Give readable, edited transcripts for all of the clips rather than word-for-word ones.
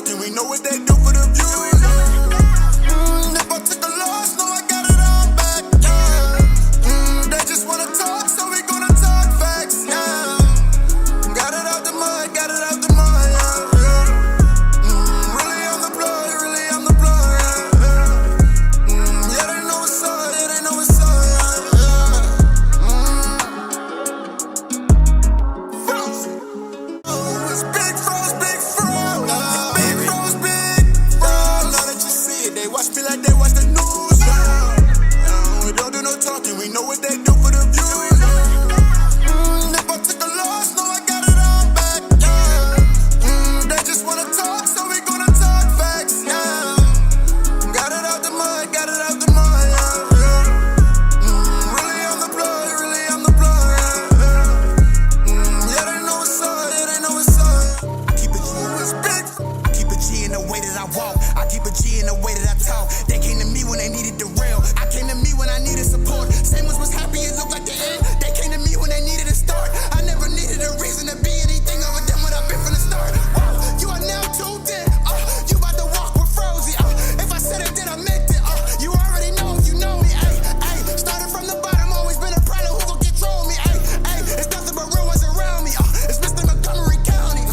talking, we know what they do for the views. If I took a loss, no, I got it all back. They just wanna talk, so we gonna talk facts. Got it out the mud, got it out the mud. Really on the blood, really on the blood. Yeah, they know what's up, yeah, they know what's up. It's big froze, big froze. Big froze, big froze. Now that you see it, they watch me like they watch the news. We don't do no talking, we know what they do for the views. If I took a loss, no, I got it all back. They just wanna talk, so we gonna talk facts. Got it out the mud, got it out the mud. Really on the blood, really on the blood. Yeah, they know what's up, yeah, they know what's up. Keep it G, it's big. Keep it G in the way that I walk. I keep it G in the way that I talk. They came to me when they needed the rail. I came to me when I needed support. Same ones was happy, it looked like the end. They came to me when they needed a start. I never needed a reason to be anything other than what I've been from the start. You are now tuned in. You about to walk with Frozy. If I said it, then I meant it. You already know if you know me. Started from the bottom, always been a problem. Who gon' control me? It's nothing but real ones around me. It's Mr. Montgomery County.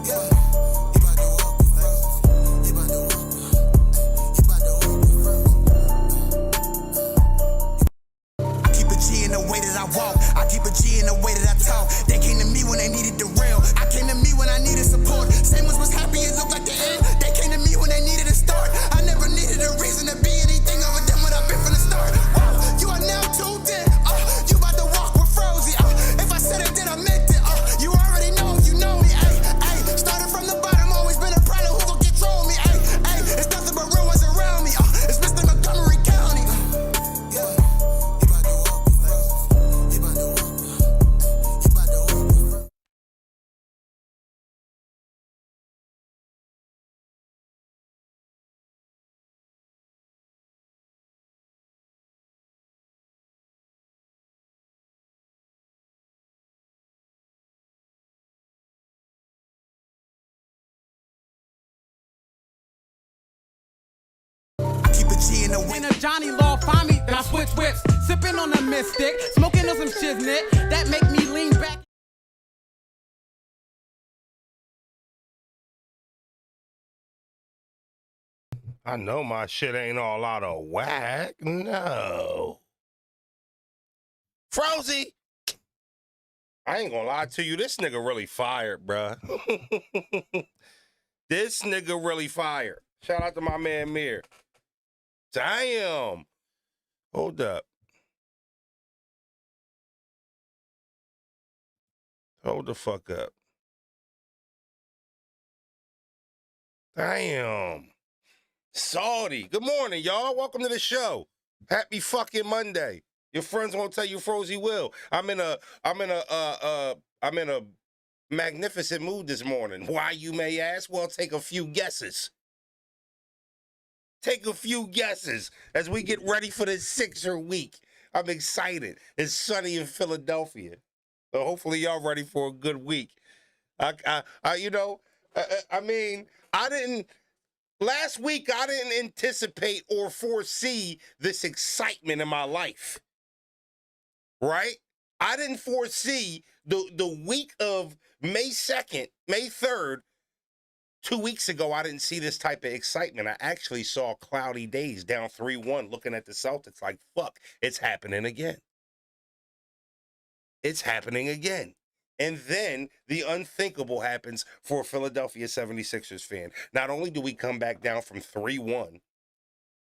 Yeah, you about to walk with Frozy. You about to walk with. You about to walk with Frozy. Keep a G in the way that I walk. I keep a G in the way that I talk. They came to me when they needed the rail. I came to me when I needed support. Same ones was happy, it looked like the end. They came to me when they needed a start. I never needed a reason to be anything other than what I've been from the start. You are now tuned in. You about to walk with Frozy. If I said it, then I meant it. You already know if you know me. Started from the bottom, always been a problem. Who gon' control me? It's nothing but real ones around me. It's Mr. Montgomery County. Yeah, you about to walk with Frozy. You about to walk with. You about to walk with Frozy. Keep a G in the way. When a Johnny Law find me, then I switch whips. Sipping on a mystic, smoking on some shiznit. That make me lean back. I know my shit ain't all out of whack. No. Frozy! I ain't gonna lie to you. This nigga really fired, bruh. This nigga really fired. Shout out to my man Mir. Damn. Hold up. Hold the fuck up. Damn. Salty. Good morning, y'all. Welcome to the show. Happy fucking Monday. Your friends won't tell you Frozy will. I'm in a magnificent mood this morning. Why, you may ask? Well, take a few guesses. Take a few guesses as we get ready for the Sixer week. I'm excited. It's sunny in Philadelphia. So hopefully y'all ready for a good week. Last week I didn't anticipate or foresee this excitement in my life. Right? I didn't foresee the week of May 2nd, May 3rd, 2 weeks ago, I didn't see this type of excitement. I actually saw cloudy days down 3-1 looking at the Celtics like, fuck, it's happening again. It's happening again. And then the unthinkable happens for a Philadelphia 76ers fan. Not only do we come back down from 3-1,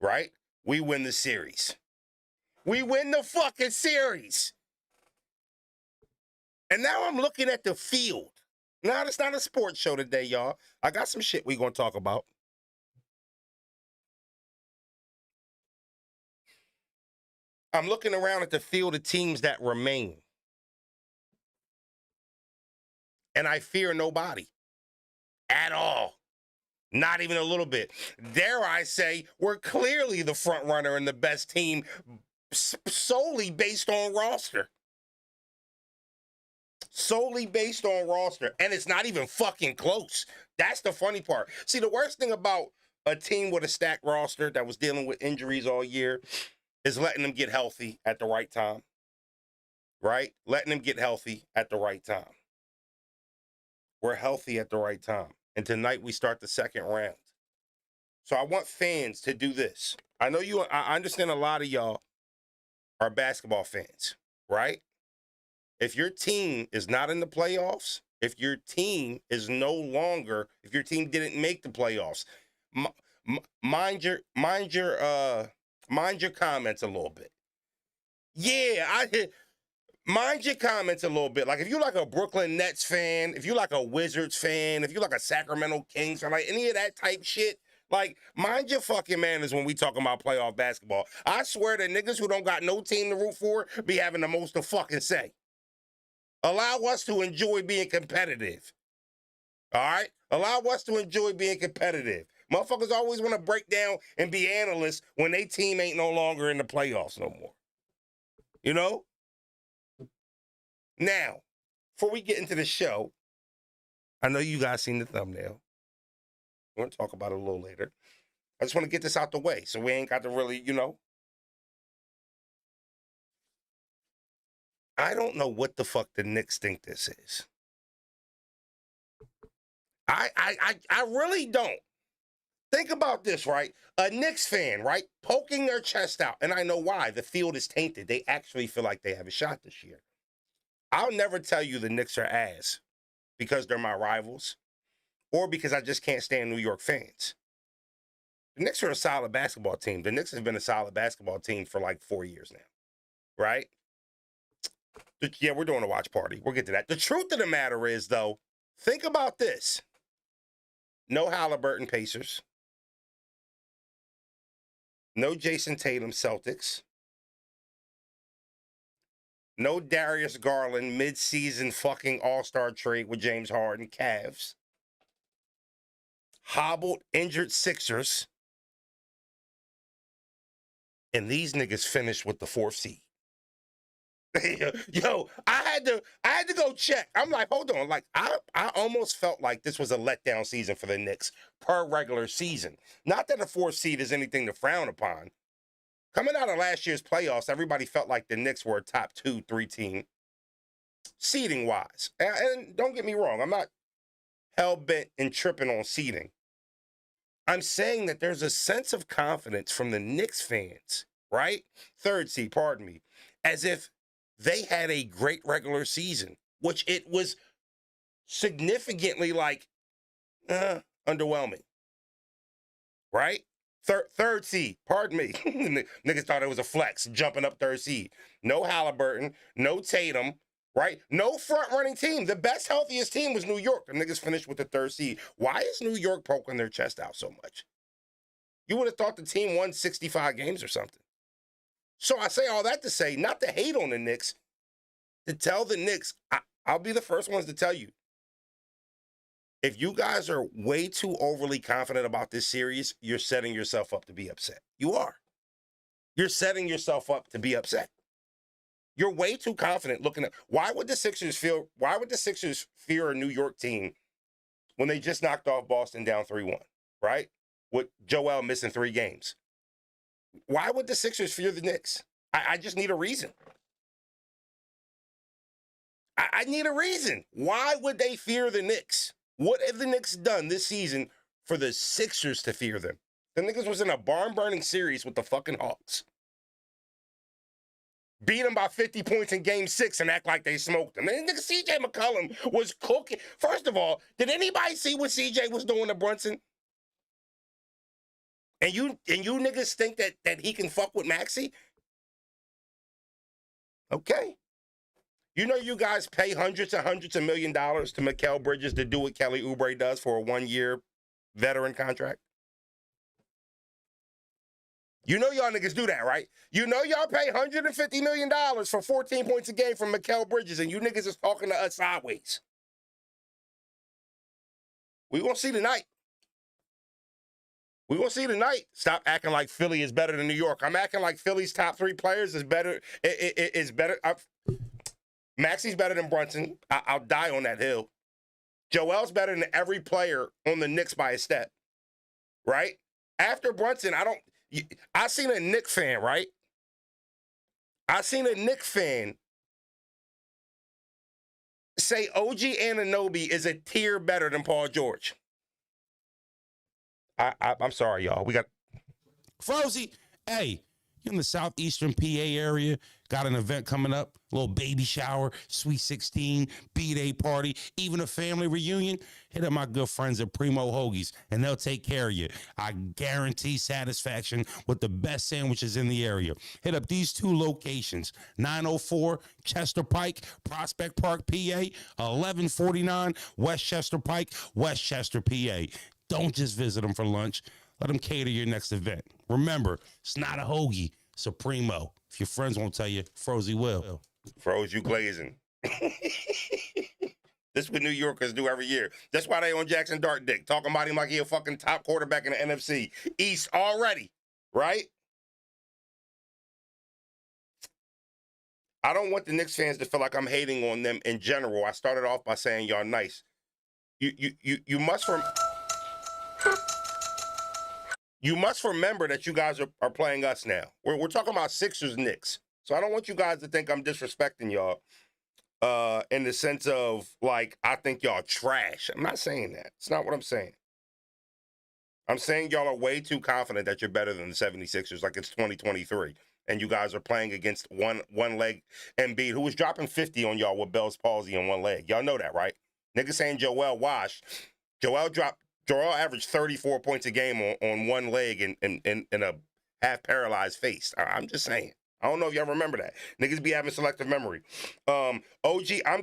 right? We win the series. We win the fucking series. And now I'm looking at the field. Now, it's not a sports show today, y'all. I got some shit we gonna talk about. I'm looking around at the field of teams that remain. And I fear nobody. At all. Not even a little bit. Dare I say, we're clearly the front runner and the best team solely based on roster. solely based on roster, and it's not even fucking close. That's the funny part. See, the worst thing about a team with a stacked roster that was dealing with injuries all year is letting them get healthy at the right time, right? Letting them get healthy at the right time. We're healthy at the right time. And tonight we start the second round. So I want fans to do this. I understand a lot of y'all are basketball fans, right? If your team is not in the playoffs, if your team didn't make the playoffs, mind your comments a little bit. Yeah, mind your comments a little bit. Like, if you're like a Brooklyn Nets fan, if you're like a Wizards fan, if you're like a Sacramento Kings fan, like any of that type shit, like, mind your fucking manners when we talking about playoff basketball. I swear that niggas who don't got no team to root for be having the most to fucking say. Allow us to enjoy being competitive. All right? Allow us to enjoy being competitive. Motherfuckers always want to break down and be analysts when they team ain't no longer in the playoffs no more. You know? Now, before we get into the show, I know you guys seen the thumbnail. We're going to talk about it a little later. I just want to get this out the way so we ain't got to really, I don't know what the fuck the Knicks think this is. I really don't. Think about this, right? A Knicks fan, right? Poking their chest out. And I know why. The field is tainted. They actually feel like they have a shot this year. I'll never tell you the Knicks are ass because they're my rivals or because I just can't stand New York fans. The Knicks are a solid basketball team. The Knicks have been a solid basketball team for like 4 years now, right? Yeah, we're doing a watch party. We'll get to that. The truth of the matter is, though, think about this. No Halliburton Pacers. No Jason Tatum Celtics. No Darius Garland mid-season fucking all-star trade with James Harden Cavs. Hobbled, injured Sixers. And these niggas finished with the 4th seed. Yo, I had to go check. I'm like, hold on. Like, I almost felt like this was a letdown season for the Knicks per regular season. Not that a 4th seed is anything to frown upon. Coming out of last year's playoffs, everybody felt like the Knicks were a top 2-3 team, seeding-wise. And don't get me wrong, I'm not hell-bent and tripping on seeding. I'm saying that there's a sense of confidence from the Knicks fans, right? 3rd seed, pardon me, as if they had a great regular season, which it was significantly like underwhelming, right? Third seed, pardon me. Niggas thought it was a flex, jumping up 3rd seed. No Halliburton, no Tatum, right? No front-running team. The best, healthiest team was New York. The niggas finished with the 3rd seed. Why is New York poking their chest out so much? You would have thought the team won 65 games or something. So I say all that to say, not to hate on the Knicks, to tell the Knicks, I'll be the first ones to tell you, if you guys are way too overly confident about this series, you're setting yourself up to be upset. You are. You're setting yourself up to be upset. You're way too confident looking at, why would the Sixers fear a New York team when they just knocked off Boston down 3-1, right? With Joel missing 3 games. Why would the Sixers fear the Knicks? I just need a reason. I need a reason. Why would they fear the Knicks? What have the Knicks done this season for the Sixers to fear them? The niggas was in a barn-burning series with the fucking Hawks. Beat them by 50 points in Game 6 and act like they smoked them. And nigga CJ McCollum was cooking. First of all, did anybody see what CJ was doing to Brunson? And you niggas think that he can fuck with Maxey? Okay. You know you guys pay hundreds and hundreds of $1 million to Mikal Bridges to do what Kelly Oubre does for a 1-year veteran contract? You know y'all niggas do that, right? You know y'all pay $150 million for 14 points a game from Mikal Bridges, and you niggas is talking to us sideways. We gonna see tonight. We gonna see tonight. Stop acting like Philly is better than New York. I'm acting like Philly's top 3 players is better. Is better. Maxi's better than Brunson. I'll die on that hill. Joel's better than every player on the Knicks by a step, right? After Brunson, I seen a Knicks fan, right? I seen a Knicks fan say OG Anunoby is a tier better than Paul George. I'm sorry, y'all. We got Frozy, hey, you in the southeastern PA area, got an event coming up, a little baby shower, sweet 16, B-Day party, even a family reunion, hit up my good friends at Primo Hoagies, and they'll take care of you. I guarantee satisfaction with the best sandwiches in the area. Hit up these two locations, 904 Chester Pike, Prospect Park, PA, 1149 Westchester Pike, Westchester, PA. Don't just visit them for lunch. Let them cater your next event. Remember, it's not a hoagie, it's a primo. If your friends won't tell you, Frozy will. Froze, you glazing. This is what New Yorkers do every year. That's why they on Jackson Dart Dick, talking about him like he a fucking top quarterback in the NFC East already, right? I don't want the Knicks fans to feel like I'm hating on them in general. I started off by saying y'all nice. You must You must remember that you guys are playing us now. We're talking about Sixers Knicks. So I don't want you guys to think I'm disrespecting y'all in the sense of, like, I think y'all trash. I'm not saying that. It's not what I'm saying. I'm saying y'all are way too confident that you're better than the 76ers, like it's 2023. And you guys are playing against one leg Embiid, who was dropping 50 on y'all with Bell's palsy on one leg. Y'all know that, right? Niggas saying Joel washed. Joel averaged 34 points a game on one leg in a half-paralyzed face. I'm just saying. I don't know if y'all remember that. Niggas be having selective memory. I'm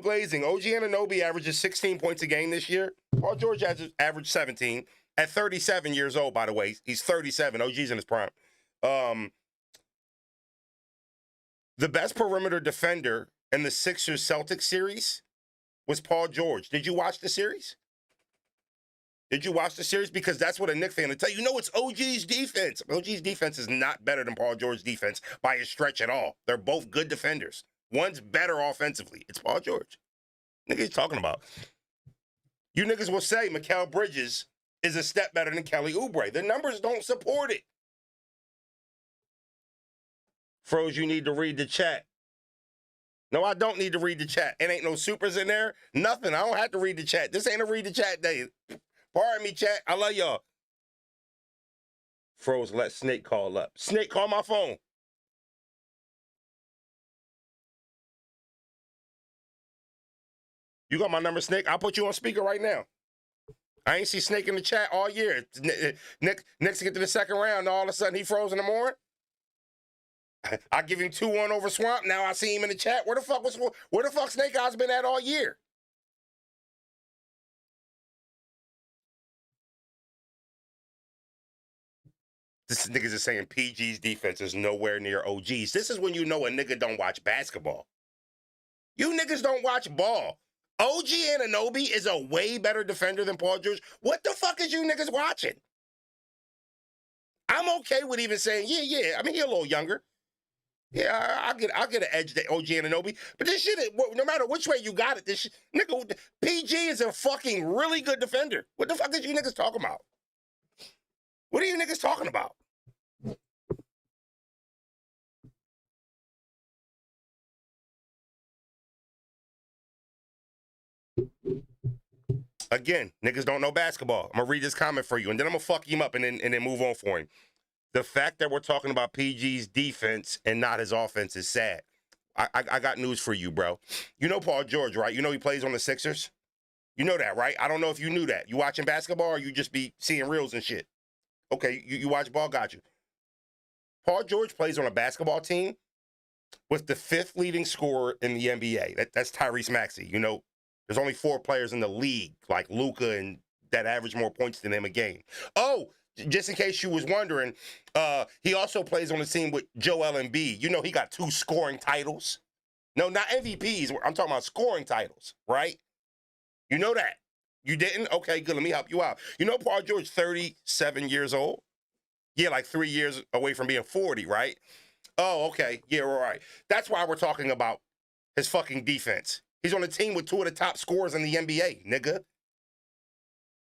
glazing. OG Anunoby averages 16 points a game this year. Paul George averaged 17. At 37 years old, by the way. He's 37. OG's in his prime. The best perimeter defender in the Sixers-Celtics series was Paul George. Did you watch the series? Did you watch the series? Because that's what a Knicks fan will tell you. You know, it's OG's defense. OG's defense is not better than Paul George's defense by a stretch at all. They're both good defenders. One's better offensively. It's Paul George. Niggas you talking about. You niggas will say Mikal Bridges is a step better than Kelly Oubre. The numbers don't support it. Froze, you need to read the chat. No, I don't need to read the chat. It ain't no supers in there. Nothing. I don't have to read the chat. This ain't a read the chat day. Pardon me, chat. I love y'all. Froze, let Snake call up. Snake, call my phone. You got my number, Snake? I'll put you on speaker right now. I ain't see Snake in the chat all year. Knicks get to the second round, all of a sudden he froze in the morning. I give him 2-1 over Swamp. Now I see him in the chat. Where the fuck Snake Eyes been at all year? This niggas is saying PG's defense is nowhere near OG's. This is when you know a nigga don't watch basketball. You niggas don't watch ball. OG Anunoby is a way better defender than Paul George. What the fuck is you niggas watching? I'm okay with even saying, yeah. I mean, he a little younger. Yeah, I'll get an edge to OG Anunoby. But this shit, no matter which way you got it, this shit, nigga, PG is a fucking really good defender. What the fuck is you niggas talking about? What are you niggas talking about? Again, niggas don't know basketball. I'm going to read this comment for you, and then I'm going to fuck him up and then move on for him. The fact that we're talking about PG's defense and not his offense is sad. I got news for you, bro. You know Paul George, right? You know he plays on the Sixers? You know that, right? I don't know if you knew that. You watching basketball or you just be seeing reels and shit? Okay, you watch ball, got you. Paul George plays on a basketball team with the 5th leading scorer in the NBA. That's Tyrese Maxey. You know, there's only 4 players in the league, like Luka, and that average more points than him a game. Oh, just in case you was wondering, he also plays on the team with Joel Embiid. You know he got 2 scoring titles. No, not MVPs. I'm talking about scoring titles, right? You know that. You didn't? Okay, good. Let me help you out. You know Paul George, 37 years old? Yeah, like 3 years away from being 40, right? Oh, okay. Yeah, all right. That's why we're talking about his fucking defense. He's on a team with 2 of the top scorers in the NBA, nigga.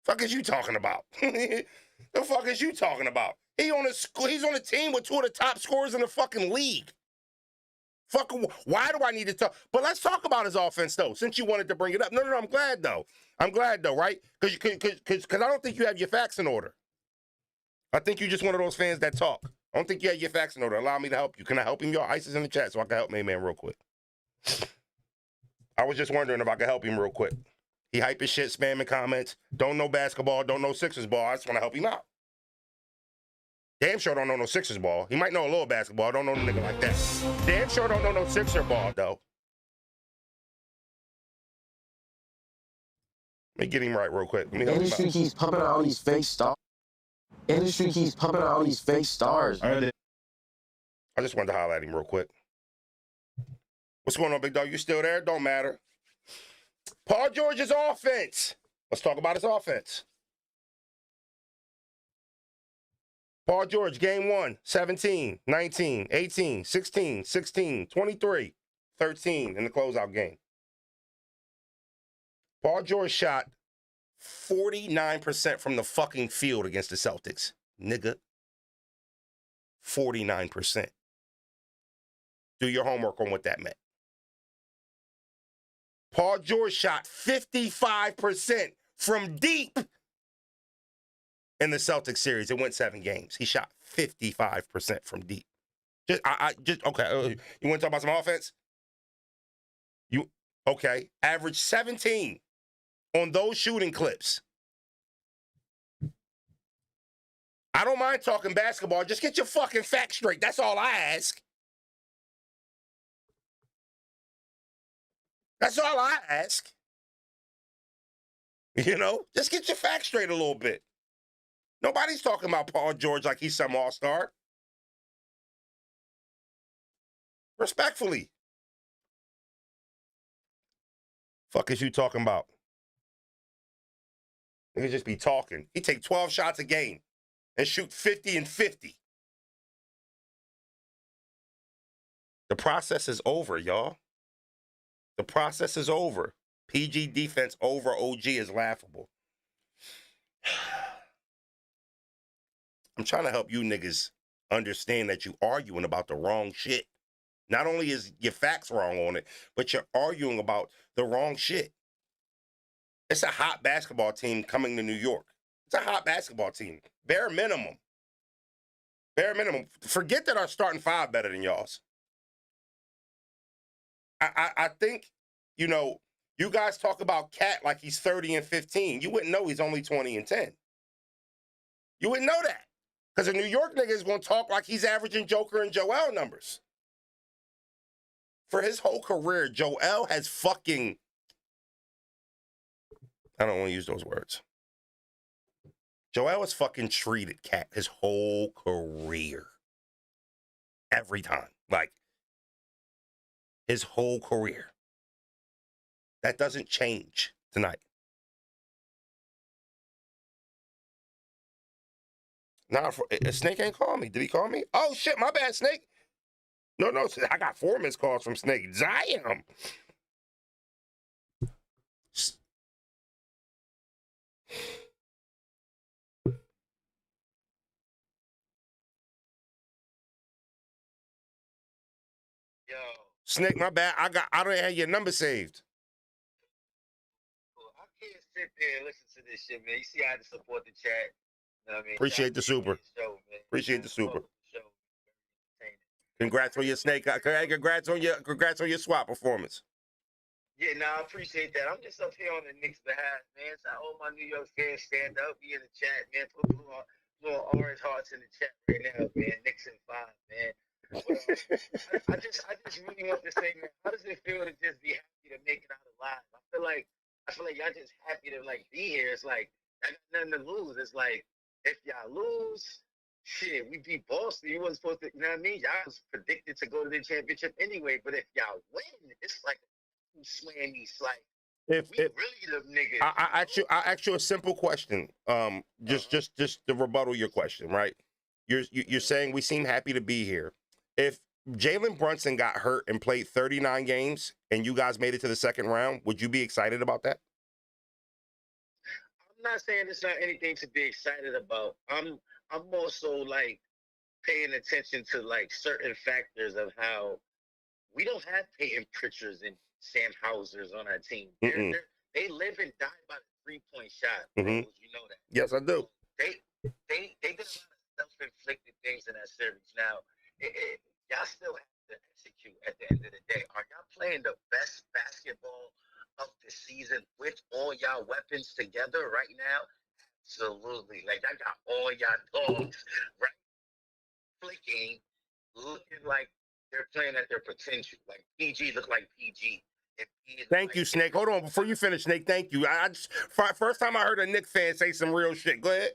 Fuck is you talking about? The fuck is you talking about? He's on a team with 2 of the top scorers in the fucking league. Fucking, why do I need to talk? But let's talk about his offense, though, since you wanted to bring it up. No, I'm glad, though. I'm glad, though, right? Because I don't think you have your facts in order. I think you're just one of those fans that talk. I don't think you have your facts in order. Allow me to help you. Can I help him? Y'all, Ice is in the chat, so I can help Main Man real quick. I was just wondering if I could help him real quick. He hype his shit, spamming comments. Don't know basketball, don't know Sixers ball. I just want to help him out. Damn sure don't know no Sixers ball. He might know a little basketball. Don't know no nigga like that. Damn sure don't know no Sixer ball, though. Let me get him right real quick. Industry keeps pumping out all these fake stars. Industry keeps pumping out all these fake stars. I just wanted to holler at him real quick. What's going on, big dog? You still there? Don't matter. Paul George's offense. Let's talk about his offense. Paul George, game 1, 17, 19, 18, 16, 16, 23, 13 in the closeout game. Paul George shot 49% from the fucking field against the Celtics. Nigga. 49%. Do your homework on what that meant. Paul George shot 55% from deep in the Celtics series. It went 7 games. He shot 55% from deep. Okay. You want to talk about some offense? Okay. Average 17 on those shooting clips. I don't mind talking basketball. Just get your fucking facts straight. That's all I ask. That's all I ask. You know, just get your facts straight a little bit. Nobody's talking about Paul George like he's some all-star. Respectfully. Fuck is you talking about? Niggas just be talking. He take 12 shots a game and shoot 50 and 50. The process is over, y'all. The process is over. PG defense over OG is laughable. I'm trying to help you niggas understand that you arguing about the wrong shit. Not only is your facts wrong on it, but you're arguing about the wrong shit. It's a hot basketball team coming to New York. It's a hot basketball team. Bare minimum. Bare minimum. Forget that our starting 5 better than y'all's. I think, you know, you guys talk about Cat like he's 30 and 15. You wouldn't know he's only 20 and 10. You wouldn't know that. Because a New York nigga is going to talk like he's averaging Joker and Joel numbers. For his whole career, Joel has fucking... I don't want to use those words. Joel has fucking treated Cat his whole career. Every time. Like, his whole career. That doesn't change tonight. Nah, Snake ain't call me. Did he call me? Oh, shit, my bad, Snake. No, I got 4 missed calls from Snake. Damn. Yo, Snake, my bad. I don't have your number saved. I can't sit there and listen to this shit, man. You see how to support the chat. You know what I mean? Appreciate the super. Show, man. Appreciate the super. Show. Congrats on your Snake. Congrats on your swap performance. Yeah, I appreciate that. I'm just up here on the Knicks' behalf, man. So all my New York fans stand up, be in the chat, man. Put little orange hearts in the chat right now, man. Knicks in 5, man. I just really want to say, man, how does it feel to just be happy to make it out alive? I feel like y'all just happy to like be here. It's like I got nothing to lose. It's like if y'all lose, shit, we beat Boston. You wasn't supposed to, you know what I mean? Y'all was predicted to go to the championship anyway. But if y'all win, it's like slammies. Like we really the niggas. I ask you a simple question. Just to rebuttal your question, right? You're saying we seem happy to be here. If Jalen Brunson got hurt and played 39 games, and you guys made it to the second round, would you be excited about that? I'm not saying it's not anything to be excited about. I'm also like paying attention to like certain factors of how we don't have Peyton Pritchards and Sam Hausers on our team. They live and die by the 3-point shot. Mhm. Bros, you know that. Yes, I do. They did a lot of self-inflicted things in that series. Now, y'all still have to execute at the end of the day. Are y'all playing the best basketball of the season with all y'all weapons together right now? Absolutely. Like, I got all y'all dogs, right? Flicking, looking like they're playing at their potential. Like, PG look like PG. Thank you, Snake. Hold on. Before you finish, Snake, thank you. First time I heard a Knicks fan say some real shit. Go ahead.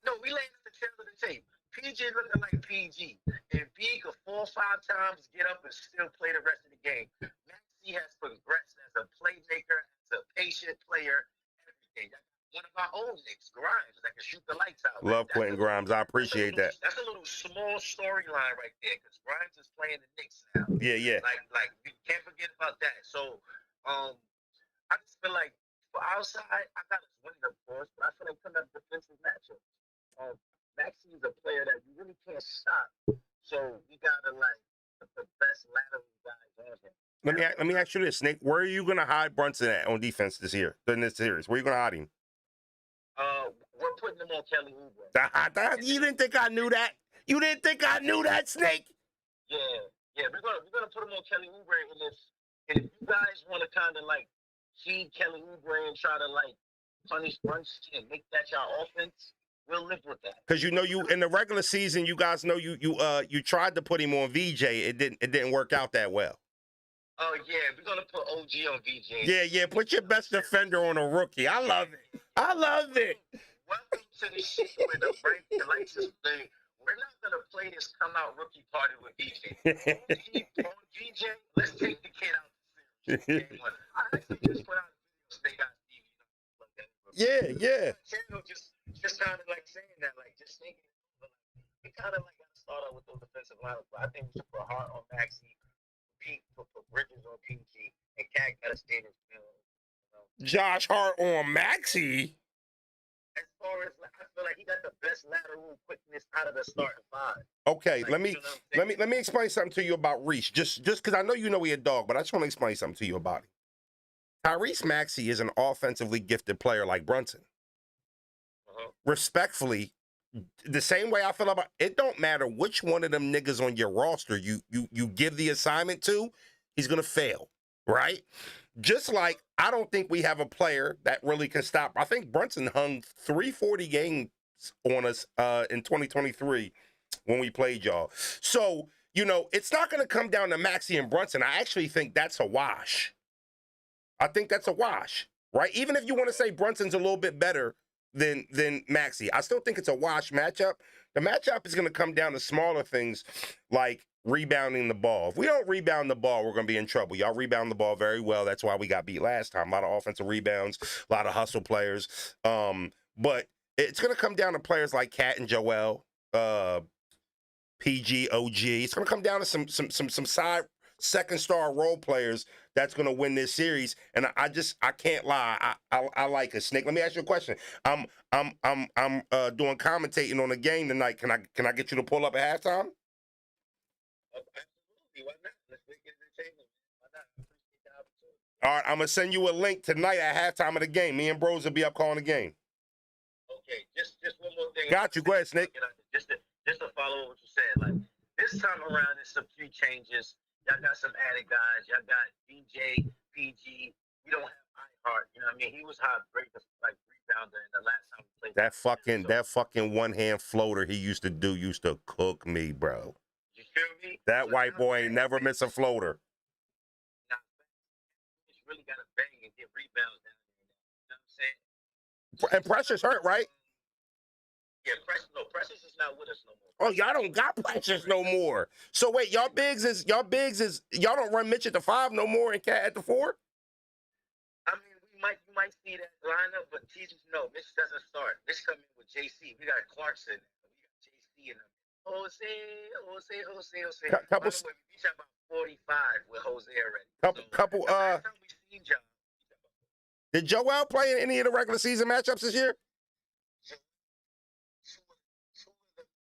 No, we laying at the tail of the tape. PG looking like PG. And B could 4 or 5 times get up and still play the rest of the game. Maxey has progressed as a playmaker, as a patient player, everything. One of our old Knicks, Grimes, that can shoot the lights out. Love Quentin Grimes. I appreciate that. That's a little small storyline right there, because Grimes is playing the Knicks now. Yeah. Like we can't forget about that. So, I just feel like for outside, I got us winning, of course, but I feel like putting up defensive matchups. Maxey is a player that you really can't stop. So we gotta like put the best lateral guys on him. Let me ask you this, Snake. Where are you gonna hide Brunson at on defense this year? In this series, where are you gonna hide him? We're putting him on Kelly Oubre. You didn't think I knew that? You didn't think I knew that, Snake? Yeah. We're gonna put him on Kelly Oubre, and if you guys want to kind of like feed Kelly Oubre and try to like punish Brunson and make that your offense, we'll live with that. Because you know, you in the regular season, you guys know you tried to put him on VJ. It didn't work out that well. Oh yeah, we're gonna put OG on VJ. Yeah. Put your best defender on a rookie. I love it. Welcome to the shit where the lights is playing. We're not gonna play this come out rookie party with VJ. On VJ, let's take the kid out the series. Game 1. I actually just put out a video so they got Stevie. Yeah. Channel just kind of like saying that, like just thinking. We kind of like got to start out with those defensive lineups, but I think we should put Hart on Maxey, put Bridges on PG, and Cat got to stay in his field. Josh Hart on Maxey. As far as I feel like he got the best lateral quickness out of the starting 5. Okay, like, let me explain something to you about Reese. Just because I know you know he a dog, but I just want to explain something to you about him. Tyrese Maxey is an offensively gifted player like Brunson. Respectfully, the same way I feel about it, don't matter which one of them niggas on your roster you give the assignment to, he's gonna fail, right? Just like I don't think we have a player that really can stop. I think Brunson hung 340 games on us in 2023 when we played y'all. So, you know, it's not going to come down to Maxey and Brunson. I actually think that's a wash. I think that's a wash, right? Even if you want to say Brunson's a little bit better than Maxey, I still think it's a wash matchup. The matchup is going to come down to smaller things like rebounding the ball. If we don't rebound the ball, we're going to be in trouble. Y'all rebound the ball very well. That's why we got beat last time. A lot of offensive rebounds, a lot of hustle players. But it's going to come down to players like Cat and Joel, PG, OG. It's going to come down to some side second star role players that's going to win this series. And I can't lie. I like it. Snake, let me ask you a question. I'm doing commentating on the game tonight. Can I get you to pull up at halftime? Absolutely. Why not? Let's make it entertaining. Why not? I appreciate the opportunity. All right, I'm gonna send you a link tonight at halftime of the game. Me and Bros will be up calling the game. Okay, just one more thing. Got you. Go ahead, Snake. Just to follow what you said. Like this time around, there's some few changes. Y'all got some added guys. Y'all got DJ, PG. We don't have iHeart. You know what I mean? He was hot, great, like rebounder in the last time we played. That fucking one hand floater he used to cook me, bro. You feel me? That white boy ain't never miss a floater. Nah, he's really got to bang and get rebounds down there. You know what I'm saying? And Precious hurt, right? Yeah, Precious is not with us no more. Oh, y'all don't got Precious no more. So wait, y'all bigs is y'all don't run Mitch at the 5 no more and Cat at the 4? I mean, you might see that lineup, but Jesus, no, Mitch doesn't start. Mitch coming with JC. We got Clarkson. We got JC and Jose. Couple, By the way, we shot about 45 with Jose already. couple. The last time we seen John. Did Joel play in any of the regular season matchups this year?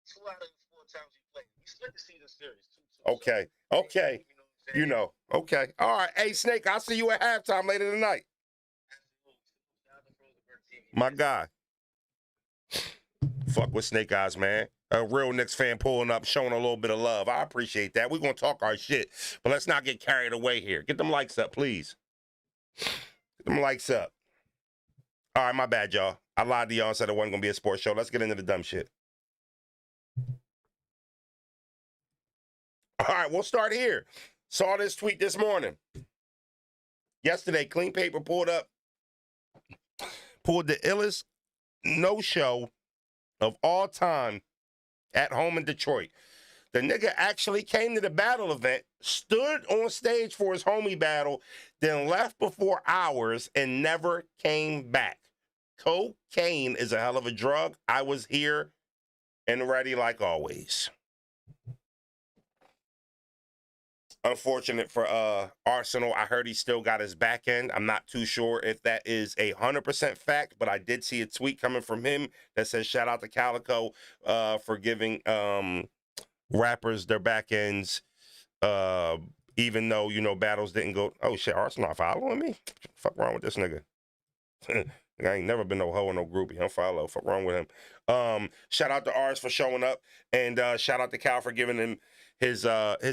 Two out of the 4 times we played. We split the season series too. Okay. Okay. You know. Okay. All right. Hey, Snake, I'll see you at halftime later tonight. My guy. Fuck with Snake Eyes, man. A real Knicks fan pulling up, showing a little bit of love. I appreciate that. We're going to talk our shit, but let's not get carried away here. Get them likes up, please. Get them likes up. All right, my bad, y'all. I lied to y'all and said it wasn't going to be a sports show. Let's get into the dumb shit. All right, we'll start here. Saw this tweet this morning. Yesterday, Clean Paper pulled the illest no-show of all time at home in Detroit. The nigga actually came to the battle event, stood on stage for his homie battle, then left before hours and never came back. Cocaine is a hell of a drug. I was here and ready like always. Unfortunate for Arsenal. I heard he still got his back end. I'm not too sure if that is 100% fact, but I did see a tweet coming from him that says, shout out to Calico for giving rappers their back ends, even though, you know, battles didn't go. Oh, shit, Arsenal following me? Fuck wrong with this nigga? I ain't never been no hoe or no groupie. I'm follow. Fuck wrong with him. Shout out to Ars for showing up, and shout out to Cal for giving him his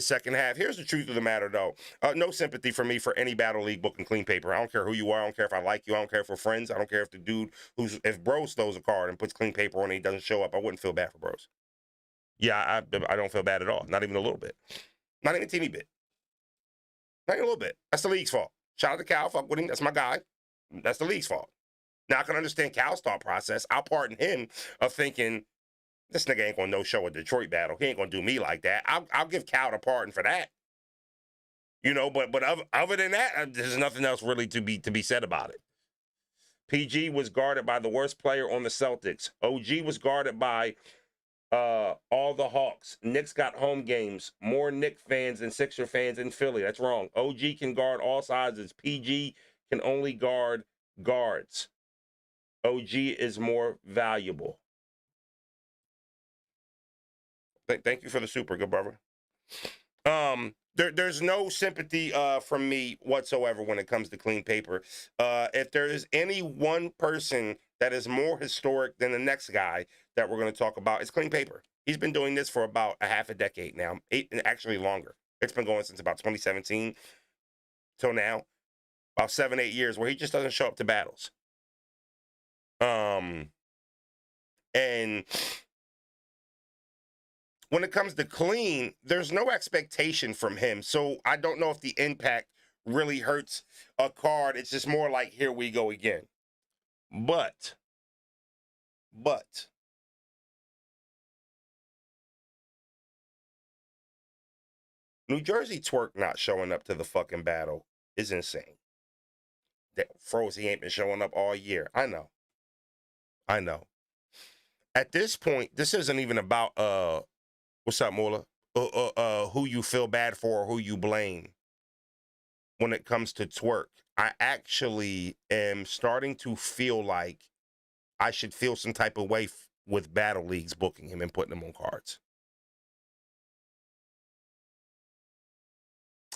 second half. Here's the truth of the matter, though. No sympathy for me for any battle league booking Clean Paper. I don't care who you are. I don't care if I like you. I don't care if we're friends. I don't care if the dude if Bros throws a card and puts Clean Paper on and he doesn't show up. I wouldn't feel bad for Bros. Yeah, I don't feel bad at all. Not even a little bit. Not even a teeny bit. Not even a little bit. That's the league's fault. Shout out to Cal. Fuck with him. That's my guy. That's the league's fault. Now, I can understand Cal's thought process. I'll pardon him of thinking, this nigga ain't going to no-show a Detroit battle. He ain't going to do me like that. I'll give Cal the pardon for that. You know, but other than that, there's nothing else really to be said about it. PG was guarded by the worst player on the Celtics. OG was guarded by all the Hawks. Knicks got home games. More Knicks fans than Sixer fans in Philly. That's wrong. OG can guard all sizes. PG can only guard guards. OG is more valuable. Thank you for the super, good brother. There's no sympathy from me whatsoever when it comes to Clean Paper. If there is any one person that is more historic than the next guy that we're going to talk about, it's Clean Paper. He's been doing this for about a half a decade now, actually longer. It's been going since about 2017 till now, about 7-8 years, where he just doesn't show up to battles. And when it comes to Clean, there's no expectation from him. So I don't know if the impact really hurts a card. It's just more like, here we go again. But New Jersey Twerk not showing up to the fucking battle is insane. That Frozy ain't been showing up all year. I know. At this point, this isn't even about what's up, Mola? Who you feel bad for or who you blame when it comes to Twerk. I actually am starting to feel like I should feel some type of way with battle leagues booking him and putting him on cards.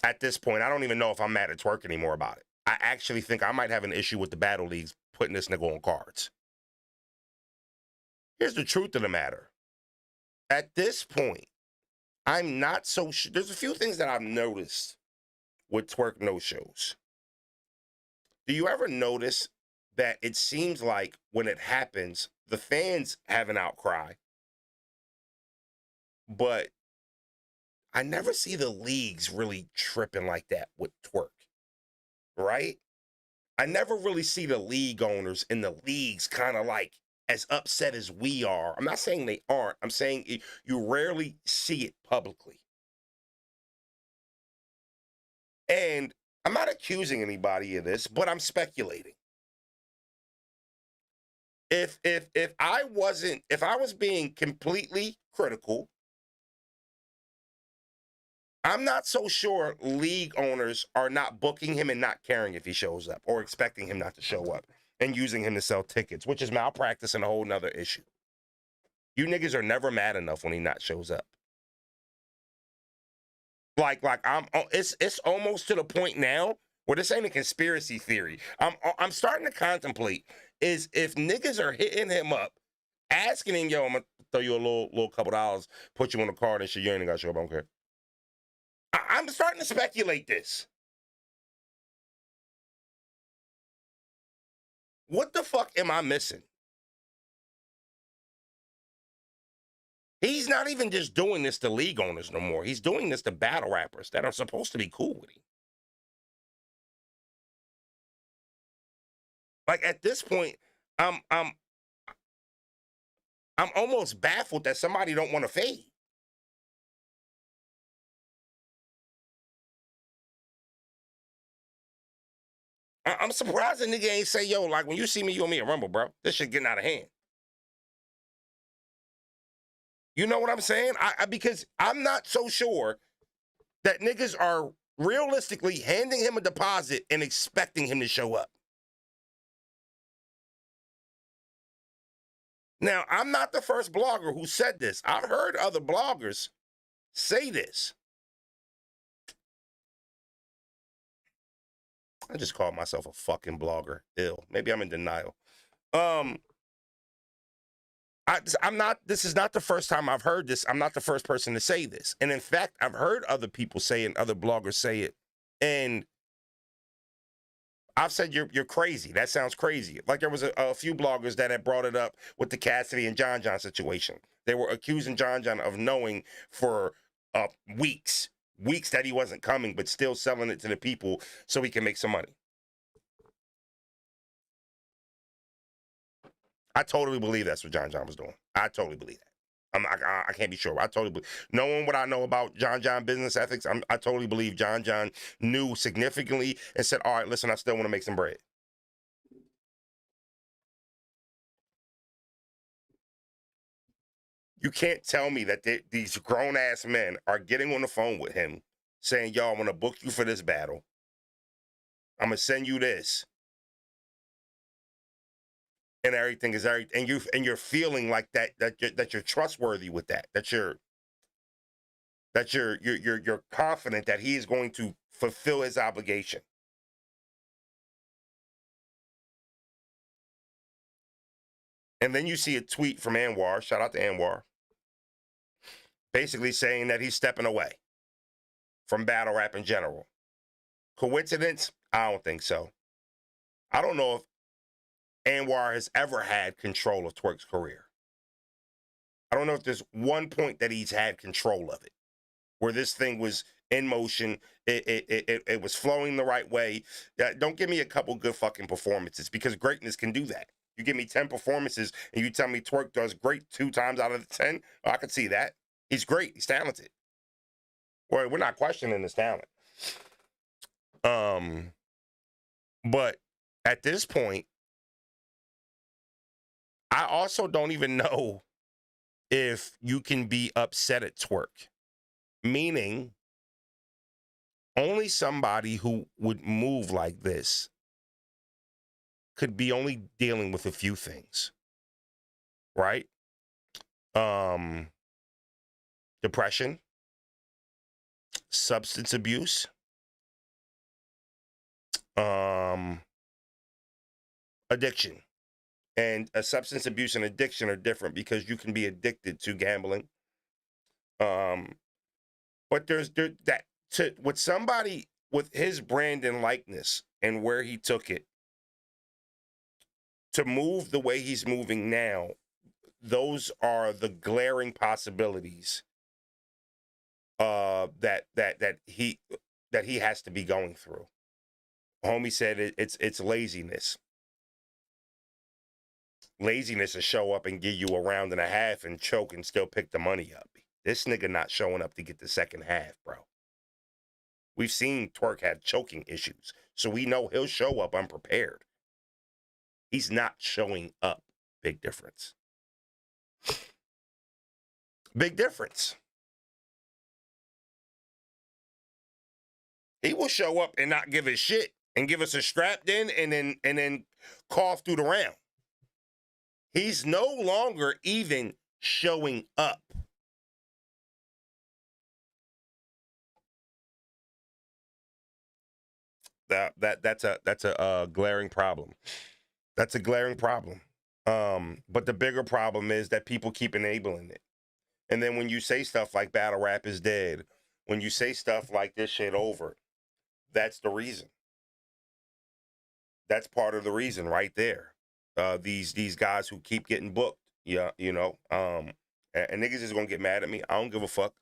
At this point, I don't even know if I'm mad at Twerk anymore about it. I actually think I might have an issue with the battle leagues putting this nigga on cards. Here's the truth of the matter. At this point, I'm not so sure. There's a few things that I've noticed with Twerk no-shows. Do you ever notice that it seems like when it happens, the fans have an outcry, but I never see the leagues really tripping like that with Twerk, right? I never really see the league owners in the leagues kind of like as upset as we are. I'm not saying they aren't. I'm saying you rarely see it publicly. And I'm not accusing anybody of this, but I'm speculating. If I was being completely critical I'm not so sure league owners are not booking him and not caring if he shows up or expecting him not to show up and using him to sell tickets, which is malpractice and a whole nother issue. You niggas are never mad enough when he not shows up. Like it's almost to the point now where this ain't a conspiracy theory. I'm starting to contemplate is if niggas are hitting him up, asking him, yo, I'm gonna throw you a little couple dollars, put you on the card and shit, you ain't gotta show up, I don't care. I'm starting to speculate this. What the fuck am I missing? He's not even just doing this to league owners no more. He's doing this to battle rappers that are supposed to be cool with him. Like at this point, I'm almost baffled that somebody don't want to fade. I'm surprised the nigga ain't say, yo, like when you see me, you and me a Rumble, bro. This shit getting out of hand. You know what I'm saying? Because I'm not so sure that niggas are realistically handing him a deposit and expecting him to show up. Now, I'm not the first blogger who said this. I've heard other bloggers say this. I just called myself a fucking blogger. Ill. Maybe I'm in denial. I'm not, this is not the first time I've heard this. I'm not the first person to say this. And in fact, I've heard other people say it, other bloggers say it. And I've said, you're crazy. That sounds crazy. Like there was a few bloggers that had brought it up with the Cassidy and John John situation. They were accusing John John of knowing for weeks that he wasn't coming, but still selling it to the people so he can make some money. I totally believe that's what John John was doing. I totally believe that. I can't be sure. I totally believe. Knowing what I know about John John business ethics, I totally believe John John knew significantly and said, all right, listen, I still want to make some bread. You can't tell me that these grown-ass men are getting on the phone with him saying, yo, I'm going to book you for this battle. I'm going to send you this. And everything is everything, and you're feeling like that you're trustworthy with that you're confident that he is going to fulfill his obligation. And then you see a tweet from Anwar, shout out to Anwar, basically saying that he's stepping away from battle rap in general. Coincidence? I don't think so. I don't know if Anwar has ever had control of Twerk's career. I don't know if there's one point that he's had control of it, where this thing was in motion, it was flowing the right way. Don't give me a couple good fucking performances, because greatness can do that. You give me 10 performances and you tell me Twerk does great 2 times out of the 10, I could see that. He's great. He's talented. Well, we're not questioning his talent. But at this point, I also don't even know if you can be upset at Twerk. Meaning, only somebody who would move like this could be only dealing with a few things, right? Depression, substance abuse, addiction. And a substance abuse and addiction are different because you can be addicted to gambling. But with somebody with his brand and likeness and where he took it, to move the way he's moving now, those are the glaring possibilities that he has to be going through. Homie said it's laziness. Laziness to show up and give you a round and a half and choke and still pick the money up. This nigga not showing up to get the second half, bro. We've seen Twerk had choking issues, so we know he'll show up unprepared. He's not showing up. Big difference. Big difference. He will show up and not give a shit and give us a strapped in and then cough through the round. He's no longer even showing up. That's a glaring problem. That's a glaring problem. But the bigger problem is that people keep enabling it. And then when you say stuff like battle rap is dead, when you say stuff like this shit over, that's the reason. That's part of the reason right there. These guys who keep getting booked, yeah, you know, and niggas is gonna get mad at me. I don't give a fuck.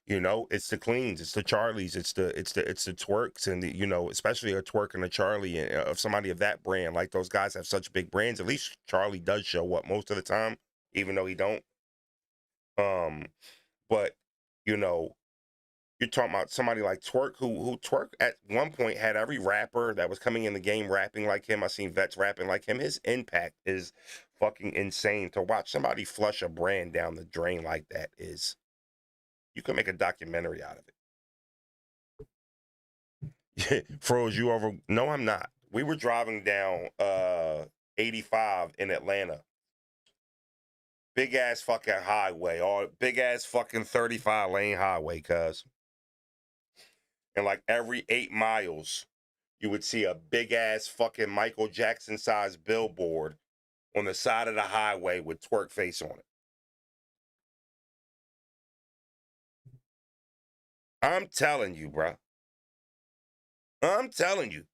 You know, it's the Cleans, it's the Charlies, it's the Twerks, and the, you know, especially a Twerk and a Charlie and of somebody of that brand. Like those guys have such big brands. At least Charlie does show up most of the time, even though he don't. But you know, you're talking about somebody like Twerk, who Twerk at one point had every rapper that was coming in the game rapping like him. I seen vets rapping like him. His impact is fucking insane. To watch somebody flush a brand down the drain like that is. You can make a documentary out of it. Froze, you over? No, I'm not. We were driving down 85 in Atlanta. Big ass fucking highway, or big ass fucking 35 lane highway, cuz. And like every 8 miles, you would see a big ass fucking Michael Jackson sized billboard on the side of the highway with Twerk face on it. I'm telling you, bro. I'm telling you.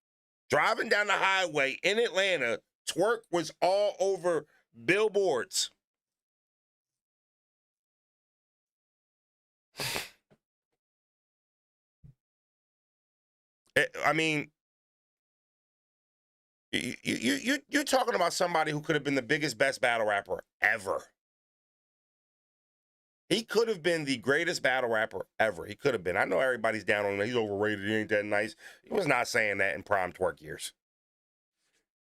Driving down the highway in Atlanta, Twerk was all over billboards. I mean, you're talking about somebody who could have been the biggest, best battle rapper ever. He could have been the greatest battle rapper ever. He could have been. I know everybody's down on him. He's overrated. He ain't that nice. He was not saying that in prime Twerk years.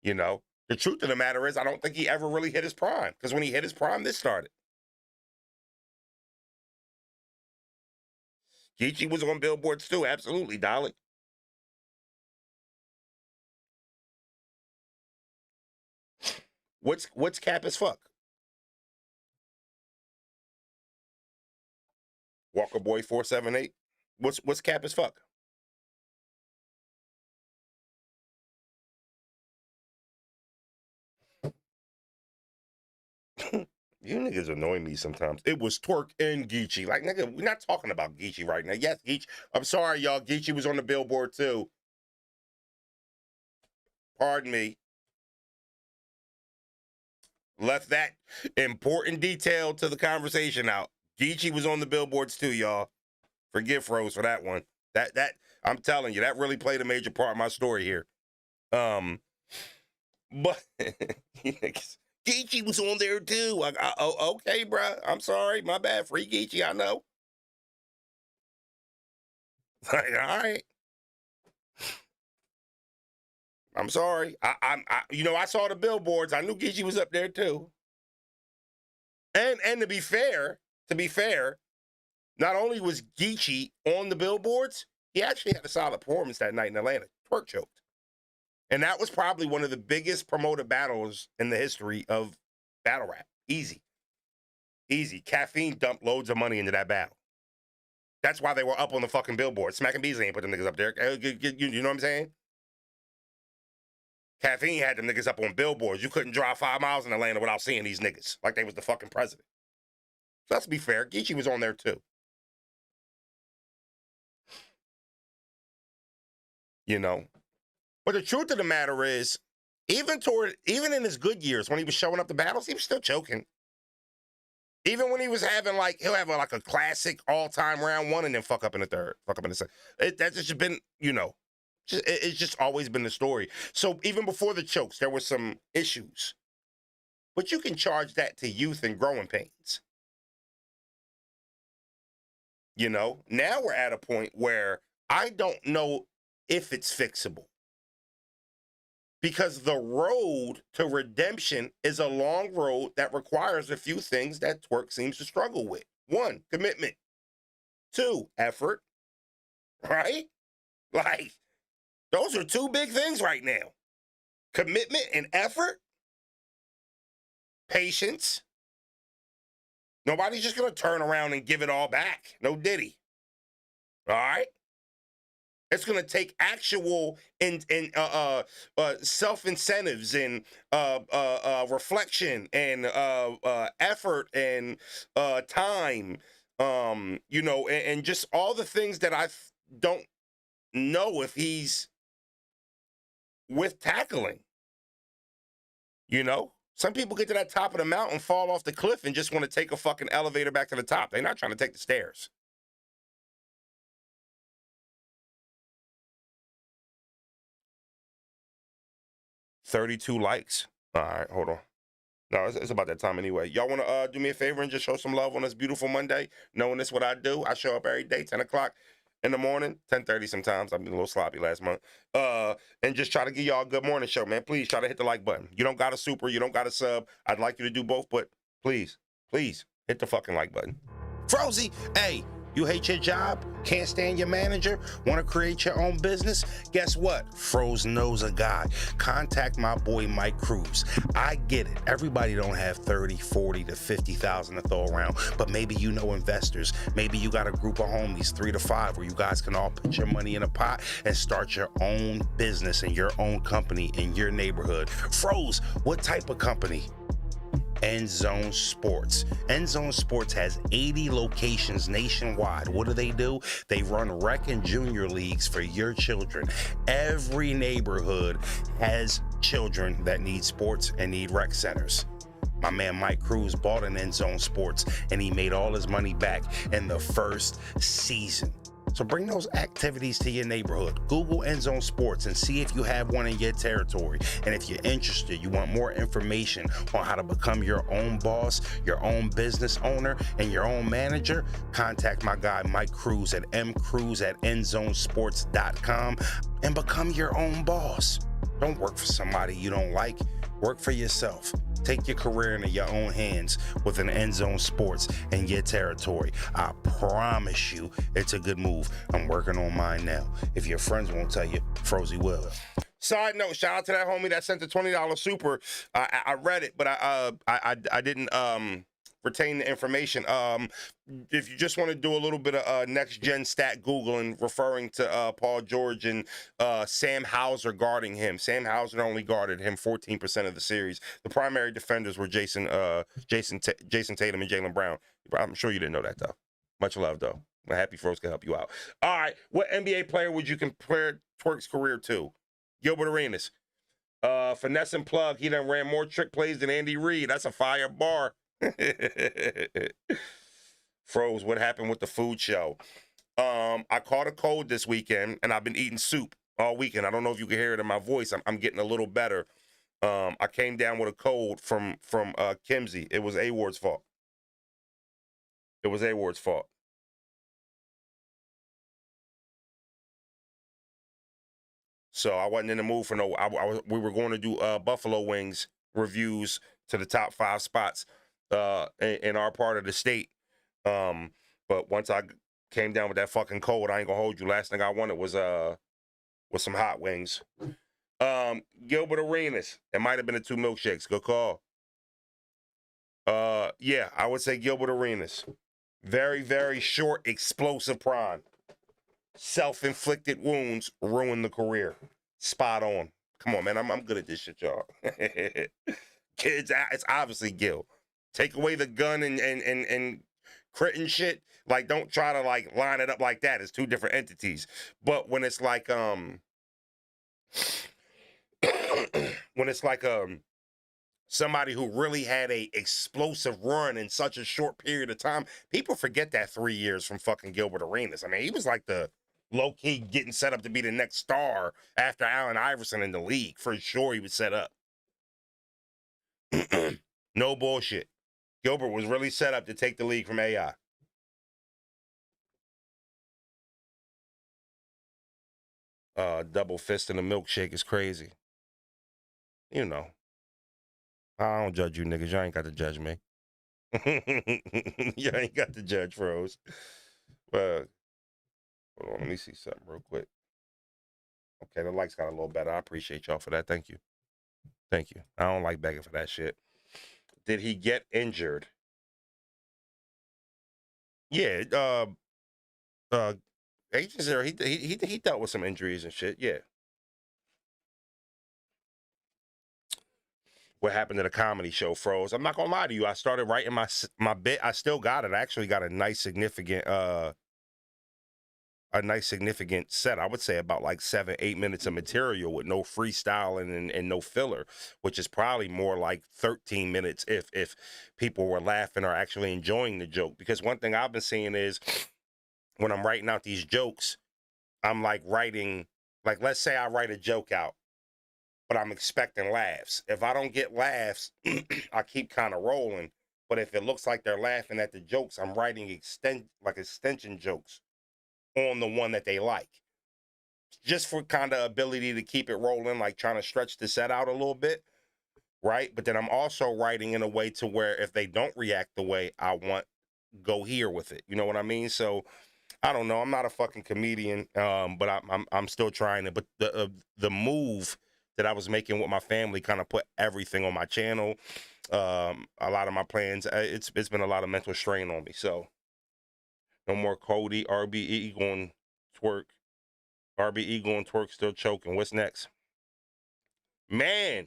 You know, the truth of the matter is I don't think he ever really hit his prime. Because when he hit his prime, this started. Geechee was on billboards too. Absolutely, Dolly. What's cap as fuck? Walker Boy 478. What's cap as fuck? You niggas annoy me sometimes. It was Twerk and Geechee. Like, nigga, we're not talking about Geechee right now. Yes, Geechee. I'm sorry, y'all. Geechee was on the billboard too. Pardon me. Left that important detail to the conversation out. Geechee was on the billboards too, y'all. Forgive Froze for that one. That I'm telling you, that really played a major part of my story here. But Geechee was on there too. Oh, okay, bro. I'm sorry. My bad. Free Geechee, I know. Like, all right. I'm sorry. I saw the billboards. I knew Geechee was up there too. And to be fair, not only was Geechee on the billboards, he actually had a solid performance that night in Atlanta. Twerk choked. And that was probably one of the biggest promoted battles in the history of battle rap. Easy. Caffeine dumped loads of money into that battle. That's why they were up on the fucking billboard. Smack and Beasley ain't put them niggas up there. You know what I'm saying? Caffeine had them niggas up on billboards. You couldn't drive 5 miles in Atlanta without seeing these niggas. Like they was the fucking president. So let's be fair. Geechee was on there too. You know? But the truth of the matter is, even in his good years, when he was showing up to battles, he was still choking. Even when he was having he'll have like a classic all-time round one and then fuck up in the third, fuck up in the second. That's just been, it's just always been the story. So even before the chokes, there were some issues. But you can charge that to youth and growing pains. Now we're at a point where I don't know if it's fixable. Because the road to redemption is a long road that requires a few things that Twerk seems to struggle with. 1, commitment. 2, effort. Right? Like, those are two big things right now. Commitment and effort, patience. Nobody's just going to turn around and give it all back. No diddy. All right? It's going to take actual self-incentives and reflection and effort and time, and just all the things that I don't know if he's with tackling. Some people get to that top of the mountain, fall off the cliff, and just want to take a fucking elevator back to the top. They're not trying to take the stairs. $32 likes. All right, hold on. No, it's about that time anyway. Y'all want to do me a favor and just show some love on this beautiful Monday? Knowing this what I do, I show up every day, 10 o'clock in the morning, 10:30 sometimes. I've been a little sloppy last month. And just try to give y'all a good morning show, man. Please try to hit the like button. You don't got a super, you don't got a sub. I'd like you to do both, but please hit the fucking like button. Frozy, hey. You hate your job? Can't stand your manager? Want to create your own business? Guess what? Froze knows a guy. Contact my boy Mike Cruz. I get it. Everybody don't have 30, 40 to 50,000 to throw around, but maybe you know investors. Maybe you got a group of homies, 3 to 5, where you guys can all put your money in a pot and start your own business and your own company in your neighborhood. Froze, what type of company? End Zone Sports. End Zone Sports has 80 locations nationwide. What do? They run rec and junior leagues for your children. Every neighborhood has children that need sports and need rec centers. My man Mike Cruz bought an End Zone Sports and he made all his money back in the first season. So bring those activities to your neighborhood. Google End Zone Sports and see if you have one in your territory. And if you're interested, you want more information on how to become your own boss, your own business owner, and your own manager, contact my guy Mike Cruz at mcruz@endzonesports.com and become your own boss. Don't work for somebody you don't like. Work for yourself. Take your career into your own hands with an End Zone Sports in your territory. I promise you it's a good move. I'm working on mine now. If your friends won't tell you, Frozy will. Side note, shout out to that homie that sent the $20 super. I read it, but I didn't retain the information. If you just want to do a little bit of next gen stat Googling, referring to Paul George and Sam Hauser guarding him. Sam Hauser only guarded him 14% of the series. The primary defenders were Jason Tatum and Jaylen Brown. I'm sure you didn't know that though. Much love though. I'm happy Froze can help you out. All right, what NBA player would you compare Twerk's career to? Gilbert Arenas. Finesse and plug. He done ran more trick plays than Andy Reid. That's a fire bar. Froze, what happened with the food show? I caught a cold this weekend, and I've been eating soup all weekend. I don't know if you can hear it in my voice. I'm getting a little better. I came down with a cold from Kimsey. It was A-Ward's fault. It was A-Ward's fault. So I wasn't in the mood for no. We were going to do buffalo wings reviews to the top 5 spots in our part of the state. But once I came down with that fucking cold, I ain't gonna hold you. Last thing I wanted was some hot wings. Gilbert Arenas. It might have been the 2 milkshakes. Good call. Yeah, I would say Gilbert Arenas. Very, very short, explosive prime. Self-inflicted wounds ruin the career. Spot on. Come on, man. I'm good at this shit, y'all. Kids, it's obviously Gil. Take away the gun and crit and shit. Like, don't try to like line it up like that. It's 2 different entities. But when it's like somebody who really had a explosive run in such a short period of time, people forget that 3 years from fucking Gilbert Arenas. I mean, he was like the low-key getting set up to be the next star after Allen Iverson in the league. For sure he was set up. No bullshit. Gilbert was really set up to take the league from AI. Double fist in a milkshake is crazy. You know. I don't judge you niggas. Y'all ain't got to judge me. Y'all ain't got to judge Froze. Hold on, let me see something real quick. Okay, the lights got a little better. I appreciate y'all for that. Thank you. Thank you. I don't like begging for that shit. Did he get injured? Yeah. Agents there. He dealt with some injuries and shit. Yeah. What happened to the comedy show, Froze? I'm not gonna lie to you. I started writing my bit. I still got it. I actually got a nice significant set. I would say about like 7-8 minutes of material with no freestyling and no filler, which is probably more like 13 minutes if people were laughing or actually enjoying the joke. Because one thing I've been seeing is when I'm writing out these jokes, I'm like writing, like let's say I write a joke out, but I'm expecting laughs. If I don't get laughs, I keep kind of rolling. But if it looks like they're laughing at the jokes, I'm writing extension jokes on the one that they like. Just for kind of ability to keep it rolling, like trying to stretch the set out a little bit, right? But then I'm also writing in a way to where if they don't react the way I want, go here with it. You know what I mean? So I don't know. I'm not a fucking comedian, but I'm still trying to. But the move that I was making with my family kind of put everything on my channel. A lot of my plans. It's been a lot of mental strain on me. So no more Cody, RBE going Twerk. RBE going Twerk still choking. What's next? Man,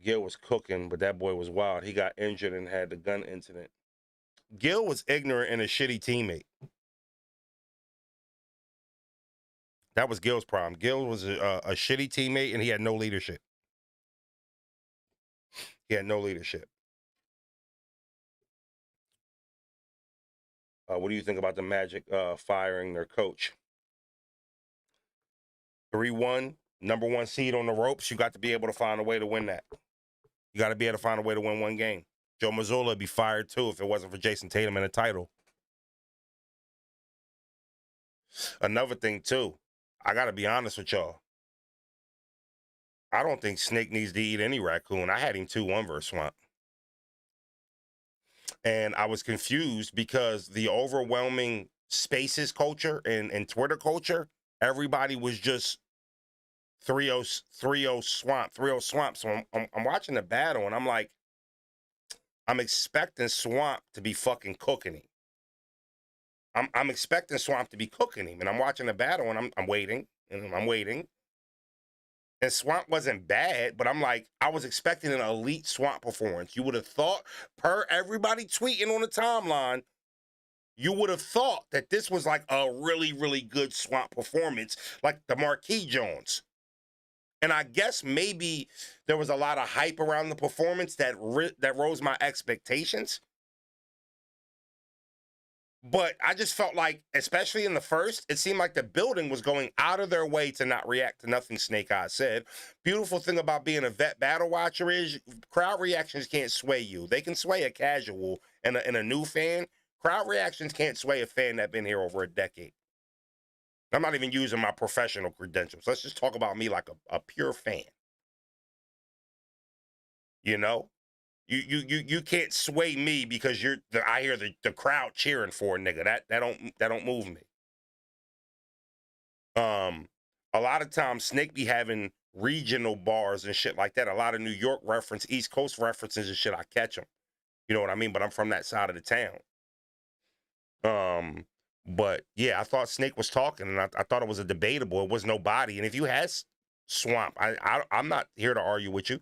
Gil was cooking, but that boy was wild. He got injured and had the gun incident. Gil was ignorant and a shitty teammate. That was Gil's problem. Gil was a shitty teammate, and he had no leadership. He had no leadership. What do you think about the Magic firing their coach? 3-1, number 1 seed on the ropes. You got to be able to find a way to win that. You got to be able to find a way to win one game. Joe Mazzulla would be fired, too, if it wasn't for Jason Tatum and a title. Another thing, too, I got to be honest with y'all. I don't think Snake needs to eat any raccoon. I had him 2-1 versus Swamp. And I was confused because the overwhelming Spaces culture and Twitter culture, everybody was just 3-0 Swamp, 3-0 Swamp. So I'm watching the battle, and I'm like, I'm expecting Swamp to be fucking cooking him. I'm expecting Swamp to be cooking him, and I'm watching the battle, and I'm waiting, and I'm waiting. And Swamp wasn't bad, but I'm like, I was expecting an elite Swamp performance. You would have thought, per everybody tweeting on the timeline, you would have thought that this was like a really, really good Swamp performance, like the Marquis Jones. And I guess maybe there was a lot of hype around the performance that rose my expectations. But I just felt like, especially in the first, it seemed like the building was going out of their way to not react to nothing Snake Eyes said. Beautiful thing about being a vet battle watcher is crowd reactions can't sway you. They can sway a casual and a new fan. Crowd reactions can't sway a fan that's been here over a decade. I'm not even using my professional credentials. Let's just talk about me like a pure fan. You know? You can't sway me because I hear the crowd cheering for a nigga. That don't move me. A lot of times Snake be having regional bars and shit like that. A lot of New York reference, East Coast references and shit. I catch them. You know what I mean? But I'm from that side of the town. But yeah, I thought Snake was talking, and I thought it was a debatable. It was nobody. And if you had Swamp, I'm not here to argue with you.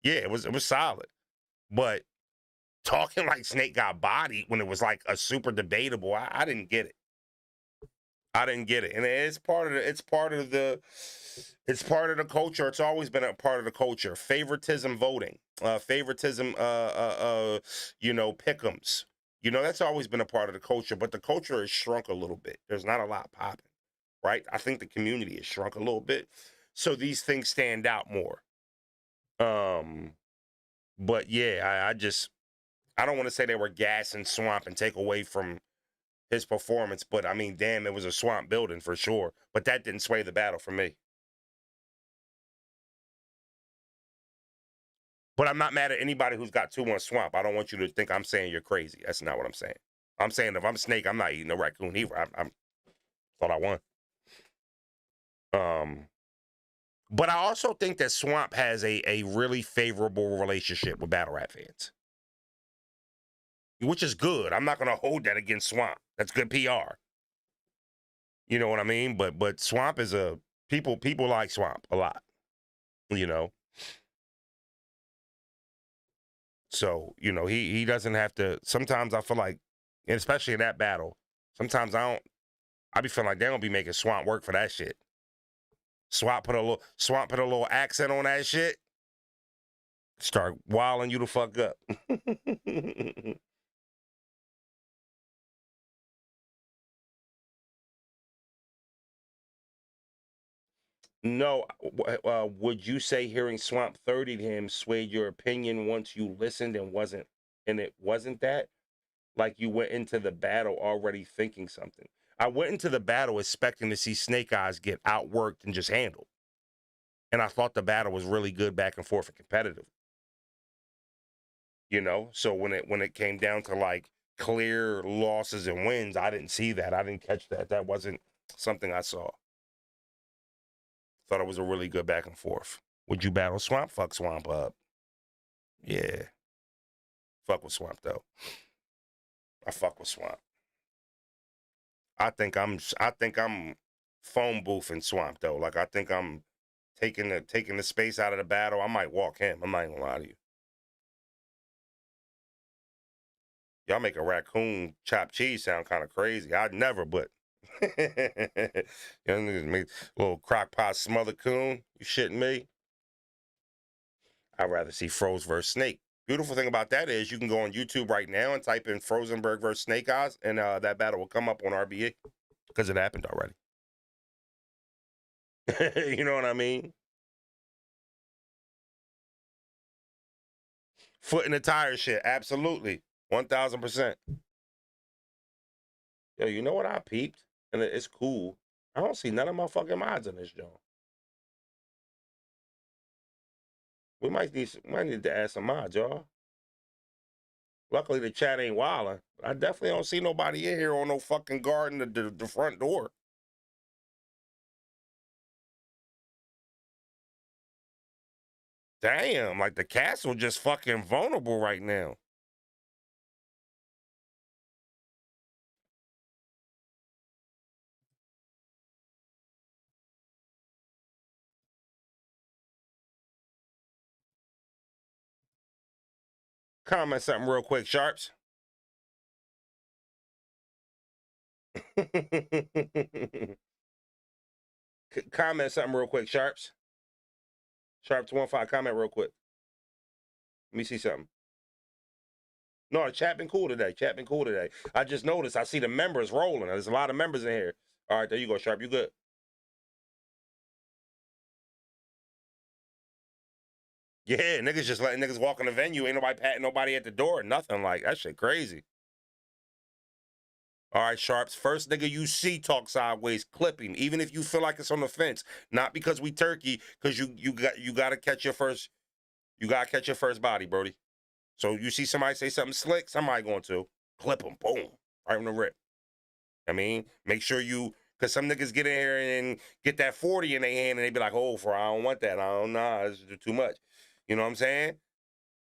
Yeah, it was solid. But talking like Snake got bodied when it was like a super debatable, I didn't get it. I didn't get it. And it's part of the culture. It's always been a part of the culture. Favoritism voting. Favoritism pick'ems. You know, that's always been a part of the culture, but the culture has shrunk a little bit. There's not a lot popping, right? I think the community has shrunk a little bit. So these things stand out more. But yeah, I don't want to say they were gassing Swamp and take away from his performance, but I mean, damn, it was a Swamp building for sure. But that didn't sway the battle for me. But I'm not mad at anybody who's got 2-1 Swamp. I don't want you to think I'm saying you're crazy. That's not what I'm saying. I'm saying if I'm Snake, I'm not eating a raccoon either. I thought I won. But I also think that Swamp has a really favorable relationship with battle rap fans, which is good. I'm not gonna hold that against Swamp. That's good PR. You know what I mean? But Swamp is people like Swamp a lot. You know. So, you know, he doesn't have to. Sometimes I feel like, and especially in that battle, sometimes I be feeling like they don't be making Swamp work for that shit. Swamp put a little accent on that shit. Start wilding you the fuck up. No, would you say hearing Swamp 30 to him swayed your opinion once you listened and it wasn't that? Like you went into the battle already thinking something. I went into the battle expecting to see Snake Eyes get outworked and just handled. And I thought the battle was really good back and forth and competitive. You know, so when it came down to like clear losses and wins, I didn't see that. I didn't catch that. That wasn't something I saw. Thought it was a really good back and forth. Would you battle Swamp? Fuck Swamp up. Yeah. Fuck with Swamp though. I fuck with Swamp. I think I'm phone boothing Swamp though. Like I think I'm taking the space out of the battle. I might walk him. I'm not even gonna lie to you. Y'all make a raccoon chopped cheese sound kind of crazy. I'd never, but you know, make a little crock pot smothered coon. You shitting me? I'd rather see Froze versus Snake. Beautiful thing about that is you can go on YouTube right now and type in Frozenberg versus Snake Eyes, and that battle will come up on RBA because it happened already. You know what I mean? Foot in the tire shit. Absolutely. 1000%. Yo, you know what I peeped? And it's cool. I don't see none of my fucking mods in this joint. We might need to add some mods, y'all. Luckily, the chat ain't wildin'. I definitely don't see nobody in here on no fucking guard in the front door. Damn, like the castle just fucking vulnerable right now. Comment something real quick, Sharps. Comment something real quick, Sharps. Sharps15, comment real quick. Let me see something. No, the chat been cool today. Chat been cool today. I just noticed. I see the members rolling. There's a lot of members in here. All right, there you go, Sharp. You good? Yeah, niggas just letting niggas walk in the venue. Ain't nobody patting nobody at the door. Nothing like that shit crazy. All right, Sharps. First nigga you see talk sideways, clipping. Even if you feel like it's on the fence, not because we turkey, because you gotta catch your first. You gotta catch your first body, Brody. So you see somebody say something slick, somebody going to clip them, boom, right on the rip. I mean, make sure you, because some niggas get in here and get that 40 in their hand and they be like, oh, I don't want that. I don't know, this is too much. You know what I'm saying?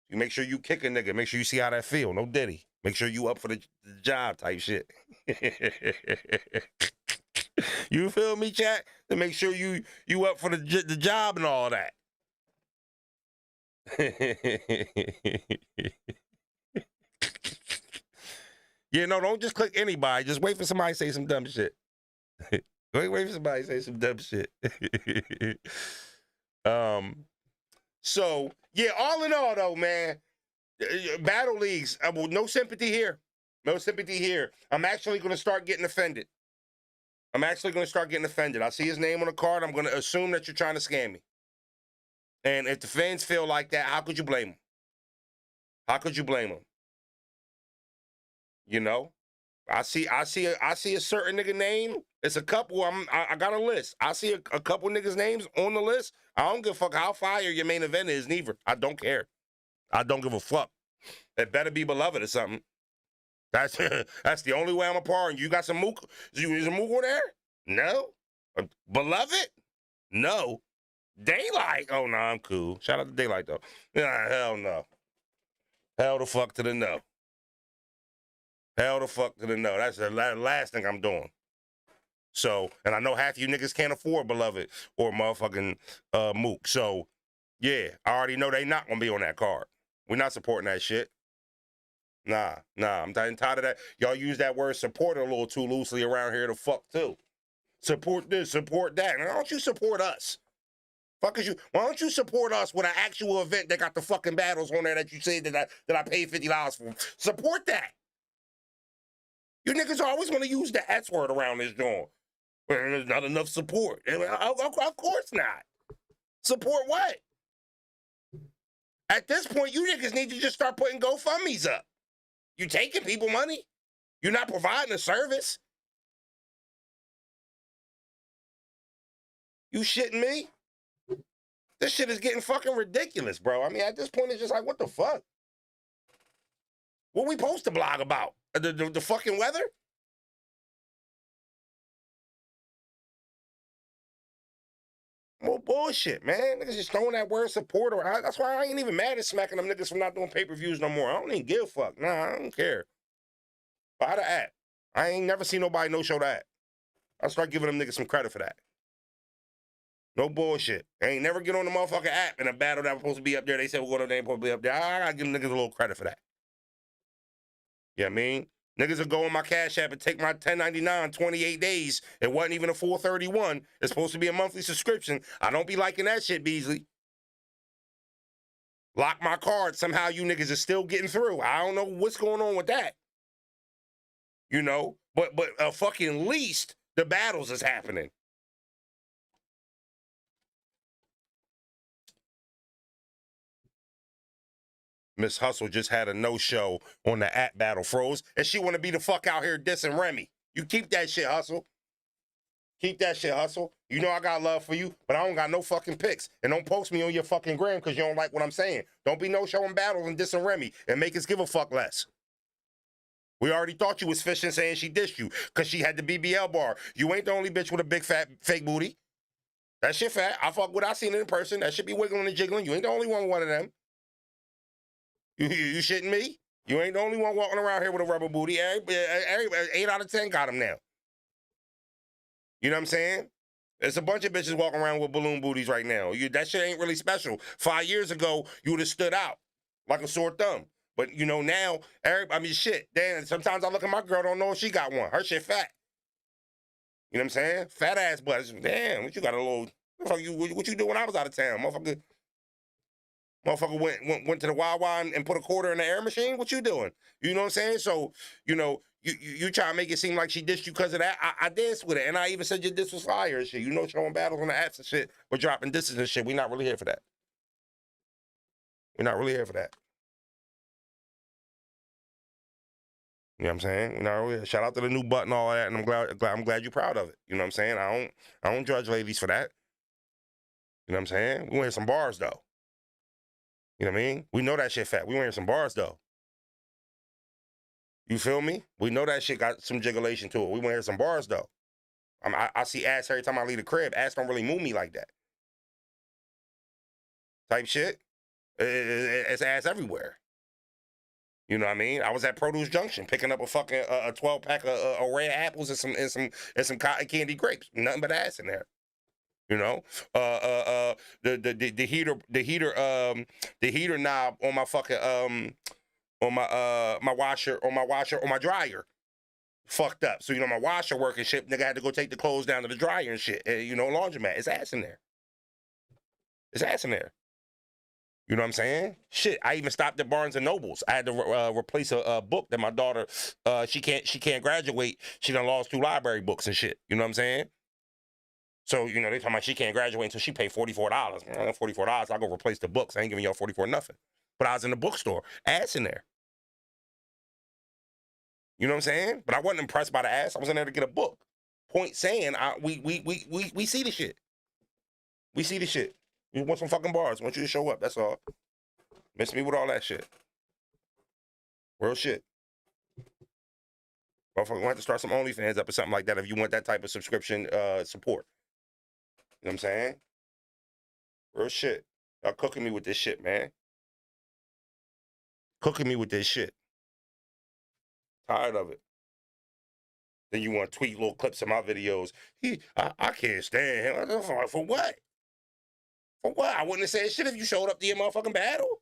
You make sure you kick a nigga. Make sure you see how that feel. No diddy. Make sure you up for the job type shit. You feel me, chat? To make sure you up for the job and all that. Yeah, no, don't just click anybody. Just wait for somebody to say some dumb shit. wait for somebody to say some dumb shit. So, yeah, all in all, though, man, battle leagues, no sympathy here. No sympathy here. I'm actually going to start getting offended. I see his name on the card. I'm going to assume that you're trying to scam me. And if the fans feel like that, how could you blame them? How could you blame them? You know, I see a certain nigga name. It's a couple. I got a list. I see a couple niggas' names on the list. I don't give a fuck how fire your main event is, neither. I don't care. I don't give a fuck. It better be beloved or something. That's that's the only way I'm a part. You got some mook? Is a mook on there? No. Beloved? No. Daylight? Oh, no, I'm cool. Shout out to Daylight, though. Nah, hell no. Hell the fuck to the no. Hell the fuck to the no. That's the last thing I'm doing. So, and I know half you niggas can't afford Beloved or motherfucking Mook. So, yeah, I already know they not gonna be on that card. We're not supporting that shit. Nah. I'm tired of that. Y'all use that word support a little too loosely around here to fuck too. Support this, support that. Why don't you support us? Fuck is you? Why don't you support us with an actual event that got the fucking battles on there that you said that I paid $50 for? Support that. You niggas always want to use the S word around this joint. Well, there's not enough support. Of course not. Support what? At this point, you niggas need to just start putting GoFundMe's up. You taking people money. You're not providing a service. You shitting me? This shit is getting fucking ridiculous, bro. I mean, at this point, it's just like, what the fuck? What we supposed to blog about? The fucking weather? More bullshit, man. Niggas just throwing that word support around. That's why I ain't even mad at smacking them niggas for not doing pay-per-views no more. I don't even give a fuck. Nah, I don't care. Buy the app. I ain't never seen nobody no-show that. I'll start giving them niggas some credit for that. No bullshit. They ain't never get on the motherfucking app in a battle that was supposed to be up there. They said we're going to supposed to be up there. I gotta give them niggas a little credit for that. You know what I mean? Niggas will go on my Cash App and take my $10.99, 28 days. It wasn't even a $4.31. It's supposed to be a monthly subscription. I don't be liking that shit, Beasley. Lock my card. Somehow you niggas are still getting through. I don't know what's going on with that. You know? But fucking least the battles is happening. Miss Hustle just had a no-show on the app battle, Froze, and she want to be the fuck out here dissing Remy. You keep that shit, Hustle. Keep that shit, Hustle. You know I got love for you, but I don't got no fucking pics. And don't post me on your fucking gram because you don't like what I'm saying. Don't be no-showing battles and dissing Remy and make us give a fuck less. We already thought you was fishing saying she dissed you because she had the BBL bar. You ain't the only bitch with a big fat fake booty. That shit fat. I fuck what I seen in person. That should be wiggling and jiggling. You ain't the only one of them. You shitting me? You ain't the only one walking around here with a rubber booty. Everybody, 8 out of 10 got them now. You know what I'm saying? There's a bunch of bitches walking around with balloon booties right now. That shit ain't really special. 5 years ago, you would have stood out like a sore thumb. But, you know, now, shit. Damn, sometimes I look at my girl, don't know if she got one. Her shit fat. You know what I'm saying? Fat ass butts. Damn, what you got a little... What you do when I was out of town, Motherfucker went to the Wawa and put a quarter in the air machine? What you doing? You know what I'm saying? So, you know, you try to make it seem like she dissed you because of that. I danced with it. And I even said your diss was fire and shit. You know, showing battles on the apps and shit, but dropping disses and shit. We not really here for that. We're not really here for that. You know what I'm saying? We're not really here. Shout out to the new butt and all that, and I'm glad you're proud of it. You know what I'm saying? I don't judge ladies for that. You know what I'm saying? We wearing some bars though. You know what I mean? We know that shit fat. We wearing some bars, though. You feel me? We know that shit got some jigglation to it. We wearing some bars, though. I see ass every time I leave the crib. Ass don't really move me like that. Type shit. It's ass everywhere. You know what I mean? I was at Produce Junction picking up a fucking a 12-pack of array of apples and some cotton candy grapes. Nothing but ass in there. You know, the heater knob on my fucking on my washer on my dryer fucked up. So you know my washer working shit. Nigga had to go take the clothes down to the dryer and shit. You know, laundromat. It's ass in there. It's ass in there. You know what I'm saying? Shit, I even stopped at Barnes and Nobles. I had to replace a book that my daughter she can't graduate. She done lost 2 library books and shit. You know what I'm saying? So, you know, they talking about she can't graduate until she paid $44. $44, I'll go replace the books. I ain't giving y'all $44 nothing. But I was in the bookstore, ass in there. You know what I'm saying? But I wasn't impressed by the ass. I was in there to get a book. Point saying, we see the shit. We see the shit. We want some fucking bars. We want you to show up. That's all. Miss me with all that shit. Real shit. Motherfucker, we'll have to start some OnlyFans up or something like that if you want that type of subscription support. what I'm saying? Real shit. Y'all cooking me with this shit, man. Cooking me with this shit. Tired of it. Then you want to tweet little clips of my videos. I can't stand him. For what? For what? I wouldn't have said shit if you showed up to your motherfucking battle.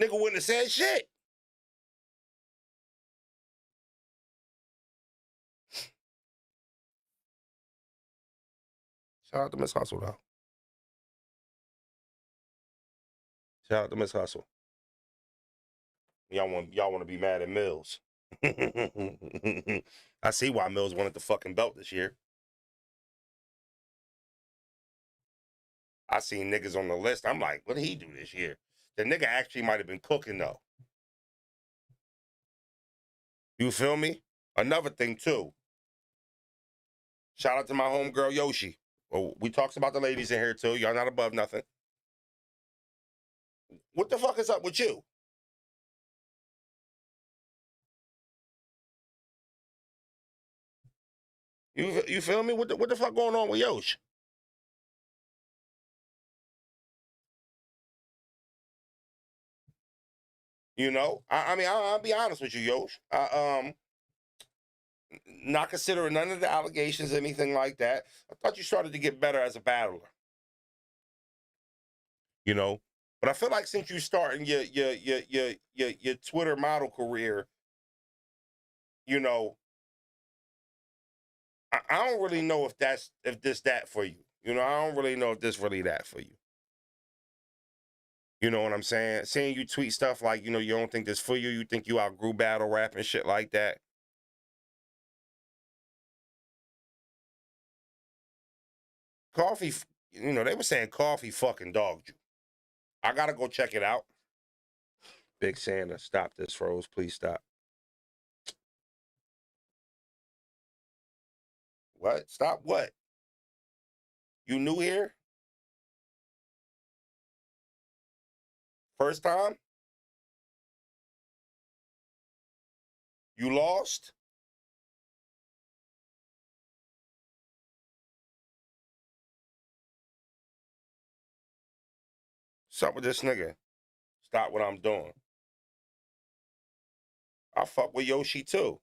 Nigga wouldn't have said shit. Shout out to Miss Hustle, though. Shout out to Miss Hustle. Y'all want to be mad at Mills. I see why Mills wanted the fucking belt this year. I seen niggas on the list. I'm like, what did he do this year? The nigga actually might have been cooking, though. You feel me? Another thing, too. Shout out to my homegirl, Yoshi. Well, we talks about the ladies in here, too. Y'all not above nothing. What the fuck is up with you? You feel me? What the fuck going on with Yoshi? You know? I mean, I'll be honest with you, Yosh. Not considering none of the allegations, anything like that. I thought you started to get better as a battler. You know? But I feel like since you starting your Twitter model career, you know, I don't really know if this that for you. You know, I don't really know if this really that for you. You know what I'm saying? Seeing you tweet stuff like, you know, you don't think this for you. You think you outgrew battle rap and shit like that. Coffee, you know, they were saying Coffee fucking dogged you. I gotta go check it out. Big Santa, stop this, Froze. Please stop. What? Stop what? You new here? First time? You lost? What's up with this nigga? Stop what I'm doing. I fuck with Yoshi too.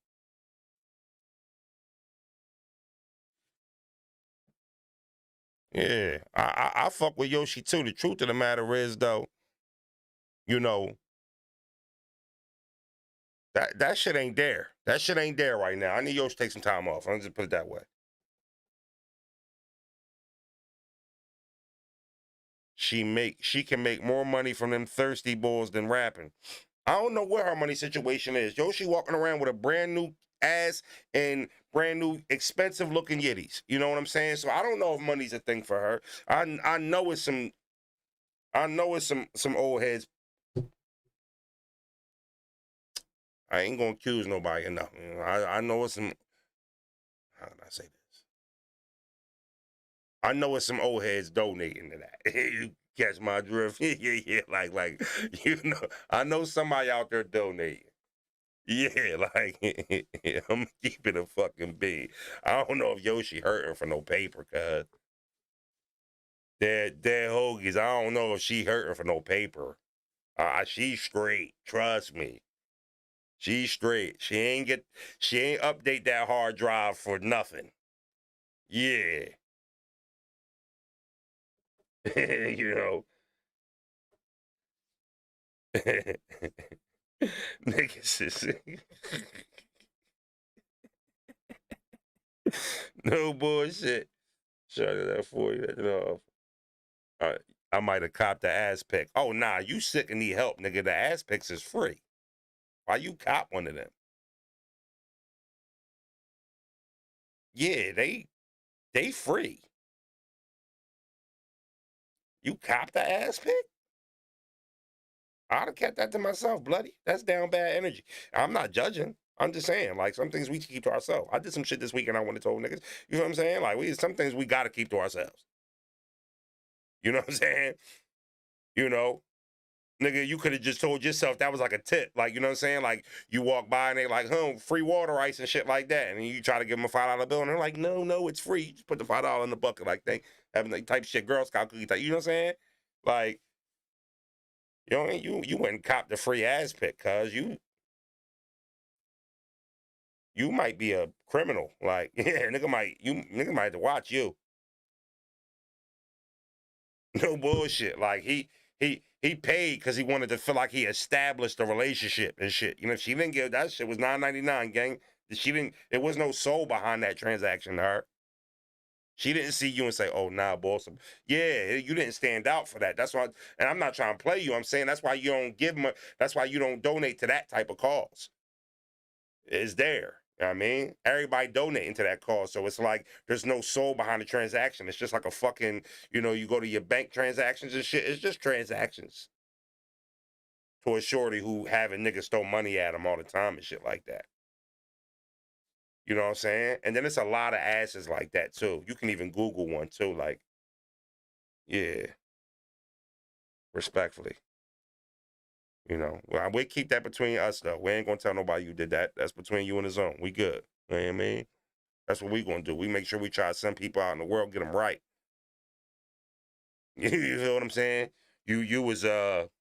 Yeah, I fuck with Yoshi too. The truth of the matter is, though, you know, that shit ain't there. That shit ain't there right now. I need Yoshi to take some time off. I'll just put it that way. She can make more money from them thirsty bulls than rapping. I don't know what her money situation is. Yoshi walking around with a brand new ass and brand new expensive looking yitties. You know what I'm saying? So I don't know if money's a thing for her. I know it's some old heads. I ain't gonna accuse nobody enough. You know, I know it's some. How can I say this? I know it's some old heads donating to that. You catch my drift? Yeah. Like, you know, I know somebody out there donating. Yeah, like, I'm keeping a fucking beat. I don't know if Yoshi hurting for no paper, cuz. Dead hoagies. I don't know if she hurting for no paper. She's straight. Trust me. She's straight. She ain't update that hard drive for nothing. Yeah. You know. Niggas is no bullshit. Shut it up for you. No. I might have copped the ass pick. Oh, nah, you sick and need help, nigga. The ass picks is free. Why you cop one of them? Yeah, they free. You cop the ass pick? I'd have kept that to myself, bloody. That's down bad energy. I'm not judging. I'm just saying, like, some things we keep to ourselves. I did some shit this weekend I want to tell niggas. You know what I'm saying? Like, some things we got to keep to ourselves. You know what I'm saying? You know? Nigga, you could have just told yourself that was like a tip. Like, you know what I'm saying? Like, you walk by and they like, free water ice and shit like that. And you try to give them a $5 bill and they're like, no, it's free. You just put the $5 in the bucket. Like, they having like type shit, Girl Scout cookie type. You know what I'm saying? Like, you know, you went and copped the free ass pick, cuz you might be a criminal. Like, yeah, nigga might have to watch you. No bullshit. Like he paid because he wanted to feel like he established a relationship and shit. You know, she didn't give that shit was $9.99, gang. She didn't. There was no soul behind that transaction to her. She didn't see you and say, "Oh, nah, boss." Yeah, you didn't stand out for that. That's why. And I'm not trying to play you. I'm saying that's why you don't give them. That's why you don't donate to that type of cause. It's there. You know what I mean? Everybody donating to that cause. So it's like there's no soul behind the transaction. It's just like a fucking, you go to your bank transactions and shit. It's just transactions. To a shorty who having niggas throw money at him all the time and shit like that. You know what I'm saying? And then it's a lot of asses like that too. You can even Google one too. Like, yeah. Respectfully. Well, we keep that between us though. We ain't gonna tell nobody you did that. That's between you and the zone. We good. You know what I mean? That's what we gonna do. We make sure we try to send people out in the world, get them right. You feel what I'm saying? You was that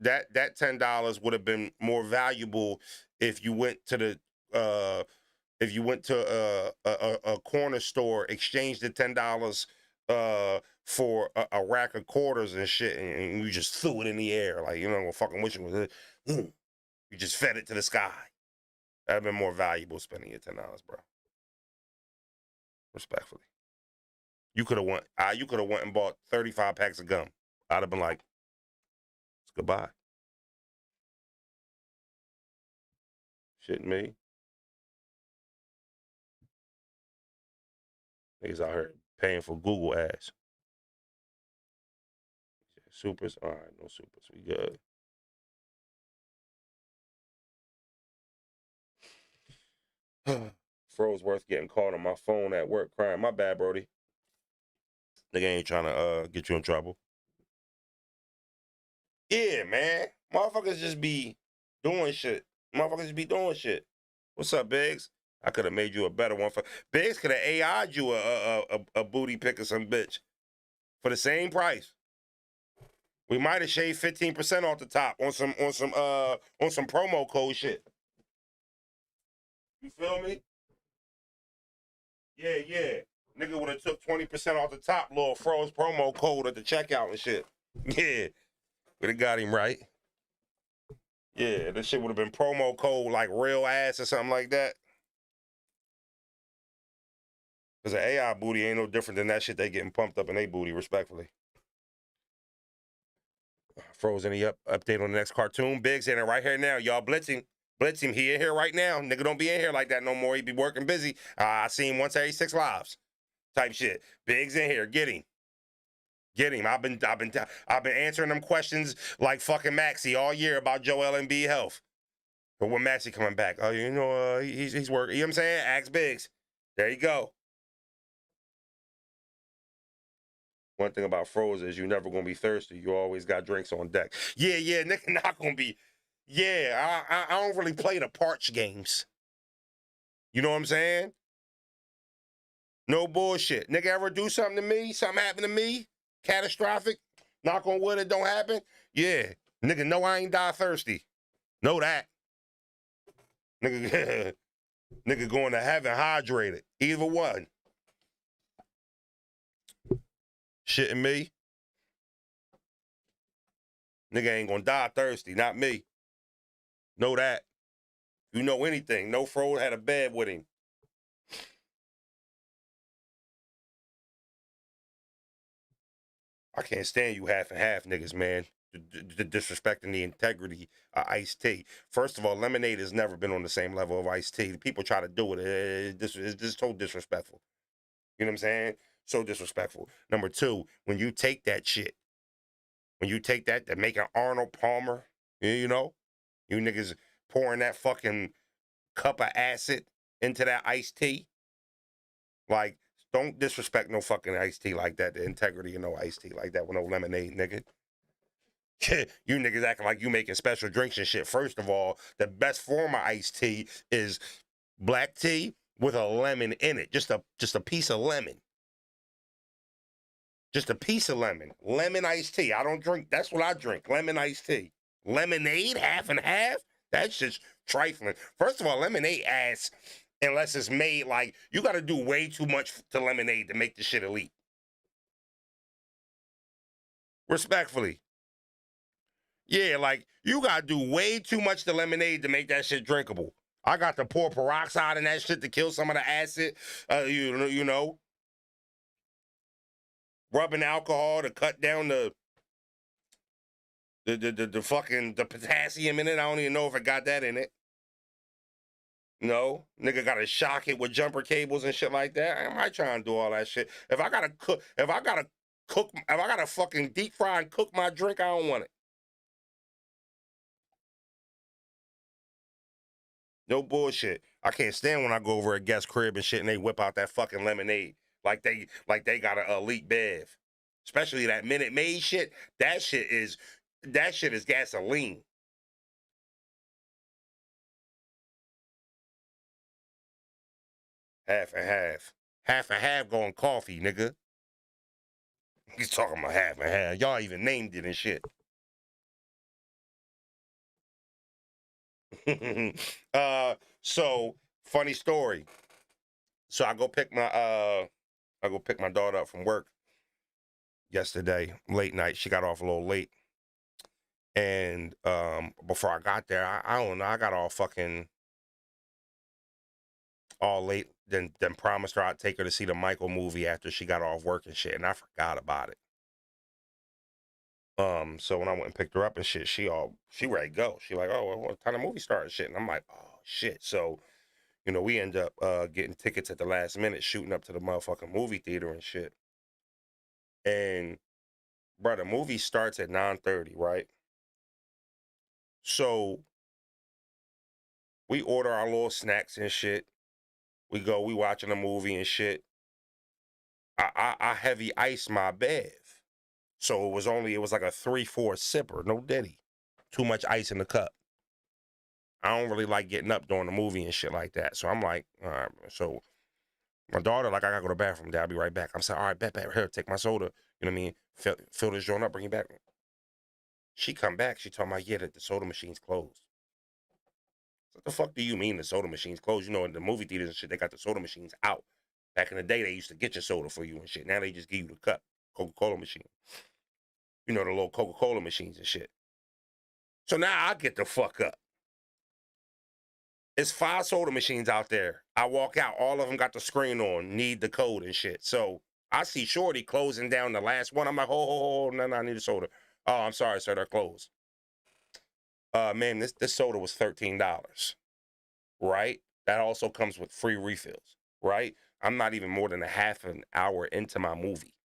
$10 would have been more valuable if you went to a corner store, exchanged the $10 for a rack of quarters and shit, and you just threw it in the air like fucking wish it was it. You just fed it to the sky. That'd have been more valuable spending your $10, bro. Respectfully. You could have went and bought 35 packs of gum. I'd have been like, it's goodbye. Shitting me. Niggas out here paying for Google ads. Supers? All right, no supers. We good. Froze worth getting caught on my phone at work crying. My bad, Brody. Nigga ain't trying to get you in trouble. Yeah, man. Motherfuckers just be doing shit. What's up, Biggs? I could have made you a better one for Biggs. Could have AI'd you a booty pick or some bitch for the same price. We might have shaved 15% off the top on some promo code shit. You feel me? Yeah. Nigga would have took 20% off the top, little Froze promo code at the checkout and shit. Yeah. Would have got him right. Yeah, this shit would have been promo code like real ass or something like that. Because the AI booty ain't no different than that shit they getting pumped up in they booty, respectfully. Froze, any update on the next cartoon? Biggs in it right here now. Y'all blitz him. He in here right now. Nigga don't be in here like that no more. He be working busy. I see him once every 6 lives. Type shit. Biggs in here. Get him. I've been answering them questions like fucking Maxie all year about Joel Embiid health. But when Maxie coming back? Oh, he's working. You know what I'm saying? Ask Biggs. There you go. One thing about Froze is you never gonna be thirsty. You always got drinks on deck. Yeah, nigga not gonna be. Yeah, I don't really play the parch games. You know what I'm saying? No bullshit. Nigga ever do something to me? Something happened to me? Catastrophic? Knock on wood, it don't happen? Yeah. Nigga, no, I ain't die thirsty. Know that. Nigga, nigga going to heaven hydrated. Either one. Shitting me? Nigga ain't gonna die thirsty, not me. Know that. You know anything. No Froze had a bed with him. I can't stand you half and half niggas, man. Disrespecting the integrity of iced tea. First of all, lemonade has never been on the same level of iced tea. People try to do it. It's just so disrespectful. You know what I'm saying? So disrespectful. Number two, when you take that shit, to make an Arnold Palmer, you niggas pouring that fucking cup of acid into that iced tea. Like, Don't disrespect no fucking iced tea like that. The integrity of no iced tea like that with no lemonade, nigga. You niggas acting like you making special drinks and shit. First of all, the best form of iced tea is black tea with a lemon in it. Just a piece of lemon. Just a piece of lemon. Lemon iced tea. I don't drink. That's what I drink. Lemon iced tea. Lemonade, half and half? That's just trifling. First of all, lemonade ass, unless it's made like, you got to do way too much to lemonade to make the shit elite. Respectfully. Yeah, like, you got to do way too much to lemonade to make that shit drinkable. I got to pour peroxide in that shit to kill some of the acid. You know. Rubbing alcohol to cut down the fucking the potassium in it. I don't even know if it got that in it. No, nigga got to shock it with jumper cables and shit like that. I might try and do all that shit. If I gotta fucking deep fry and cook my drink, I don't want it. No bullshit. I can't stand when I go over a guest crib and shit and they whip out that fucking lemonade like they got an elite bev. Especially that Minute Maid shit. That shit is gasoline. Half and half. Half and half going coffee, nigga. He's talking about half and half. Y'all even named it and shit. So funny story. So I go pick my daughter up from work yesterday, late night. She got off a little late. And before I got there, I don't know, I got all late, then promised her I'd take her to see the Michael movie after she got off work and shit, and I forgot about it. So when I went and picked her up and shit, she ready to go. She like, oh, well, what time the movie started and shit? And I'm like, oh shit. So, you know, we end up getting tickets at the last minute, shooting up to the motherfucking movie theater and shit. And bro, the movie starts at 9:30, right? So we order our little snacks and shit. We watching a movie and shit. I heavy ice my bev. So it was like a 3-4 sipper, no diddy. Too much ice in the cup. I don't really like getting up during the movie and shit like that. So I'm like, all right. So my daughter, like, I gotta go to the bathroom. Dad, I'll be right back. I'm saying, all right, bet, here, take my soda. You know what I mean? Fill this joint up, bring it back. She come back, she told me, yeah, that the soda machine's closed. What the fuck do you mean the soda machine's closed? You know, in the movie theaters and shit, they got the soda machines out. Back in the day, they used to get your soda for you and shit. Now they just give you the cup, Coca-Cola machine. You know, the little Coca-Cola machines and shit. So now I get the fuck up. It's 5 soda machines out there. I walk out, all of them got the screen on, need the code and shit. So I see Shorty closing down the last one. I'm like, oh, no, I need a soda. Oh, I'm sorry, sir, they're closed. Man, this soda was $13, right? That also comes with free refills, right? I'm not even more than a half an hour into my movie.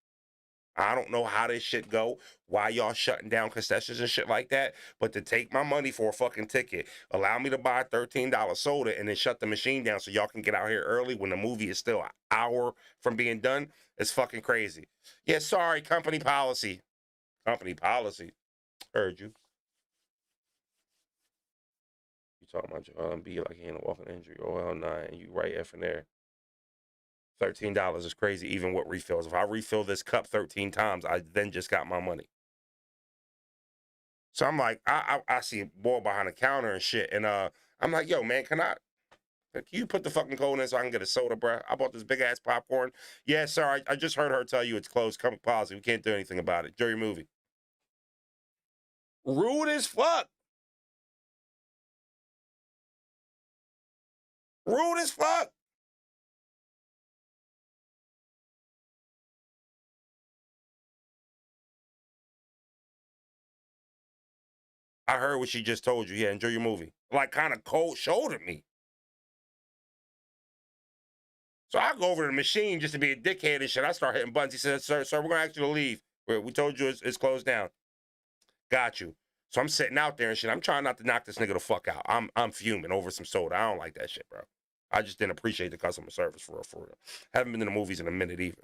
I don't know how this shit go, why y'all shutting down concessions and shit like that, but to take my money for a fucking ticket, allow me to buy a $13 soda and then shut the machine down so y'all can get out here early when the movie is still an hour from being done, is fucking crazy. Yeah, sorry, company policy. Company policy. Heard you. You talking about your B like he ain't a walking injury. Oh, hell nah, and you right effing there. $13 is crazy, even with refills. If I refill this cup 13 times, I then just got my money. So I'm like, I see a boy behind the counter and shit, and I'm like, yo, man, can you put the fucking code in so I can get a soda, bro? I bought this big ass popcorn. Yeah, sir, I just heard her tell you it's closed. Company policy. We can't do anything about it. Jury movie. Rude as fuck. Rude as fuck. I heard what she just told you. Yeah, enjoy your movie. Like, kind of cold shouldered me. So I go over to the machine just to be a dickhead and shit. I start hitting buttons. He said, sir, we're going to ask you to leave. We told you it's closed down. Got you. So I'm sitting out there and shit. I'm trying not to knock this nigga the fuck out. I'm fuming over some soda. I don't like that shit, bro. I just didn't appreciate the customer service for real. Haven't been to the movies in a minute either.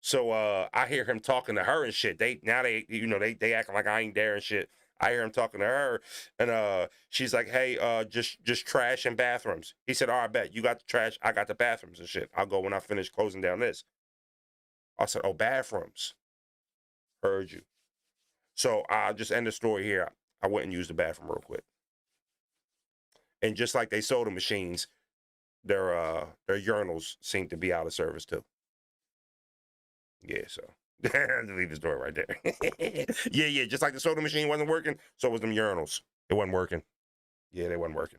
So I hear him talking to her and shit. They acting like I ain't there and shit. I hear him talking to her, and she's like, "Hey, just trash and bathrooms." He said, "All right, bet you got the trash, I got the bathrooms and shit. I'll go when I finish closing down this." I said, "Oh, bathrooms." Heard you. So I'll just end the story here. I went and used the bathroom real quick, and just like they soda machines, their urinals seem to be out of service too. Yeah, so leave the story right there. yeah, just like the soda machine wasn't working, so was them urinals. It wasn't working. Yeah, they wasn't working.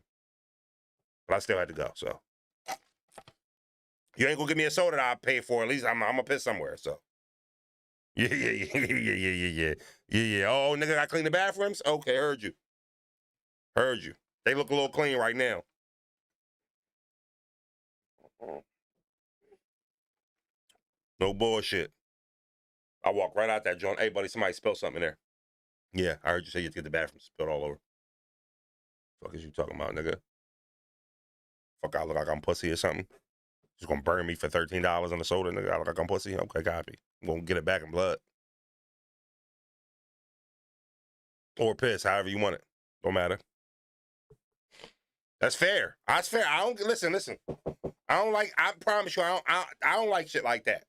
But I still had to go, so. You ain't gonna give me a soda that I pay for. At least I'm gonna piss somewhere, so. Yeah. Oh, nigga, I clean the bathrooms? Okay, heard you. Heard you. They look a little clean right now. No bullshit. I walk right out that joint. Hey, buddy, somebody spilled something in there. Yeah, I heard you say you had to get the bathroom spilled all over. Fuck is you talking about, nigga? Fuck, I look like I'm pussy or something. Just gonna burn me for $13 on the soda, nigga. I look like I'm pussy. Okay, copy. I'm gonna get it back in blood. Or piss, however you want it. Don't matter. That's fair. That's fair. I don't listen. I promise you, I don't like shit like that.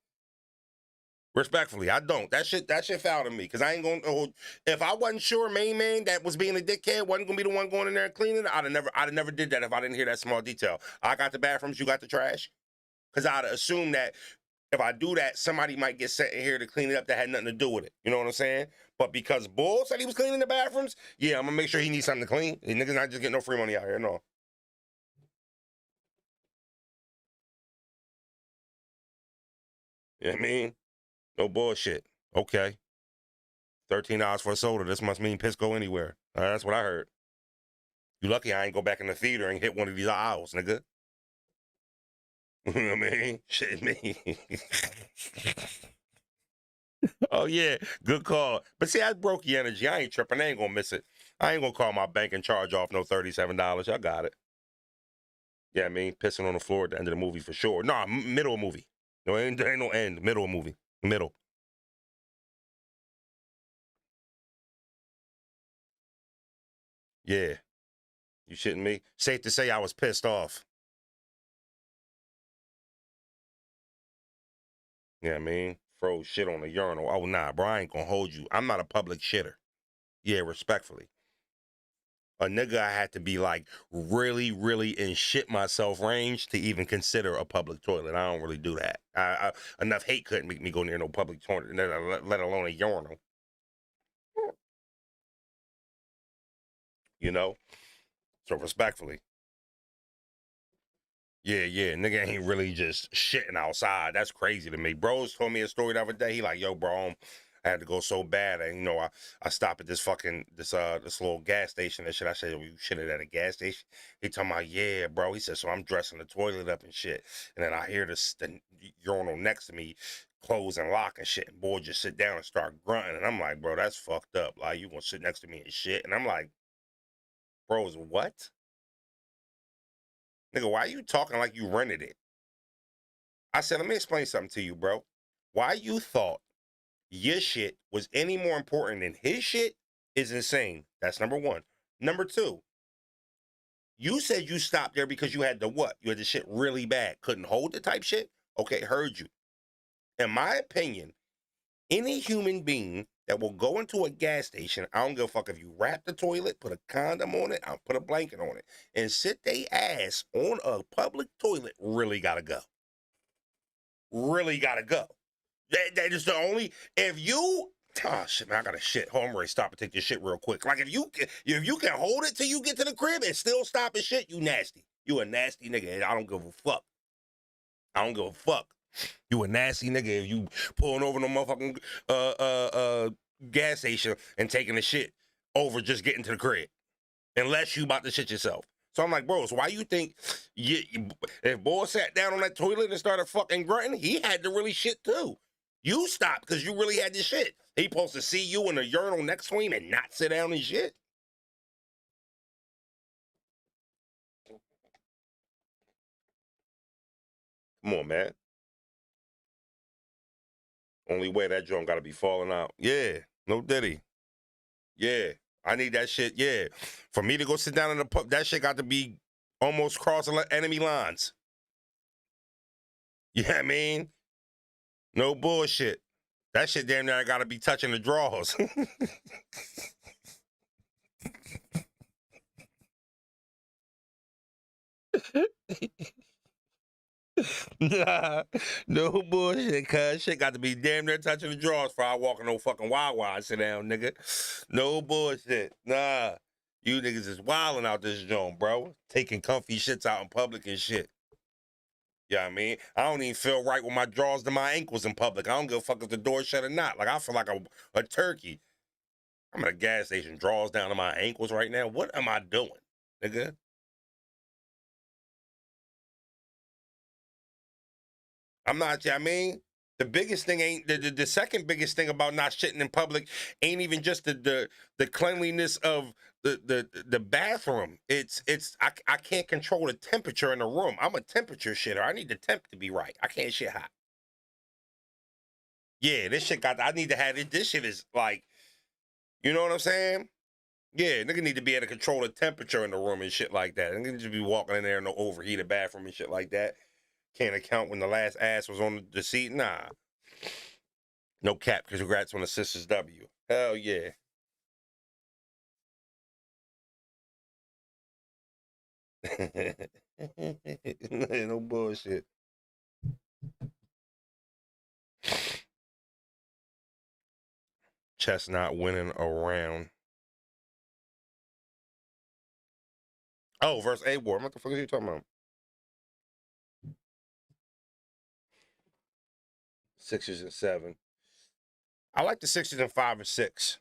Respectfully, I don't. That shit foul to me. Cause I ain't gonna if I wasn't sure main man that was being a dickhead wasn't gonna be the one going in there and cleaning it, I'd have never did that if I didn't hear that small detail. I got the bathrooms, you got the trash. Cause I'd assume that if I do that, somebody might get sent in here to clean it up that had nothing to do with it. You know what I'm saying? But because Bull said he was cleaning the bathrooms, yeah, I'm gonna make sure he needs something to clean. And niggas not just getting no free money out here, no. You know what I mean? No bullshit. Okay. $13 for a soda. This must mean piss go anywhere. That's what I heard. You lucky I ain't go back in the theater and hit one of these aisles, nigga. You know what I mean? Shit, me. Oh, yeah. Good call. But see, I broke your energy. I ain't tripping. I ain't gonna miss it. I ain't gonna call my bank and charge off no $37. I got it. Yeah, I mean, pissing on the floor at the end of the movie for sure. No, middle of movie. No, ain't no end. Middle of movie. Middle. Yeah. You shitting me? Safe to say I was pissed off. Yeah, I mean, froze shit on the urinal. Oh, nah, bro, I ain't gonna hold you. I'm not a public shitter. Yeah, respectfully. A nigga, I had to be like really, really in shit myself range to even consider a public toilet. I don't really do that. Enough hate couldn't make me go near no public toilet, let alone a urinal. You know? So respectfully. Yeah, nigga ain't really just shitting outside. That's crazy to me. Bros told me a story the other day. He like, yo, bro, I had to go so bad, and I stopped at this little gas station and shit. I said, you shitted at a gas station? He talking about, yeah, bro. He said, so I'm dressing the toilet up and shit, and then I hear the urinal next to me close and lock and shit, and boy just sit down and start grunting, and I'm like, bro, that's fucked up. Like, you gonna sit next to me and shit? And I'm like, bros, what? Nigga, why are you talking like you rented it? I said, let me explain something to you, bro. Why you thought your shit was any more important than his shit is insane. That's number one. Number two, you said you stopped there because you had the what? You had the shit really bad. Couldn't hold the type shit? Okay, heard you. In my opinion, any human being that will go into a gas station, I don't give a fuck if you wrap the toilet, put a condom on it, I'll put a blanket on it, and sit they ass on a public toilet, really gotta go. Really gotta go. That is the only, if you, oh shit, man, I gotta shit. Hold on, I'm ready to stop and take this shit real quick. Like if you can hold it till you get to the crib and still stop and shit, you nasty. You a nasty nigga. I don't give a fuck. I don't give a fuck. You a nasty nigga if you pulling over no motherfucking gas station and taking the shit over just getting to the crib. Unless you about to shit yourself. So I'm like, bro, so why you think if boy sat down on that toilet and started fucking grunting, he had to really shit too. You stopped because you really had this shit. He supposed to see you in the urinal next to him and not sit down and shit. Come on, man. Only way that joint got to be falling out. Yeah, no diddy. Yeah, I need that shit. Yeah, for me to go sit down in the pub, that shit got to be almost crossing enemy lines. You know what I mean? No bullshit. That shit damn near got to be touching the drawers. Nah, no bullshit, cuz shit got to be damn near touching the drawers before I walk in no fucking Wawa and sit down, nigga. No bullshit. Nah. You niggas is wilding out this joint, bro. Taking comfy shits out in public and shit. You know what I mean? I don't even feel right with my drawers to my ankles in public. I don't give a fuck if the door's shut or not. Like, I feel like a turkey. I'm at a gas station, drawers down to my ankles right now. What am I doing, nigga? I'm not, I mean, the biggest thing ain't the second biggest thing about not shitting in public ain't even just the cleanliness of the bathroom. It's I can't control the temperature in the room. I'm a temperature shitter. I need the temp to be right. I can't shit hot. Yeah, this shit got. I need to have it. This shit is like, you know what I'm saying? Yeah, nigga need to be able to control the temperature in the room and shit like that. Nigga just be walking in there in no overheated bathroom and shit like that. Can't account when the last ass was on the seat. Nah. No cap, because congrats on the Sisters W. Hell yeah. No bullshit. Chestnut winning a round. Oh, versus A-War. What the fuck are you talking about? Sixers and 7. I like the Sixers in 5 and 6.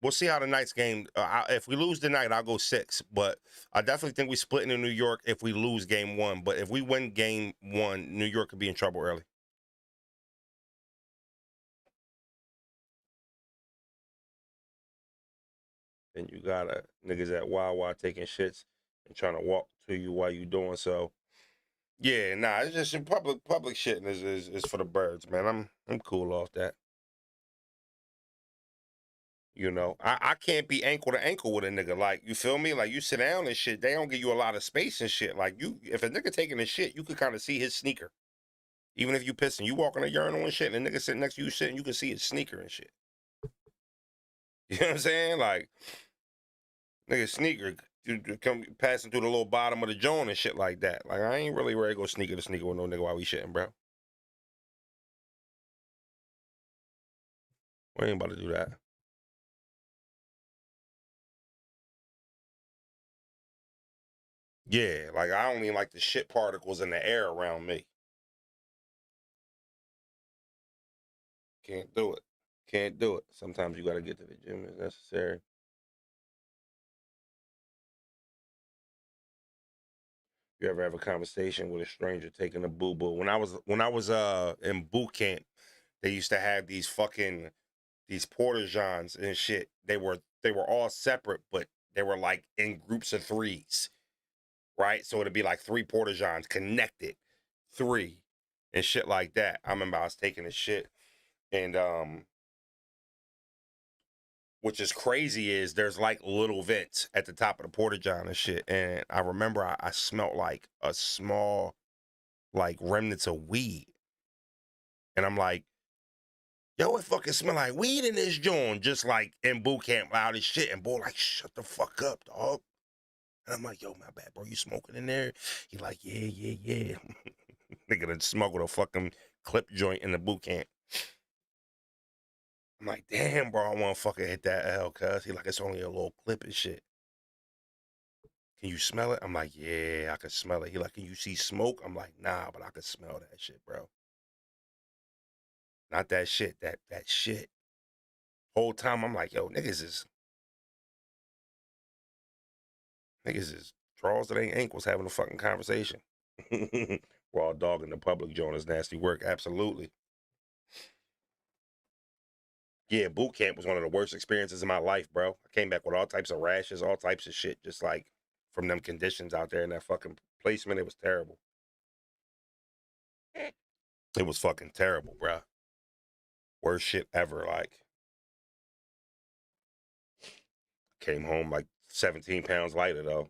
We'll see how the night's game. If we lose tonight, I'll go 6. But I definitely think we split in New York if we lose game 1. But if we win game 1, New York could be in trouble early. And you got niggas at Wawa taking shits and trying to walk to you while you doing so. Yeah, nah, it's just public shitting is for the birds, man. I'm cool off that. You know, I can't be ankle to ankle with a nigga. Like, you feel me? Like, you sit down and shit, they don't give you a lot of space and shit. Like, if a nigga taking a shit, you could kind of see his sneaker. Even if you pissing, you walk in a urinal and shit, and a nigga sitting next to you sitting, you can see his sneaker and shit. You know what I'm saying? Like, nigga sneaker come passing through the little bottom of the joint and shit like that. Like, I ain't really ready to go sneaker to sneaker with no nigga while we shitting, bro. We ain't about to do that. Yeah, like, I don't even like the shit particles in the air around me. Can't do it. Can't do it. Sometimes you got to get to the gym as necessary. You ever have a conversation with a stranger taking a boo-boo? When I was in boot camp, they used to have these porta johns and shit. They were all separate, but they were like in groups of 3s, right? So it'd be like 3 porta johns connected, 3, and shit like that. I remember I was taking a shit, and which is crazy is there's like little vents at the top of the porta john and shit. And I remember I smelled like a small, like remnants of weed. And I'm like, yo, it fucking smell like weed in this joint. Just like in boot camp, loud as shit. And boy, like, shut the fuck up, dog. And I'm like, yo, my bad, bro. You smoking in there? He like, yeah. Nigga done smoking a fucking clip joint in the boot camp. I'm like, damn, bro, I want to fucking hit that L, cuz. He like, it's only a little clip and shit. Can you smell it? I'm like, yeah, I can smell it. He like, can you see smoke? I'm like, nah, but I can smell that shit, bro. Not that shit, that shit. Whole time I'm like, yo, niggas is draws that ain't ankles having a fucking conversation. Raw dog in the public joint is nasty work. Absolutely. Yeah, boot camp was one of the worst experiences in my life, bro. I came back with all types of rashes, all types of shit, just like from them conditions out there in that fucking placement. It was terrible. It was fucking terrible, bruh. Worst shit ever. Like, came home like 17 pounds lighter, though.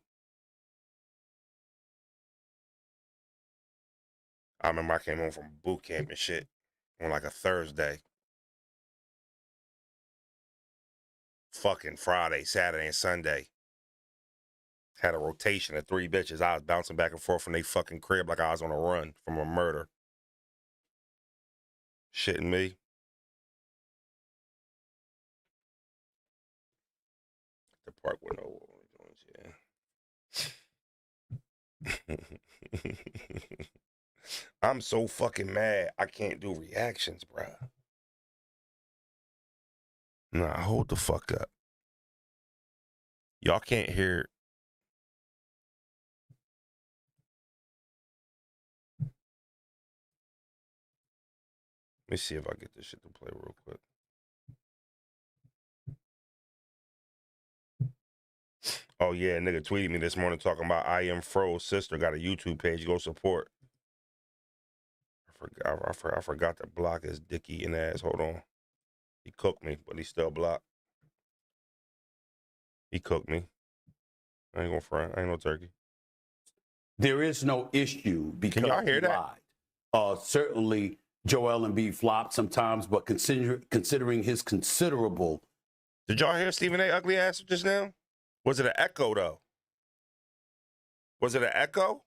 I remember I came home from boot camp and shit on like a Thursday. Fucking Friday, Saturday, and Sunday. Had a rotation of 3 bitches. I was bouncing back and forth from they fucking crib like I was on a run from a murder. Shitting me. The park with no yeah. I'm so fucking mad I can't do reactions, bruh. Nah, hold the fuck up. Y'all can't hear. Let me see if I get this shit to play real quick. Oh yeah, nigga tweeted me this morning talking about I am Fro's sister got a YouTube page. Go support. I forgot to block his dick eating ass. Hold on. He cooked me, but he still blocked. He cooked me. I ain't gonna front. I ain't no turkey. There is no issue because Can y'all hear that? lied. Certainly, Joel Embiid flopped sometimes, but considering his considerable. Did y'all hear Stephen A. ugly ass just now? Was it an echo though? Was it an echo?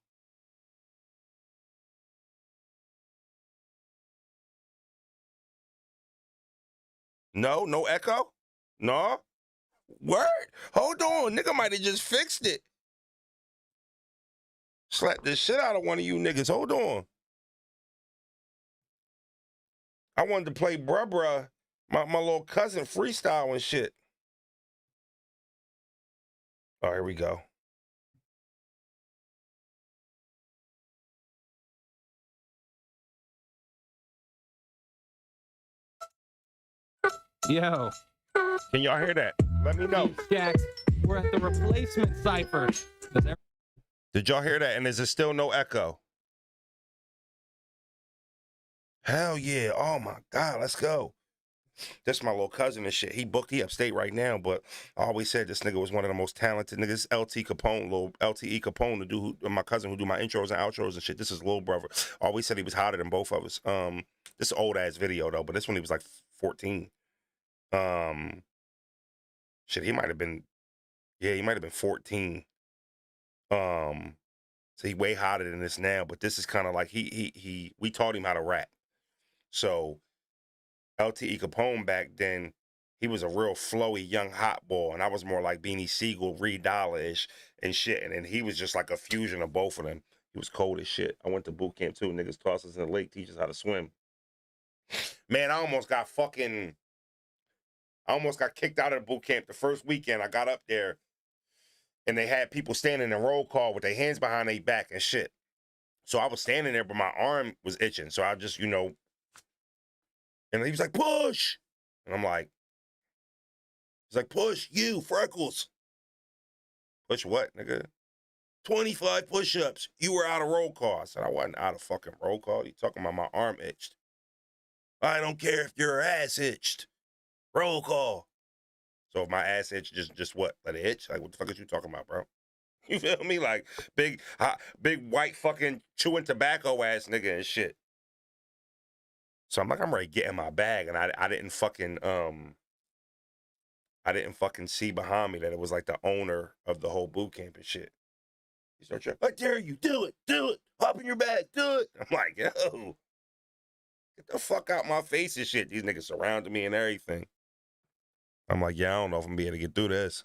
No, no echo? No? Word? Hold on, nigga might have just fixed it. Slap the shit out of one of you niggas. Hold on. I wanted to play bruh, my little cousin freestyle and shit. Oh, here we go. Yo, Can y'all hear that? Let me know. Jax, we're at the replacement cipher. Did y'all hear that? And is there still no echo? Hell yeah. Oh my God, let's go. That's my little cousin and shit. He upstate right now, but I always said this nigga was one of the most talented niggas. LT Capone, little LTE Capone, the dude, my cousin who do my intros and outros and shit. This is little brother. Always said he was hotter than both of us. This old ass video though, but this one he was like 14. Shit, he might have been, yeah, he might have been 14. So he way hotter than this now, but this is kind of like we taught him how to rap. So LTE Capone back then, he was a real flowy young hot boy, and I was more like Beanie Siegel, Reed Dollar-ish and shit. And then he was just like a fusion of both of them. He was cold as shit. I went to boot camp too. Niggas toss us in the lake, teach us how to swim. Man, I almost got kicked out of the boot camp the first weekend. I got up there, and they had people standing in roll call with their hands behind their back and shit. So I was standing there, but my arm was itching. So I just, and he was like, push. And I'm like, he's like, push, you, Freckles. Push what, nigga? 25 push-ups. You were out of roll call. I said, I wasn't out of fucking roll call. You talking about my arm itched. I don't care if your ass itched. Roll call. So if my ass itch, just what? Let it itch? Like, what the fuck is you talking about, bro? You feel me? Like, big white fucking chewing tobacco ass nigga and shit. So I'm like, I'm ready to get in my bag, and I didn't fucking see behind me that it was like the owner of the whole boot camp and shit. He started trying, I dare you, do it, hop in your bag, do it. I'm like, yo, get the fuck out my face and shit. These niggas surrounded me and everything. I'm like, yeah, I don't know if I'm gonna be able to get through this.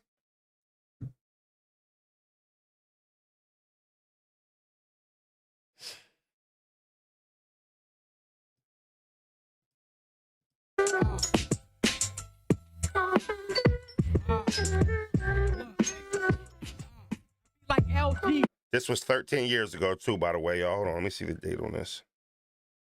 Like LG. This was 13 years ago, too, by the way, y'all. Hold on, let me see the date on this.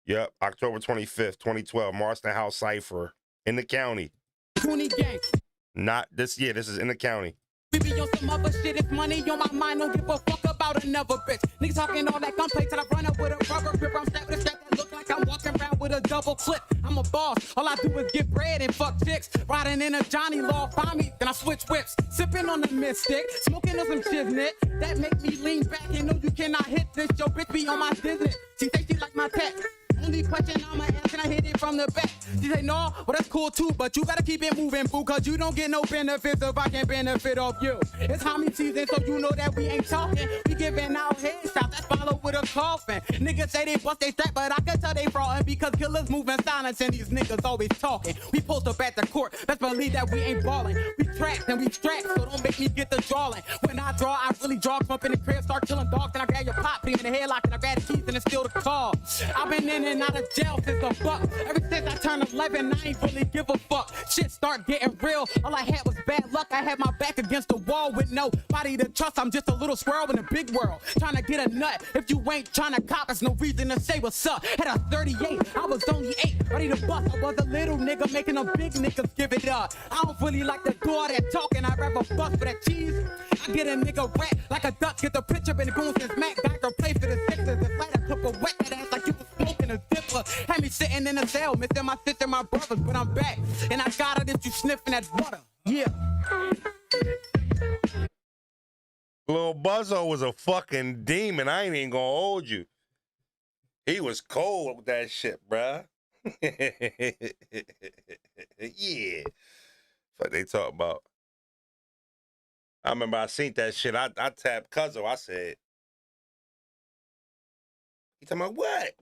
Yep, October 25th, 2012, Marston House Cipher in the county. 20 games. Not this year, this is in the county. We be on some other shit. If money on my mind, don't give a fuck about another bitch. Niggas talking all that gunplay till I run up with a rubber grip. I'm strapped with a strap that look like I'm walking around with a double clip. I'm a boss. All I do is get bread and fuck chicks. Riding in a Johnny Law, find me, then I switch whips. Sipping on the mystic, smoking on some shiznit. That make me lean back and know you cannot hit this. Yo, bitch be on my business. She say she like my text. Only question I'ma ask, can I hit it from the back? She say, no, well, that's cool too, but you gotta keep it moving, boo, cause you don't get no benefits if I can benefit off you. It's homie season, so you know that we ain't talking. We giving out headshots, that's followed with a coffin. Niggas say they bust they strap, but I can tell they fraudin' because killers move in silence and these niggas always talking. We post up at the court, best believe that we ain't ballin'. We trapped and we strapped, so don't make me get the drawing. When I draw, I really draw, come up in the crib, start killing dogs, then I grab your pop, put him in the headlock, and I grab the keys and then steal the car. I've been in and out of jail since a buck. Ever since I turned 11, I ain't really give a fuck. Shit start getting real. All I had was bad luck. I had my back against the wall with nobody to trust. I'm just a little squirrel in a big world, trying to get a nut. If you ain't trying to cop, there's no reason to say what's up. Had a 38, I was only 8, ready to bust. I was a little nigga making them big niggas give it up. I don't really like to do all that talking. I'd rather bust for that cheese. I get a nigga rat like a duck. Get the picture in the goons and smack back or play for the Sixers. If I took a wet that ass like you was smoking a dipper. Had me sitting in a cell, missing my sister, my brothers, but I'm back. And I got it if you sniffing that water. Yeah. Lil Buzzo was a fucking demon. I ain't even gonna hold you. He was cold with that shit, bruh. Yeah. What they talk about. I remember I seen that shit. I tapped Cuzzo. I said, he talking about what?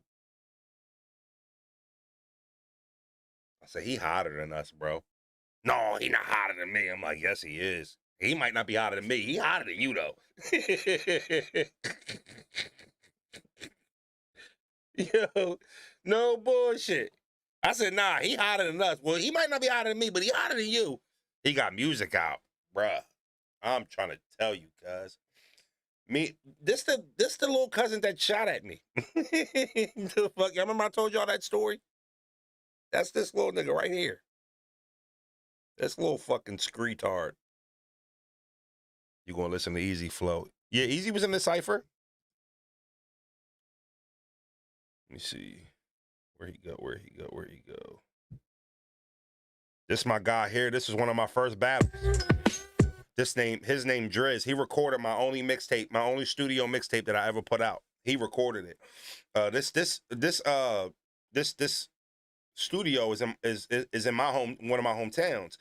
I said, he hotter than us, bro. No, he not hotter than me. I'm like, yes, he is. He might not be hotter than me. He hotter than you, though. Yo, no bullshit. I said, nah, he hotter than us. Well, he might not be hotter than me, but he hotter than you. He got music out, bruh. I'm trying to tell you, cuz. This the little cousin that shot at me. The fuck, y'all remember I told y'all that story? That's this little nigga right here. This little fucking screetard. You gonna listen to Easy Flow? Yeah, Easy was in the cipher. Let me see. Where he go? This my guy here. This is one of my first battles. His name Driz. He recorded my only mixtape, my only studio mixtape that I ever put out. He recorded it. This studio is in my one of my hometowns.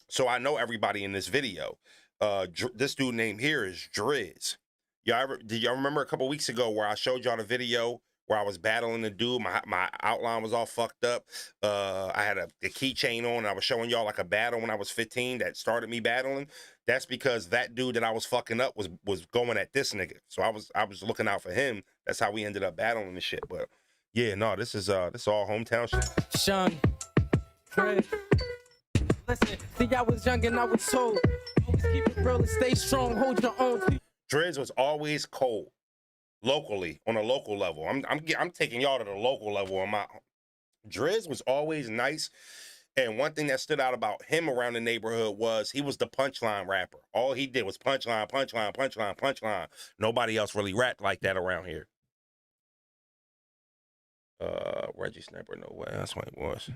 So I know everybody in this video. This dude named here is Driz. Did y'all remember a couple weeks ago where I showed y'all the video where I was battling the dude? My outline was all fucked up. I had a keychain on, and I was showing y'all like a battle when I was 15 that started me battling. That's because that dude that I was fucking up was going at this nigga. So I was looking out for him. That's how we ended up battling and shit. But yeah, no, this is all hometown shit. Sean, Fred, listen, see, I was young and I was told, always keep it real and stay strong, hold your own. Driz was always cold, locally, on a local level. I'm taking y'all to the local level. Driz was always nice, and one thing that stood out about him around the neighborhood was he was the punchline rapper. All he did was punchline, punchline, punchline, punchline. Nobody else really rapped like that around here. Reggie Snapper, no way. That's what it was.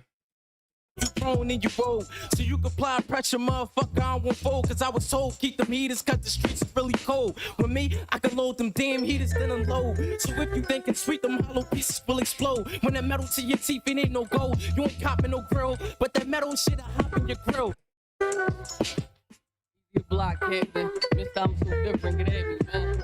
You thrown in your road, so you can apply pressure, motherfucker. I won't fold, cause I was told keep them heaters, cause the streets is really cold. With me, I can load them damn heaters, then unload. So if you thinking sweet, them hollow pieces will explode. When that metal to your teeth, it ain't no gold. You ain't copping no grill, but that metal shit, I hop in your grill. You block captain, Mr. I'm so different, get at me, man.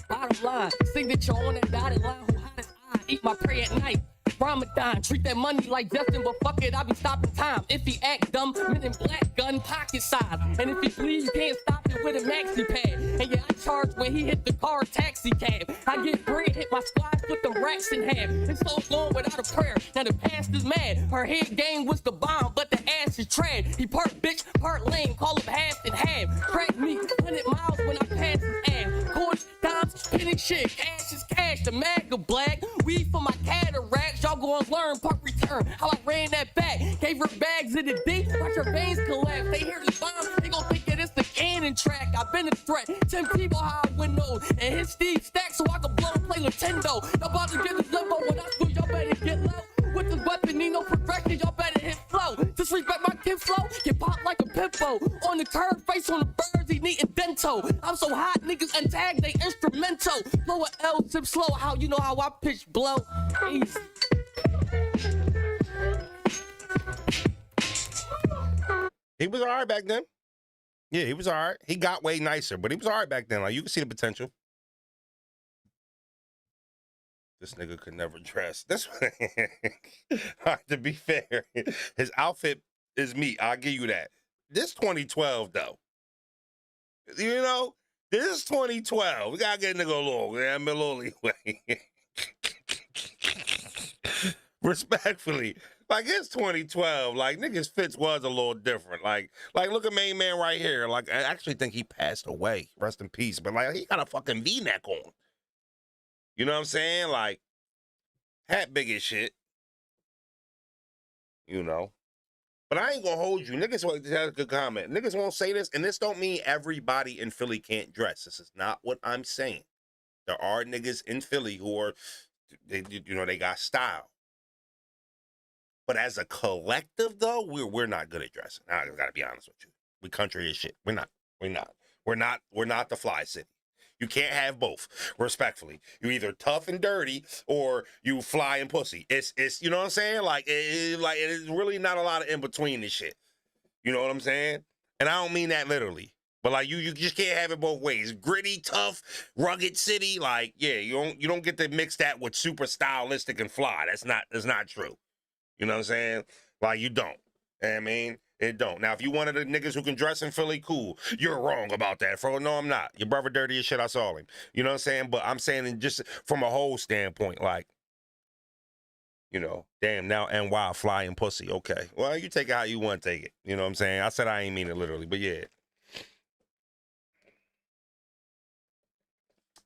Bottom line, signature on that dotted line, who hot as I eat my prey at night. Ramadan, treat that money like Justin, but fuck it, I be stopping time. If he act dumb, men in black gun pocket size. And if he bleed, you can't stop it with a maxi pad. And yeah, I charge when he hit the car taxi cab. I get bread, hit my squad, put the racks in half. It's so long without a prayer. Now the past is mad. Her head game was the bomb, but the ass is tread. He part bitch, part lame, call him half and half. Track me 100 miles when I pass his ass. Coins, dimes, penny shit, cash is cash. The MAGA black, weed for my cataracts. Y'all gonna learn part return how I ran that back. Gave her bags in the D, watch her veins collapse. They hear the bomb, they gon' think that it's the cannon track. I've been a threat. Tim Tebow how I win those, and his Steve stack so I can blow play Nintendo. Y'all about to get this limbo when I screw, y'all better get low. With this weapon, need no progression, y'all better hit flow. Disrespect my kid flow, get popped like a pimpo. On the curb, face on the birds, he needin' dento. I'm so hot, niggas untag, they instrumental. Blow a L, sip slow, how you know how I pitch blow? Easy. He was all right back then. Yeah, he was all right. He got way nicer, but he was all right back then. Like, you can see the potential. This nigga could never dress. This to be fair, his outfit is me. I'll give you that. This 2012, though. You know, this is 2012. We gotta get a nigga a little leeway. Respectfully. Like, it's 2012. Like, niggas' fits was a little different. Like look at main man right here. Like, I actually think he passed away. Rest in peace. But, like, he got a fucking V-neck on. You know what I'm saying? Like, hat big as shit. You know? But I ain't gonna hold you. Niggas, that's a good comment. Niggas won't say this, and this don't mean everybody in Philly can't dress. This is not what I'm saying. There are niggas in Philly who are, they got style. But as a collective, though, we're not good at dressing. I gotta be honest with you. We country as shit. We're not. We're not the fly city. You can't have both, respectfully. You either tough and dirty or you fly and pussy. It's you know what I'm saying? Like, it is really not a lot of in between this shit. You know what I'm saying? And I don't mean that literally. But like you just can't have it both ways. Gritty, tough, rugged city. Like, yeah, you don't get to mix that with super stylistic and fly. That's not true. You know what I'm saying? Like, you don't. You know what I mean? It don't. Now, if you one of the niggas who can dress in Philly, cool. You're wrong about that, bro. No, I'm not. Your brother dirty as shit, I saw him. You know what I'm saying? But I'm saying just from a whole standpoint, like, you know, damn, now NY flying pussy. Okay. Well, you take it how you want to take it. You know what I'm saying? I said I ain't mean it literally, but yeah.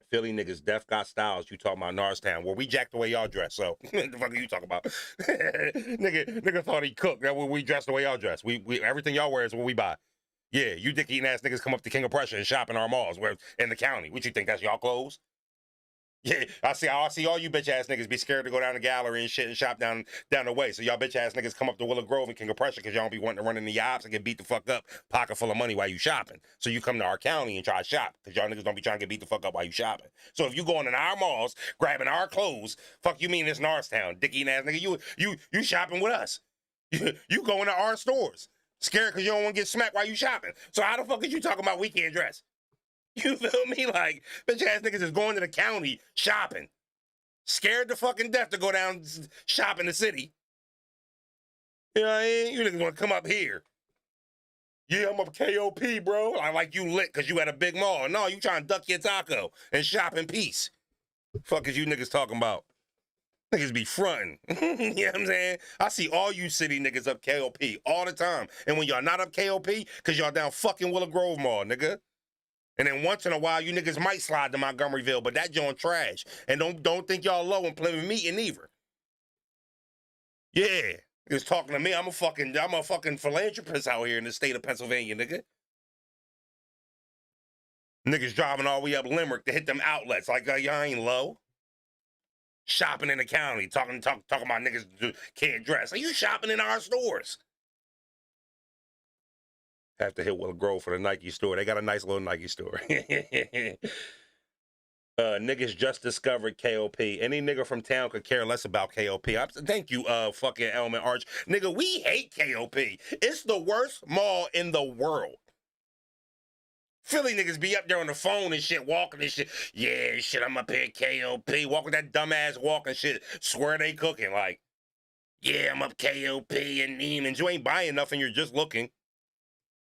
Philly niggas def got styles. You talking about Norristown. Well, we jacked the way y'all dress, so what the fuck are you talking about? nigga thought he cooked. That's what we dress the way y'all dress. We everything y'all wear is what we buy. Yeah, you dick eating ass niggas come up to King of Prussia and shop in our malls where in the county. What you think, that's y'all clothes? Yeah, I see all you bitch ass niggas be scared to go down the gallery and shit and shop down the way. So y'all bitch ass niggas come up to Willow Grove and King of Prussia because y'all don't be wanting to run in the ops and get beat the fuck up, pocket full of money while you shopping. So you come to our county and try to shop because y'all niggas don't be trying to get beat the fuck up while you shopping. So if you going in our malls, grabbing our clothes, fuck you mean it's Norristown, dick eating ass nigga, you shopping with us. You going to our stores, scared because you don't want to get smacked while you shopping. So how the fuck is you talking about we can't dress? You feel me? Like, bitch ass niggas is going to the county shopping. Scared to fucking death to go down shop in the city. You know what I mean? You niggas want to come up here. Yeah, I'm up KOP, bro. I like you lit because you at a big mall. No, you trying to duck your taco and shop in peace. Fuck is you niggas talking about? Niggas be fronting. You know what I'm saying? I see all you city niggas up KOP all the time. And when y'all not up KOP, because y'all down fucking Willow Grove Mall, nigga. And then once in a while, you niggas might slide to Montgomeryville, but that joint trash. And don't think y'all low and Plymouth Meeting either. Yeah. Niggas talking to me. I'm a fucking philanthropist out here in the state of Pennsylvania, nigga. Niggas driving all the way up Limerick to hit them outlets. Like, y'all ain't low. Shopping in the county. Talking about niggas can't dress. Are you shopping in our stores? Have to hit Willow Grove for the Nike store. They got a nice little Nike store. Niggas just discovered KOP. Any nigga from town could care less about KOP. Thank you, fucking Element Arch. Nigga, we hate KOP. It's the worst mall in the world. Philly niggas be up there on the phone and shit, walking and shit. Yeah, shit, I'm up here at KOP. Walking that dumbass walk and shit. Swear they cooking. Like, yeah, I'm up KOP and Neiman's. You ain't buying nothing, you're just looking.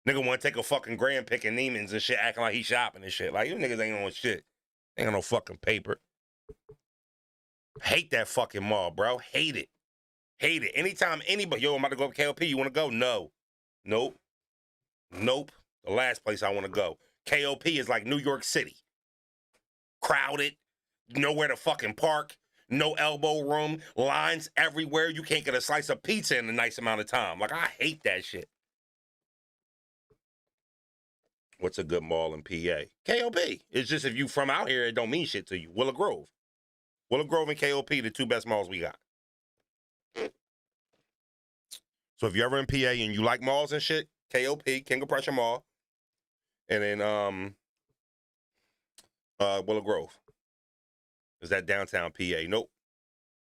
Nigga want to take a fucking grand pick in Neiman's and shit, acting like he shopping and shit. Like, you niggas ain't on shit. Ain't got no fucking paper. Hate that fucking mall, bro. Hate it. Hate it. Anytime anybody, yo, I'm about to go to KOP, you want to go? No. Nope. Nope. The last place I want to go. KOP is like New York City. Crowded. Nowhere to fucking park. No elbow room. Lines everywhere. You can't get a slice of pizza in a nice amount of time. Like, I hate that shit. What's a good mall in PA? KOP. It's just if you from out here, it don't mean shit to you. Willow Grove. Willow Grove and KOP, the two best malls we got. So if you're ever in PA and you like malls and shit, KOP, King of Prussia Mall, and then Willow Grove. Is that downtown PA? Nope.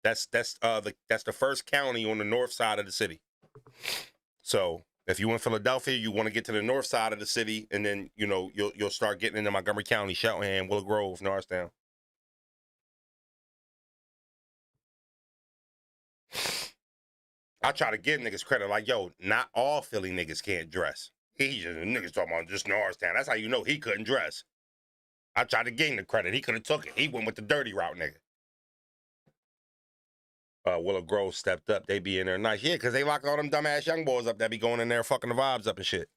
That's the first county on the north side of the city. So if you in Philadelphia, you want to get to the north side of the city, and then you'll start getting into Montgomery County, Cheltenham, Willow Grove, Norristown. I try to give niggas credit, like, yo, not all Philly niggas can't dress. He just niggas talking about just Norristown. That's how you know he couldn't dress. I tried to give him the credit. He could have took it. He went with the dirty route, nigga. Willow Grove stepped up. They be in there nice. Yeah, because they lock all them dumbass young boys up that be going in there fucking the vibes up and shit.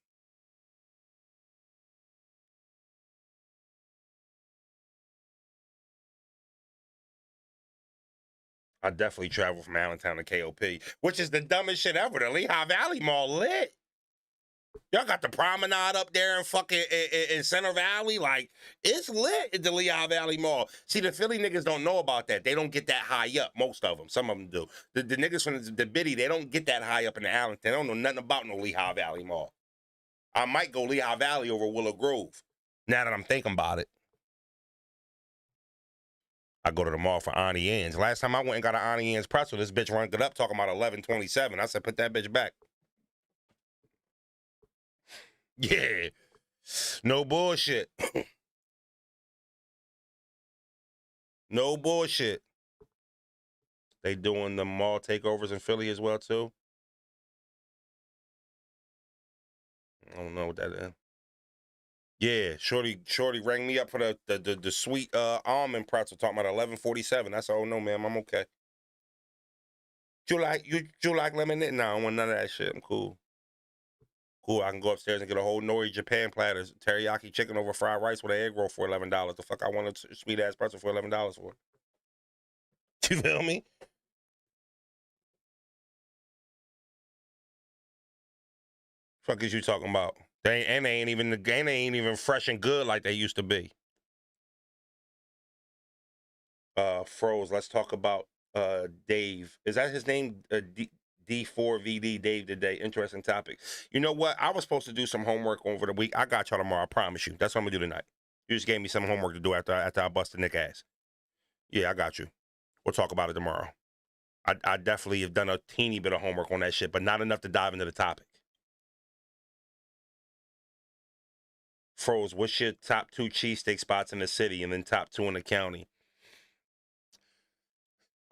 I definitely travel from Allentown to KOP, which is the dumbest shit ever. The Lehigh Valley Mall lit. Y'all got the promenade up there in fucking in Center Valley. Like, it's lit at the Lehigh Valley Mall. See, the Philly niggas don't know about that. They don't get that high up. Most of them. Some of them do. The niggas from the Biddy, they don't get that high up in the Allentown. They don't know nothing about no Lehigh Valley Mall. I might go Lehigh Valley over Willow Grove, now that I'm thinking about it. I go to the mall for Auntie Anne's. Last time I went and got an Auntie Anne's pretzel, this bitch ranked it up talking about $11.27. I said, put that bitch back. Yeah. No bullshit. No bullshit. They doing the mall takeovers in Philly as well, too. I don't know what that is. Yeah, Shorty rang me up for the sweet almond pretzel talking about $11.47. I said, oh no, ma'am, I'm okay. You like lemonade? No, I don't want none of that shit. I'm cool. Cool, I can go upstairs and get a whole nori Japan platter, teriyaki chicken over fried rice with an egg roll for $11. The fuck I want a sweet ass pretzel for $11 for? You feel me? Fuck is you talking about? They ain't even fresh and good like they used to be. Froze. Let's talk about Dave. Is that his name? D4VD Dave today. Interesting topic. You know what? I was supposed to do some homework over the week. I got y'all tomorrow. I promise you. That's what I'm gonna do tonight. You just gave me some homework to do after I busted Nick ass. Yeah, I got you. We'll talk about it tomorrow. I definitely have done a teeny bit of homework on that shit, but not enough to dive into the topic. Froze, what's your top 2 cheesesteak spots in the city and then top 2 in the county?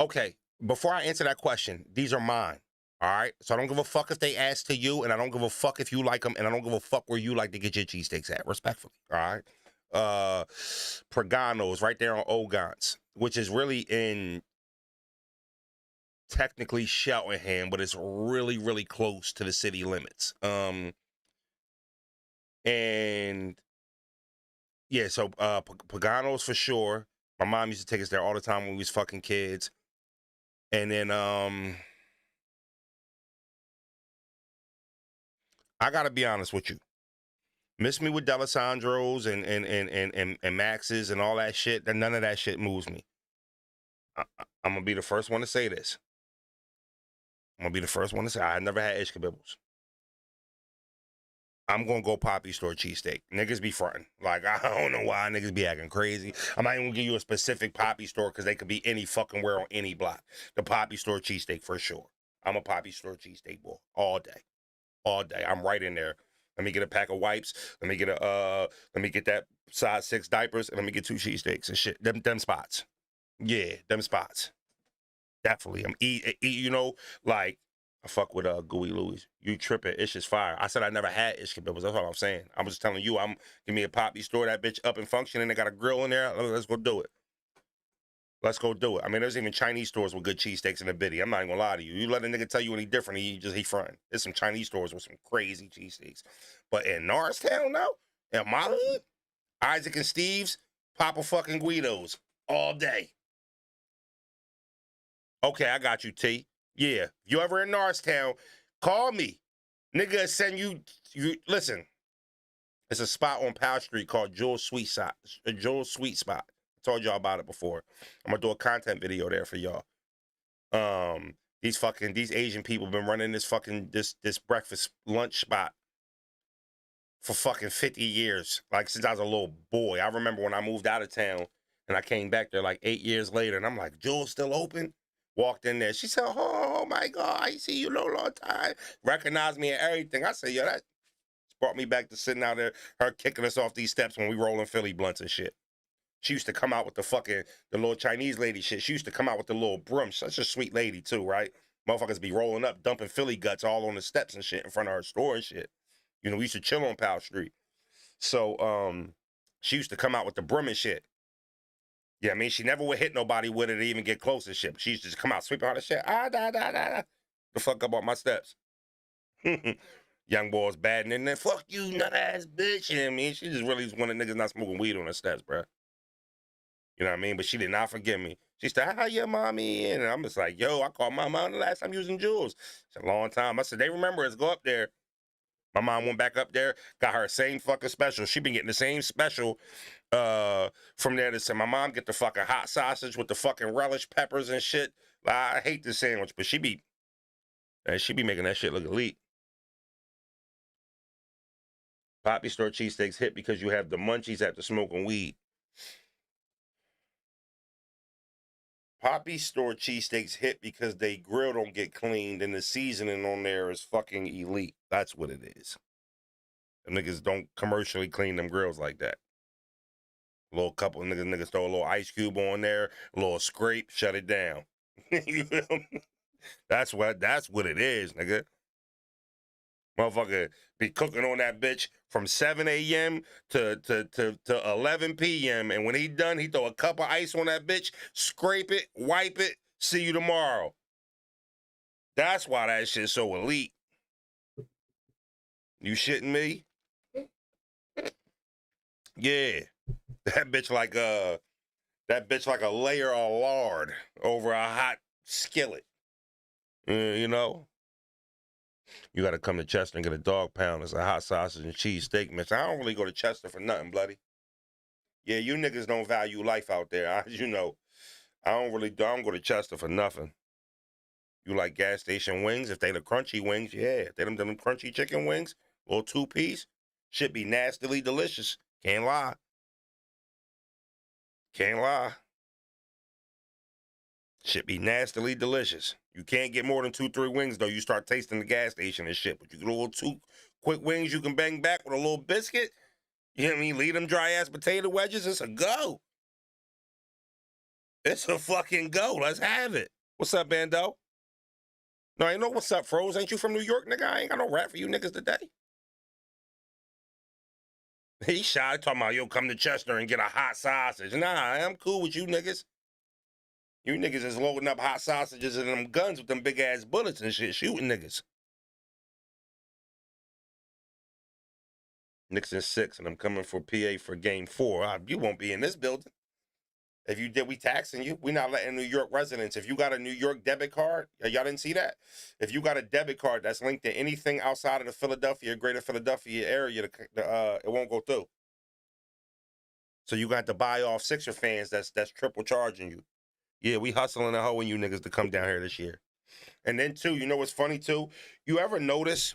Okay, before I answer that question, these are mine. All right? So I don't give a fuck if they ask to you, and I don't give a fuck if you like them, and I don't give a fuck where you like to get your cheesesteaks at, respectfully. All right? Pregano's right there on Ogons, which is really in technically Cheltenham, but it's really, really close to the city limits. And yeah, so Pagano's for sure. My mom used to take us there all the time when we was fucking kids. And then I gotta be honest with you. Miss me with D'Alessandro's and Max's and all that shit. None of that shit moves me. I'm gonna be the first one to say this. I'm gonna be the first one to say I never had Ishkabibbles. I'm gonna go Poppy Store cheesesteak. Niggas be fronting. Like, I don't know why niggas be acting crazy. I'm not even gonna give you a specific Poppy Store because they could be any fucking where on any block. The Poppy Store cheesesteak for sure. I'm a Poppy Store cheesesteak boy all day. All day. I'm right in there. Let me get a pack of wipes. Let me get that size 6 diapers, and let me get 2 cheesesteaks and shit. Them spots. Yeah, them spots. Definitely. I'm you know, like, I fuck with Gooey Louis. You tripping? Ish is fire. I said I never had Ish Kebabs. That's all I'm saying. I'm just telling you. Give me a Poppy Store, that bitch up and functioning. They got a grill in there. Let's go do it. Let's go do it. I mean, there's even Chinese stores with good cheesesteaks in the Biddy. I'm not even gonna lie to you. You let a nigga tell you any different, he fronting. There's some Chinese stores with some crazy cheesesteaks. But in Norristown, no, in my hood, Isaac and Steve's, Papa fucking Guido's all day. Okay, I got you, T. Yeah, if you ever in Norristown, call me. Nigga, send you listen. It's a spot on Powell Street called Joel's Sweet Spot. Joel's Sweet Spot. told y'all about it before. I'm gonna do a content video there for y'all. These Asian people been running this breakfast lunch spot for fucking 50 years. Like since I was a little boy. I remember when I moved out of town and I came back there like 8 years later, and I'm like, Jules still open? Walked in there. She said, oh my God, I see you a long time. Recognized me and everything. I said, yo, that brought me back to sitting out there, her kicking us off these steps when we rolling Philly blunts and shit. She used to come out with the little Chinese lady shit. She used to come out with the little broom. Such a sweet lady too, right? Motherfuckers be rolling up, dumping Philly guts all on the steps and shit in front of her store and shit. You know, we used to chill on Powell Street. So, she used to come out with the broom and shit. Yeah, I mean, she never would hit nobody with it to even get close and shit. But she used to just come out sweeping all the shit. The fuck up on my steps. Young boys batting in there. Fuck you, nut ass bitch. You know what I mean? She just really wanted niggas not smoking weed on her steps, bro. You know what I mean? But she did not forgive me. She said, how your mommy? And I'm just like, yo, I called my mom the last time using Jules. It's a long time. I said, they remember us. Go up there. My mom went back up there, got her same fucking special. She been getting the same special from there. To say my mom get the fucking hot sausage with the fucking relish peppers and shit. I hate this sandwich, but she be making that shit look elite. Poppy Store cheesesteaks hit because you have the munchies after smoking weed. Poppy Store cheesesteaks hit because they grill don't get cleaned and the seasoning on there is fucking elite. That's what it is. The niggas don't commercially clean them grills like that. A little couple of niggas throw a little ice cube on there, a little scrape, shut it down. You feel me? That's what it is, nigga. Motherfucker be cooking on that bitch from 7 a.m. to 11 p.m. And when he done, he throw a cup of ice on that bitch, scrape it, wipe it, see you tomorrow. That's why that shit's so elite. You shitting me? Yeah. That bitch like a layer of lard over a hot skillet. You know? You got to come to Chester and get a dog pound. It's a hot sausage and cheese steak mix. I don't really go to Chester for nothing, bloody. Yeah, you niggas don't value life out there. You know, I don't go to Chester for nothing. You like gas station wings? If they the crunchy wings, yeah. If they them crunchy chicken wings, little 2-piece, should be nastily delicious. Can't lie. Can't lie. Should be nastily delicious. You can't get more than 2-3 wings, though. You start tasting the gas station and shit. But you get a little 2 quick wings you can bang back with a little biscuit. You know what I mean? Leave them dry-ass potato wedges. It's a go. It's a fucking go. Let's have it. What's up, Bando? No, you know what's up, Froze? Ain't you from New York, nigga? I ain't got no rap for you niggas today. He shy talking about, yo, come to Chester and get a hot sausage. Nah, I'm cool with you niggas. You niggas is loading up hot sausages and them guns with them big-ass bullets and shit, shooting niggas. Knicks in 6, and I'm coming for PA for game 4. You won't be in this building. If you did, we taxing you. We not letting New York residents. If you got a New York debit card, y'all didn't see that? If you got a debit card that's linked to anything outside of the Philadelphia, greater Philadelphia area, it won't go through. So you got to buy off Sixer fans that's triple charging you. Yeah, we hustling and hoeing you niggas to come down here this year. And then, too, you know what's funny, too? You ever notice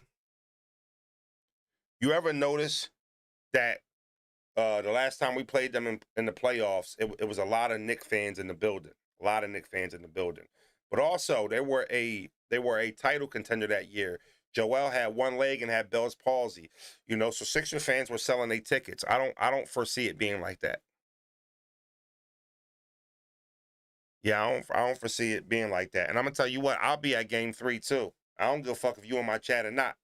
that the last time we played them in the playoffs, it was a lot of Knicks fans in the building. A lot of Knicks fans in the building. But also, they were a title contender that year. Joel had one leg and had Bell's palsy. You know, so Sixer fans were selling their tickets. I don't foresee it being like that. Yeah, I don't foresee it being like that. And I'm going to tell you what, I'll be at game 3, too. I don't give a fuck if you in my chat or not.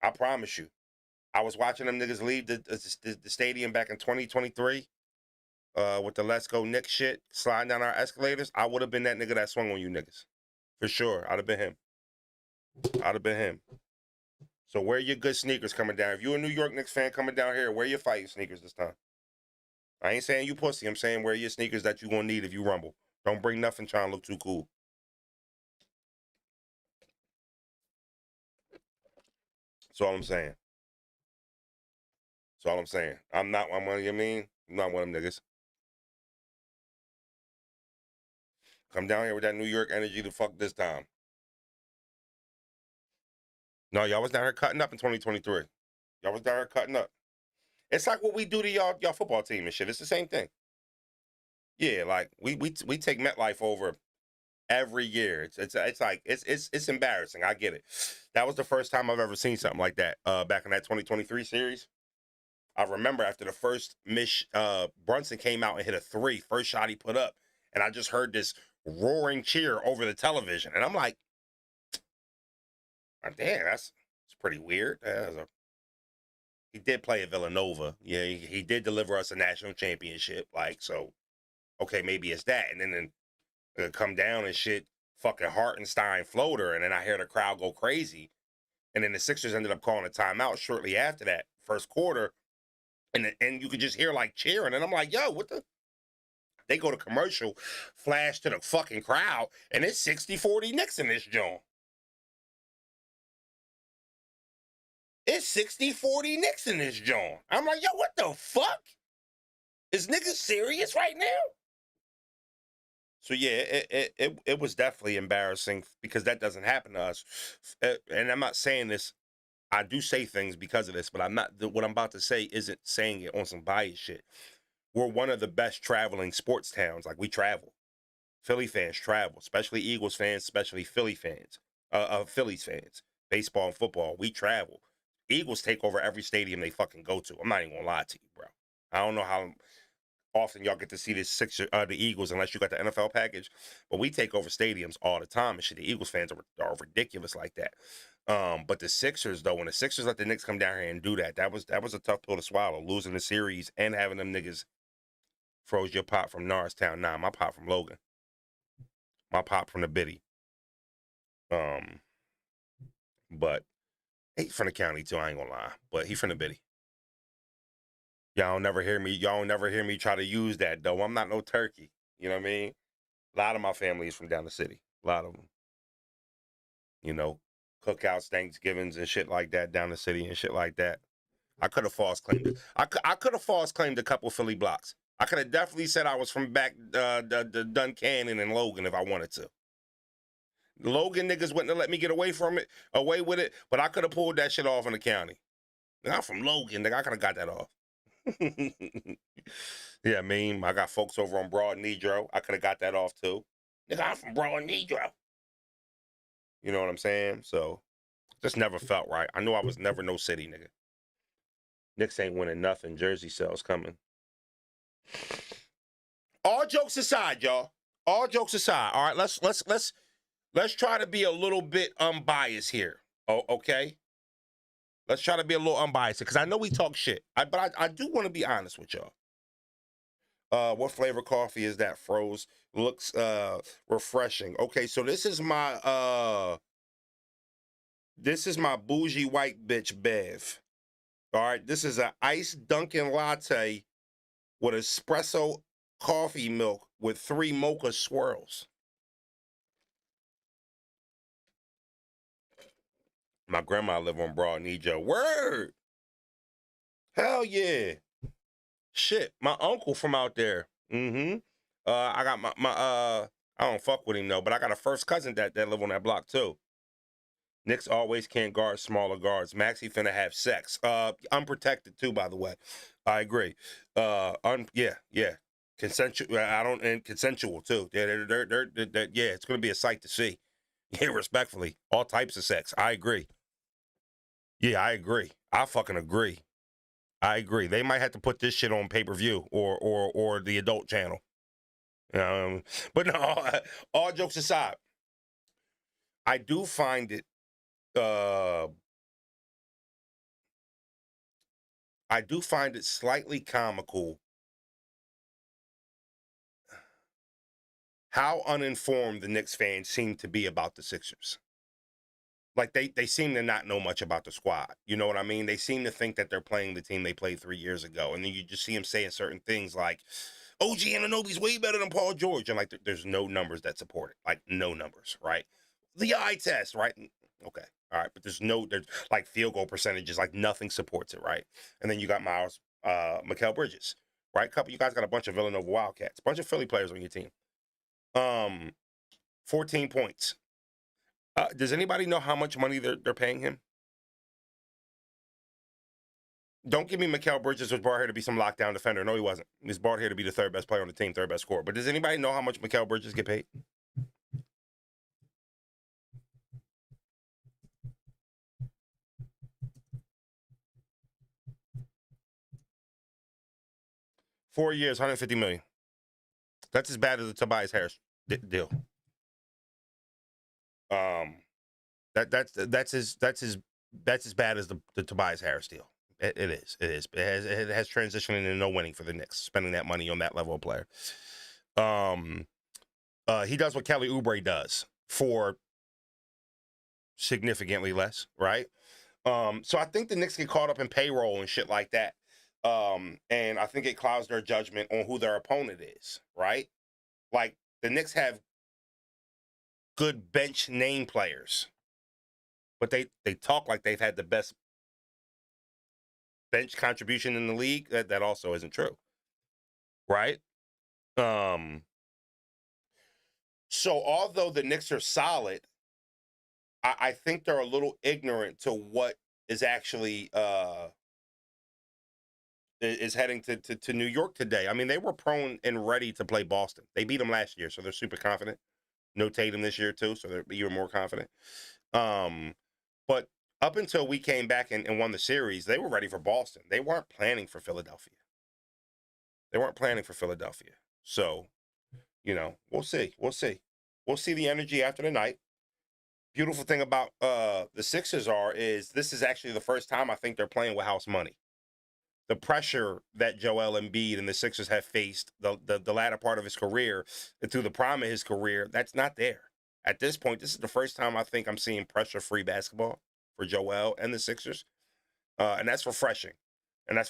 I promise you. I was watching them niggas leave the stadium back in 2023 with the Let's Go Knicks shit, sliding down our escalators. I would have been that nigga that swung on you niggas. For sure. I'd have been him. So wear your good sneakers coming down. If you a New York Knicks fan coming down here, wear your fighting sneakers this time. I ain't saying you pussy. I'm saying wear your sneakers that you gonna need if you rumble. Don't bring nothing trying to look too cool. That's all I'm saying. I'm not one of them niggas. Come down here with that New York energy to fuck this time. No, y'all was down here cutting up in 2023. Y'all was down here cutting up. It's like what we do to y'all football team and shit. It's the same thing. Yeah, like we take MetLife over every year. It's embarrassing. I get it. That was the first time I've ever seen something like that. Back in that 2023 series. I remember after the first Brunson came out and hit a 3, first shot he put up, and I just heard this roaring cheer over the television, and I'm like, damn, it's pretty weird. He did play at Villanova. Yeah, he did deliver us a national championship. Like, so, okay, maybe it's that. And then come down and shit, fucking Hartenstein floater, and then I hear the crowd go crazy. And then the Sixers ended up calling a timeout shortly after that, first quarter. And you could just hear, like, cheering. And I'm like, yo, what the? They go to commercial, flash to the fucking crowd, and it's 60-40 Knicks in this joint. It's 60-40 Knicks in this joint. I'm like, yo, what the fuck? Is niggas serious right now? So, yeah, it was definitely embarrassing because that doesn't happen to us. And I'm not saying this. I do say things because of this, but I'm not. What I'm about to say isn't saying it on some bias shit. We're one of the best traveling sports towns. Like, we travel. Philly fans travel, especially Eagles fans, especially Philly fans, Phillies fans, baseball and football. We travel. Eagles take over every stadium they fucking go to. I'm not even gonna lie to you, bro. I don't know how often y'all get to see the Eagles unless you got the NFL package, but we take over stadiums all the time and shit. The Eagles fans are ridiculous like that. But the Sixers, though, when the Sixers let the Knicks come down here and do that, that was a tough pill to swallow, losing the series and having them niggas froze your pop from Norristown. Nah, my pop from Logan. My pop from the Biddy. But he from the county too, I ain't gonna lie. But he from the Biddy. Y'all don't never hear me try to use that, though. I'm not no turkey. You know what I mean? A lot of my family is from down the city. A lot of them. You know, cookouts, Thanksgivings, and shit like that down the city and shit like that. I could have false claimed. I could have false claimed a couple Philly blocks. I could have definitely said I was from back the Duncannon and Logan if I wanted to. The Logan niggas wouldn't have let me get away with it, but I could have pulled that shit off in the county. I'm from Logan, nigga. I could have got that off. Yeah, I mean, I got folks over on Broad Negro. I could have got that off too. Nigga, I'm from Broad Negro. You know what I'm saying? So, just never felt right. I knew I was never no city, nigga. Knicks ain't winning nothing. Jersey sales coming. All jokes aside, y'all. All jokes aside. All right, let's try to be a little bit unbiased here. Oh, okay? Let's try to be a little unbiased because I know we talk shit. But I do want to be honest with y'all. What flavor coffee is that, Froze? Looks refreshing. Okay, so this is my bougie white bitch Bev. All right, this is an iced Dunkin' latte with espresso coffee milk with 3 mocha swirls. My grandma live on Broad Negro. Word! Hell yeah. Shit, my uncle from out there. I got my I don't fuck with him though, but I got a first cousin that live on that block too. Knicks always can't guard smaller guards. Maxie finna have sex. Unprotected too, by the way. I agree. Yeah. Consensual. And consensual too. Yeah, it's gonna be a sight to see. Yeah, respectfully, all types of sex. I agree. Yeah, I agree. I fucking agree. I agree. They might have to put this shit on pay-per-view or the adult channel. But no, all jokes aside, I do find it slightly comical how uninformed the Knicks fans seem to be about the Sixers. Like, they seem to not know much about the squad. You know what I mean? They seem to think that they're playing the team they played 3 years ago. And then you just see them saying certain things like, OG Anunoby's way better than Paul George. And, like, there's no numbers that support it. Like, no numbers, right? The eye test, right? Okay, all right. But there's like, field goal percentages, like, nothing supports it, right? And then you got Mikal Bridges, right? You guys got a bunch of Villanova Wildcats, a bunch of Philly players on your team. 14 points. Does anybody know how much money they're paying him? Don't give me Mikal Bridges was brought here to be some lockdown defender. No, he wasn't. He was brought here to be the third best player on the team, third best scorer. But does anybody know how much Mikal Bridges get paid? Four years, $150 million. That's as bad as the Tobias Harris deal. That's as bad as the Tobias Harris deal. It is. It has transitioned into no winning for the Knicks, spending that money on that level of player. He does what Kelly Oubre does for significantly less, right? So I think the Knicks get caught up in payroll and shit like that. And I think it clouds their judgment on who their opponent is, right? Like, the Knicks have good bench name players, but they talk like they've had the best bench contribution in the league. That also isn't true, right? So although the Knicks are solid, I think they're a little ignorant to what is actually is heading to New York today. I mean, they were prone and ready to play Boston. They beat them last year, so they're super confident. No Tatum this year too, so they're even more confident. But up until we came back and won the series, they were ready for Boston. They weren't planning for Philadelphia. So, we'll see. We'll see the energy after the night. Beautiful thing about the Sixers is this is actually the first time I think they're playing with house money. The pressure that Joel Embiid and the Sixers have faced the latter part of his career and through the prime of his career, that's not there. At this point, this is the first time I think I'm seeing pressure-free basketball for Joel and the Sixers. And that's refreshing. And I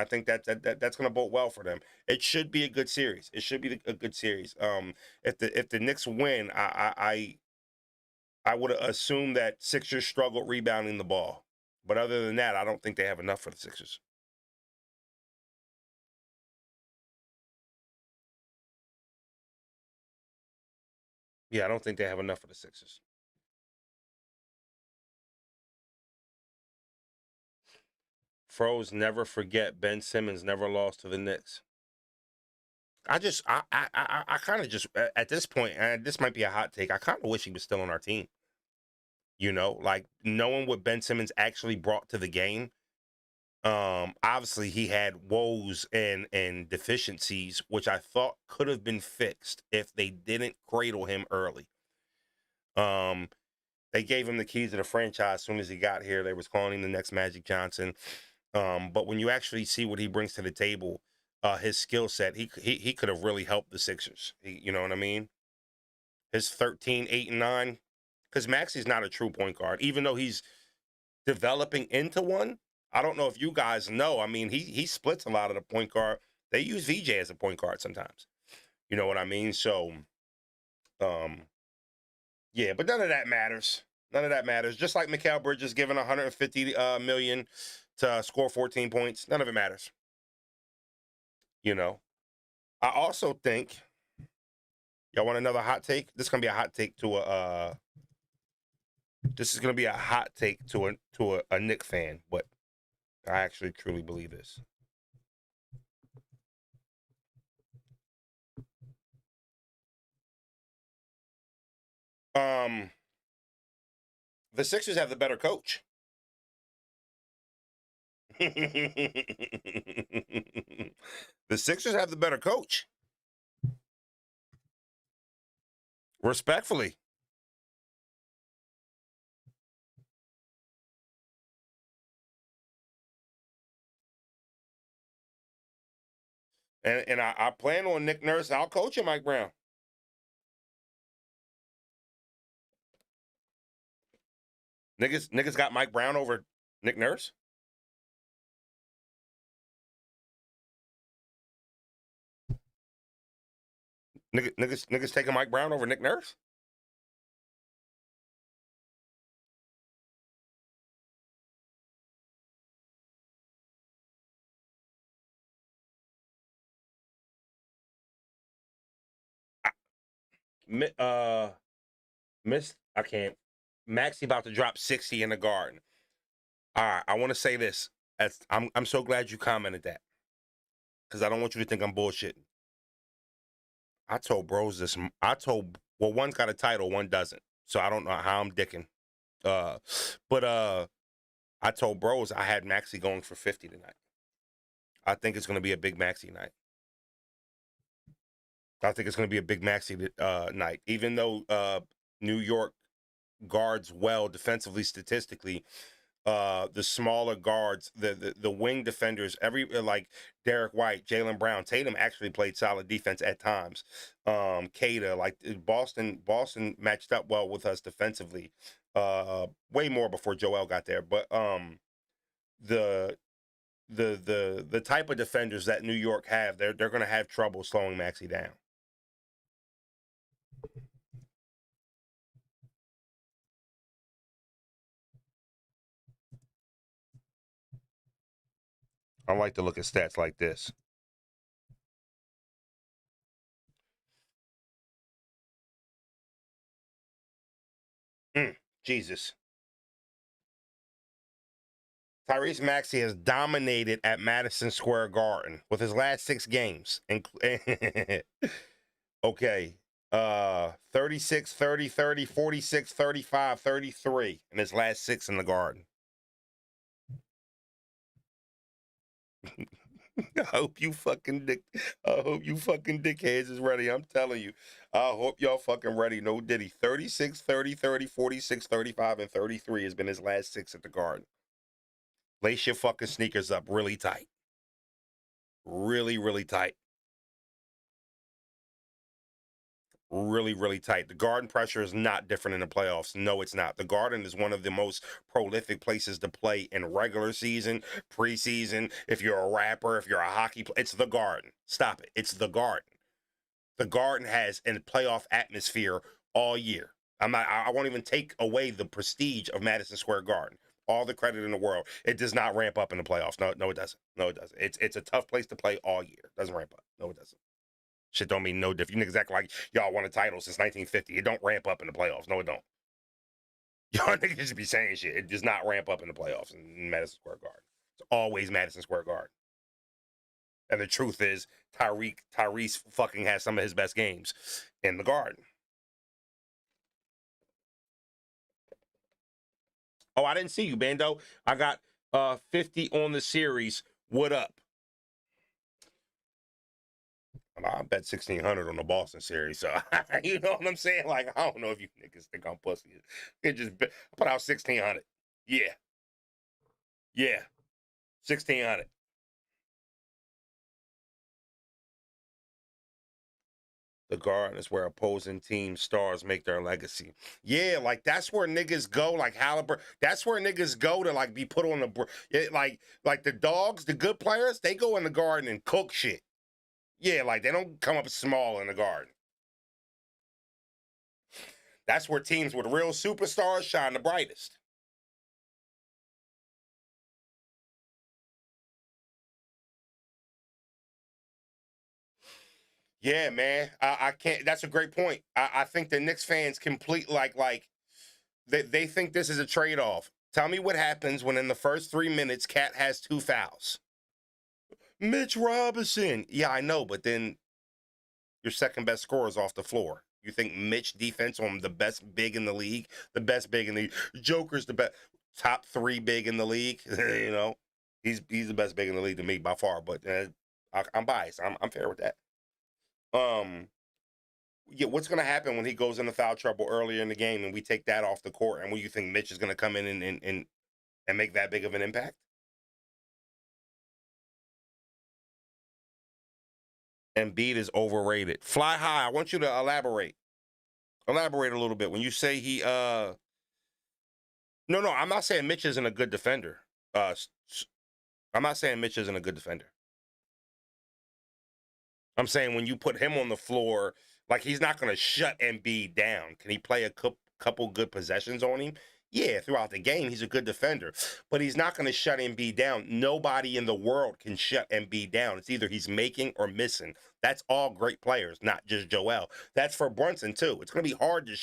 think that's going to bode well for them. It should be a good series. If the Knicks win, I would assume that Sixers struggled rebounding the ball. But other than that, I don't think they have enough for the Sixers. Yeah, I don't think they have enough for the Sixers. Froze, never forget Ben Simmons never lost to the Knicks. I kind of just, at this point, and this might be a hot take, I kind of wish he was still on our team. Like knowing what Ben Simmons actually brought to the game. Obviously he had woes and deficiencies, which I thought could have been fixed if they didn't cradle him early. They gave him the keys to the franchise as soon as he got here. They was calling him the next Magic Johnson. But when you actually see what he brings to the table, his skill set, he could have really helped the Sixers. You know what I mean? His 13, 8, and 9, because Maxi's not a true point guard, even though he's developing into one. I don't know if you guys know. I mean, he splits a lot of the point guard. They use VJ as a point guard sometimes. You know what I mean? So, yeah, but none of that matters. Just like Mikal Bridges giving $150 million to score 14 points. None of it matters. I also think, y'all want another hot take? This is gonna be a hot take to a Knicks fan, but I actually truly believe this. The Sixers have the better coach. The Sixers have the better coach. Respectfully. And I plan on Nick Nurse. I'll coach him, Mike Brown. Niggas got Mike Brown over Nick Nurse? Niggas taking Mike Brown over Nick Nurse? I can't. Maxey about to drop 60 in the Garden. All right, I want to say this. I'm so glad you commented that, because I don't want you to think I'm bullshitting. I told bros this. Well, one's got a title, one doesn't. So I don't know how I'm dicking. But I told bros I had Maxey going for 50 tonight. I think it's going to be a big Maxey night. I think it's going to be a big Maxey night. Even though New York guards well defensively, statistically, the smaller guards, the wing defenders, like Derek White, Jaylen Brown, Tatum actually played solid defense at times. Kada, like Boston matched up well with us defensively, way more before Joel got there. But the type of defenders that New York have, they're going to have trouble slowing Maxey down. I like to look at stats like this. Jesus. Tyrese Maxey has dominated at Madison Square Garden with his last 6 games. Okay. 36, 30, 30, 46, 35, 33 in his last 6 in the Garden. I hope you fucking dickheads is ready. I'm telling you. I hope y'all fucking ready. No Diddy. 36, 30, 30, 46, 35, and 33 has been his last 6 at the Garden. Lace your fucking sneakers up really tight. Really, really tight. Really, really tight. The Garden pressure is not different in the playoffs. No, it's not. The Garden is one of the most prolific places to play in regular season, preseason. If you're a rapper, if you're a hockey player, it's the Garden. Stop it. It's the Garden. The Garden has a playoff atmosphere all year. I won't even take away the prestige of Madison Square Garden. All the credit in the world. It does not ramp up in the playoffs. No, it doesn't. No, it doesn't. It's a tough place to play all year. It doesn't ramp up. No, it doesn't. Shit don't mean no different. You niggas act like y'all won a title since 1950. It don't ramp up in the playoffs. No, it don't. Y'all niggas just be saying shit. It does not ramp up in the playoffs in Madison Square Garden. It's always Madison Square Garden. And the truth is, Tyrese fucking has some of his best games in the Garden. Oh, I didn't see you, Bando. I got 50 on the series. What up? I bet 1,600 on the Boston series. So, you know what I'm saying? Like, I don't know if you niggas think I'm pussy. It just put out 1,600. Yeah. 1,600. The Garden is where opposing team stars make their legacy. Yeah, like that's where niggas go, like Halliburton. That's where niggas go to like be put on the like the dogs, the good players. They go in the Garden and cook shit. Yeah, like they don't come up small in the Garden. That's where teams with real superstars shine the brightest. Yeah, man. I can't. That's a great point. I think the Knicks fans complete like they think this is a trade-off. Tell me what happens when in the first 3 minutes Cat has 2 fouls. Mitch Robinson. Yeah, I know, but then your second best scorer is off the floor. You think Mitch defense on the best big in the league? The best big in the league. Joker's the best top 3 big in the league. You know, he's the best big in the league to me by far. But I'm biased. I'm fair with that. Yeah, what's going to happen when he goes into foul trouble earlier in the game and we take that off the court? And when you think Mitch is going to come in and make that big of an impact? Embiid is overrated. Fly high. I want you to elaborate. Elaborate a little bit. When you say he no, I'm not saying Mitch isn't a good defender. I'm not saying Mitch isn't a good defender. I'm saying when you put him on the floor, like he's not going to shut Embiid down. Can he play a couple good possessions on him? Yeah, throughout the game, he's a good defender, but he's not going to shut Embiid down. Nobody in the world can shut Embiid down. It's either he's making or missing. That's all great players, not just Joel. That's for Brunson, too. It's going to be hard to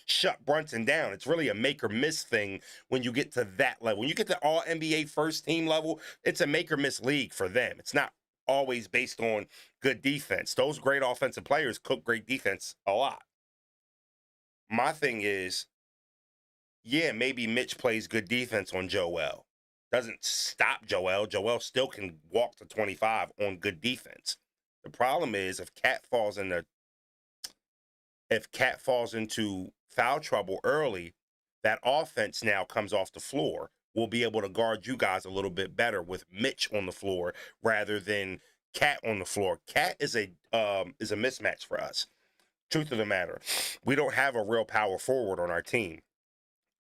shut Brunson down. It's really a make or miss thing when you get to that level. When you get to all NBA first team level, it's a make or miss league for them. It's not always based on good defense. Those great offensive players cook great defense a lot. My thing is, yeah, maybe Mitch plays good defense on Joel. Doesn't stop Joel. Joel still can walk to 25 on good defense. The problem is if Cat falls into foul trouble early, that offense now comes off the floor. We'll be able to guard you guys a little bit better with Mitch on the floor rather than Cat on the floor. Cat is a mismatch for us. Truth of the matter, we don't have a real power forward on our team.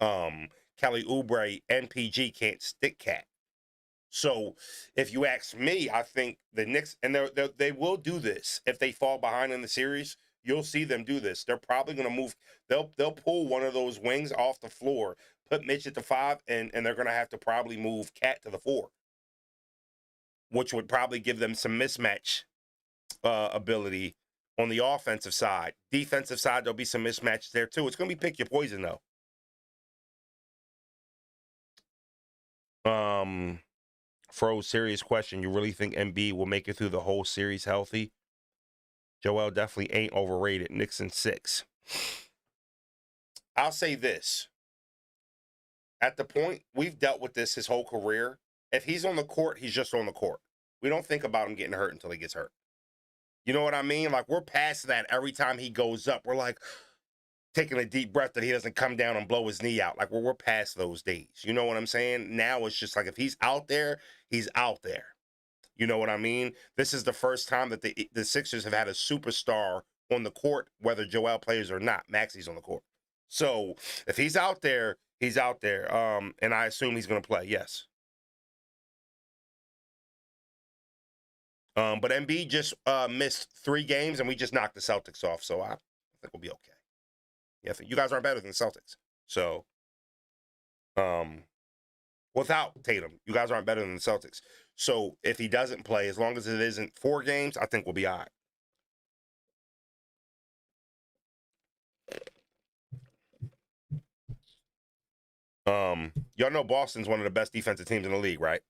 Kelly Oubre and PG can't stick Cat. So if you ask me, I think the Knicks, and they will do this if they fall behind in the series. You'll see them do this. They're probably going to move. They'll pull one of those wings off the floor, put Mitch at the 5, and they're going to have to probably move Cat to the 4, which would probably give them some mismatch ability on the offensive side. Defensive side, there'll be some mismatches there too. It's going to be pick your poison though. Froze, serious question. You really think Embiid will make it through the whole series healthy? Joel definitely ain't overrated. Knicks in 6. I'll say this. At the point, we've dealt with this his whole career. If he's on the court, he's just on the court. We don't think about him getting hurt until he gets hurt. You know what I mean? Like, we're past that every time he goes up. We're like taking a deep breath that he doesn't come down and blow his knee out. Like, we're past those days. You know what I'm saying? Now it's just like if he's out there, he's out there. You know what I mean? This is the first time that the Sixers have had a superstar on the court, whether Joel plays or not. Maxi's on the court. So if he's out there, he's out there. And I assume he's going to play, yes. But Embiid just missed 3 games, and we just knocked the Celtics off. So I think we'll be okay. Yeah, I think you guys aren't better than the Celtics. So without Tatum, you guys aren't better than the Celtics. So if he doesn't play, as long as it isn't 4 games, I think we'll be all right. Y'all know Boston's one of the best defensive teams in the league, right?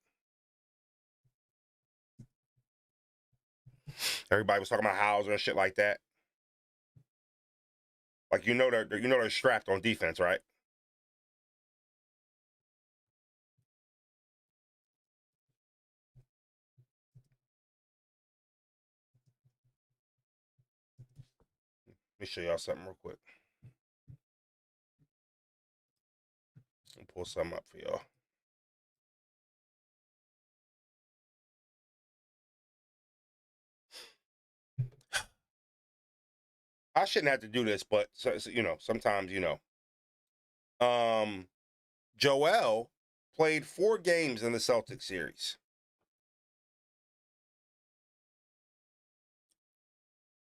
Everybody was talking about Hauser and shit like that. Like, they're strapped on defense, right? Let me show y'all something real quick. I'll pull something up for y'all. I shouldn't have to do this, but sometimes, Joel played 4 games in the Celtics series.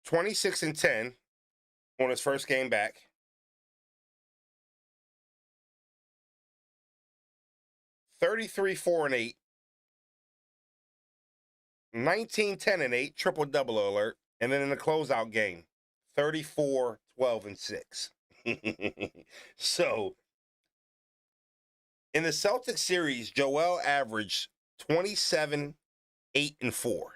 (26-10) on his first game back. 33-4-8. 19-10-8, triple-double alert. And then in the closeout game, 34-12-6. So, in the Celtics series, Joel averaged 27, 8, and 4.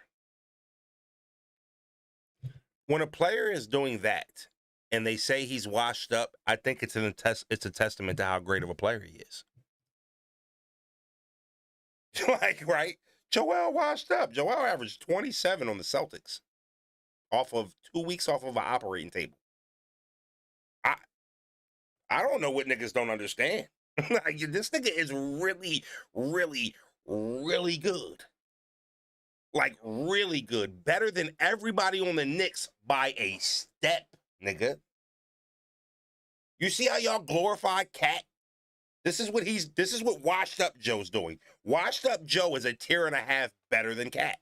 When a player is doing that and they say he's washed up, I think it's a testament to how great of a player he is. Like, right? Joel washed up. Joel averaged 27 on the Celtics off of 2 weeks off of an operating table. I don't know what niggas don't understand. Like, this nigga is really, really, really good. Like, really good. Better than everybody on the Knicks by a step, nigga. You see how y'all glorify Cat? This is what Washed Up Joe's doing. Washed Up Joe is a tier and a half better than Cat.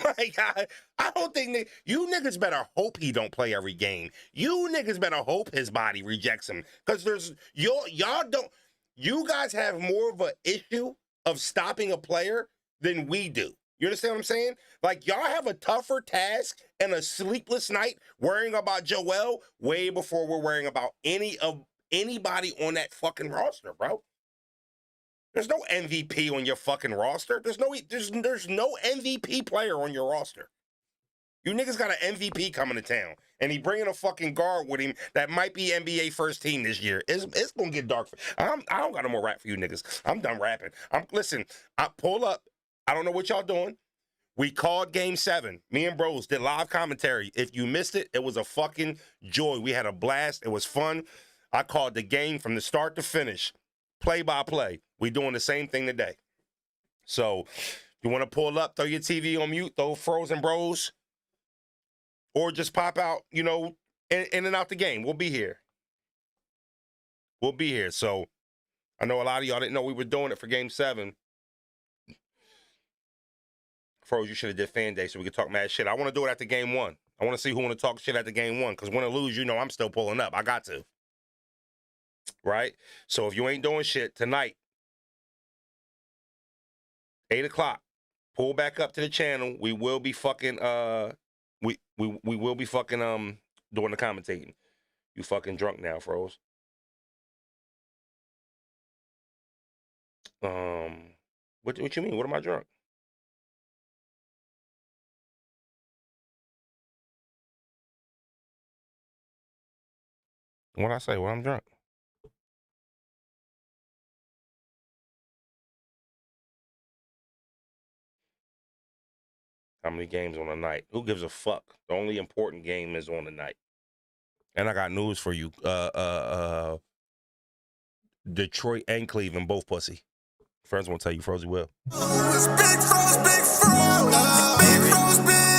Like, I don't think you niggas better hope he don't play every game. You niggas better hope his body rejects him. Because y'all don't, you guys have more of an issue of stopping a player than we do. You understand what I'm saying? Like, y'all have a tougher task and a sleepless night worrying about Joel way before we're worrying about anybody on that fucking roster, bro. There's no MVP on your fucking roster. There's no MVP player on your roster. You niggas got an MVP coming to town, and he bringing a fucking guard with him that might be NBA first team this year. It's gonna get dark. I don't got no more rap for you niggas. I'm done rapping. Listen. I pull up. I don't know what y'all doing. We called Game 7. Me and Bros did live commentary. If you missed it, it was a fucking joy. We had a blast. It was fun. I called the game from the start to finish, play by play. We doing the same thing today. So, you want to pull up, throw your TV on mute, throw Frozen Bros, or just pop out, you know, in and out the game. We'll be here. We'll be here. So, I know a lot of y'all didn't know we were doing it for Game 7. Froze, you should have did fan day so we could talk mad shit. I want to do it after Game 1. I want to see who want to talk shit after Game 1, because win or lose, you know I'm still pulling up. I got to. Right? So, if you ain't doing shit tonight, 8 o'clock, pull back up to the channel. We will be fucking we will be fucking doing the commentating. You fucking drunk now, Froze. What you mean? What am I drunk? What'd I say? Well, I'm drunk. How many games on a night? Who gives a fuck? The only important game is on the night. And I got news for you. Detroit and Cleveland, both pussy. Friends won't tell you, Frozy will. It's Big Froze, Big Froze. Big Froze, Big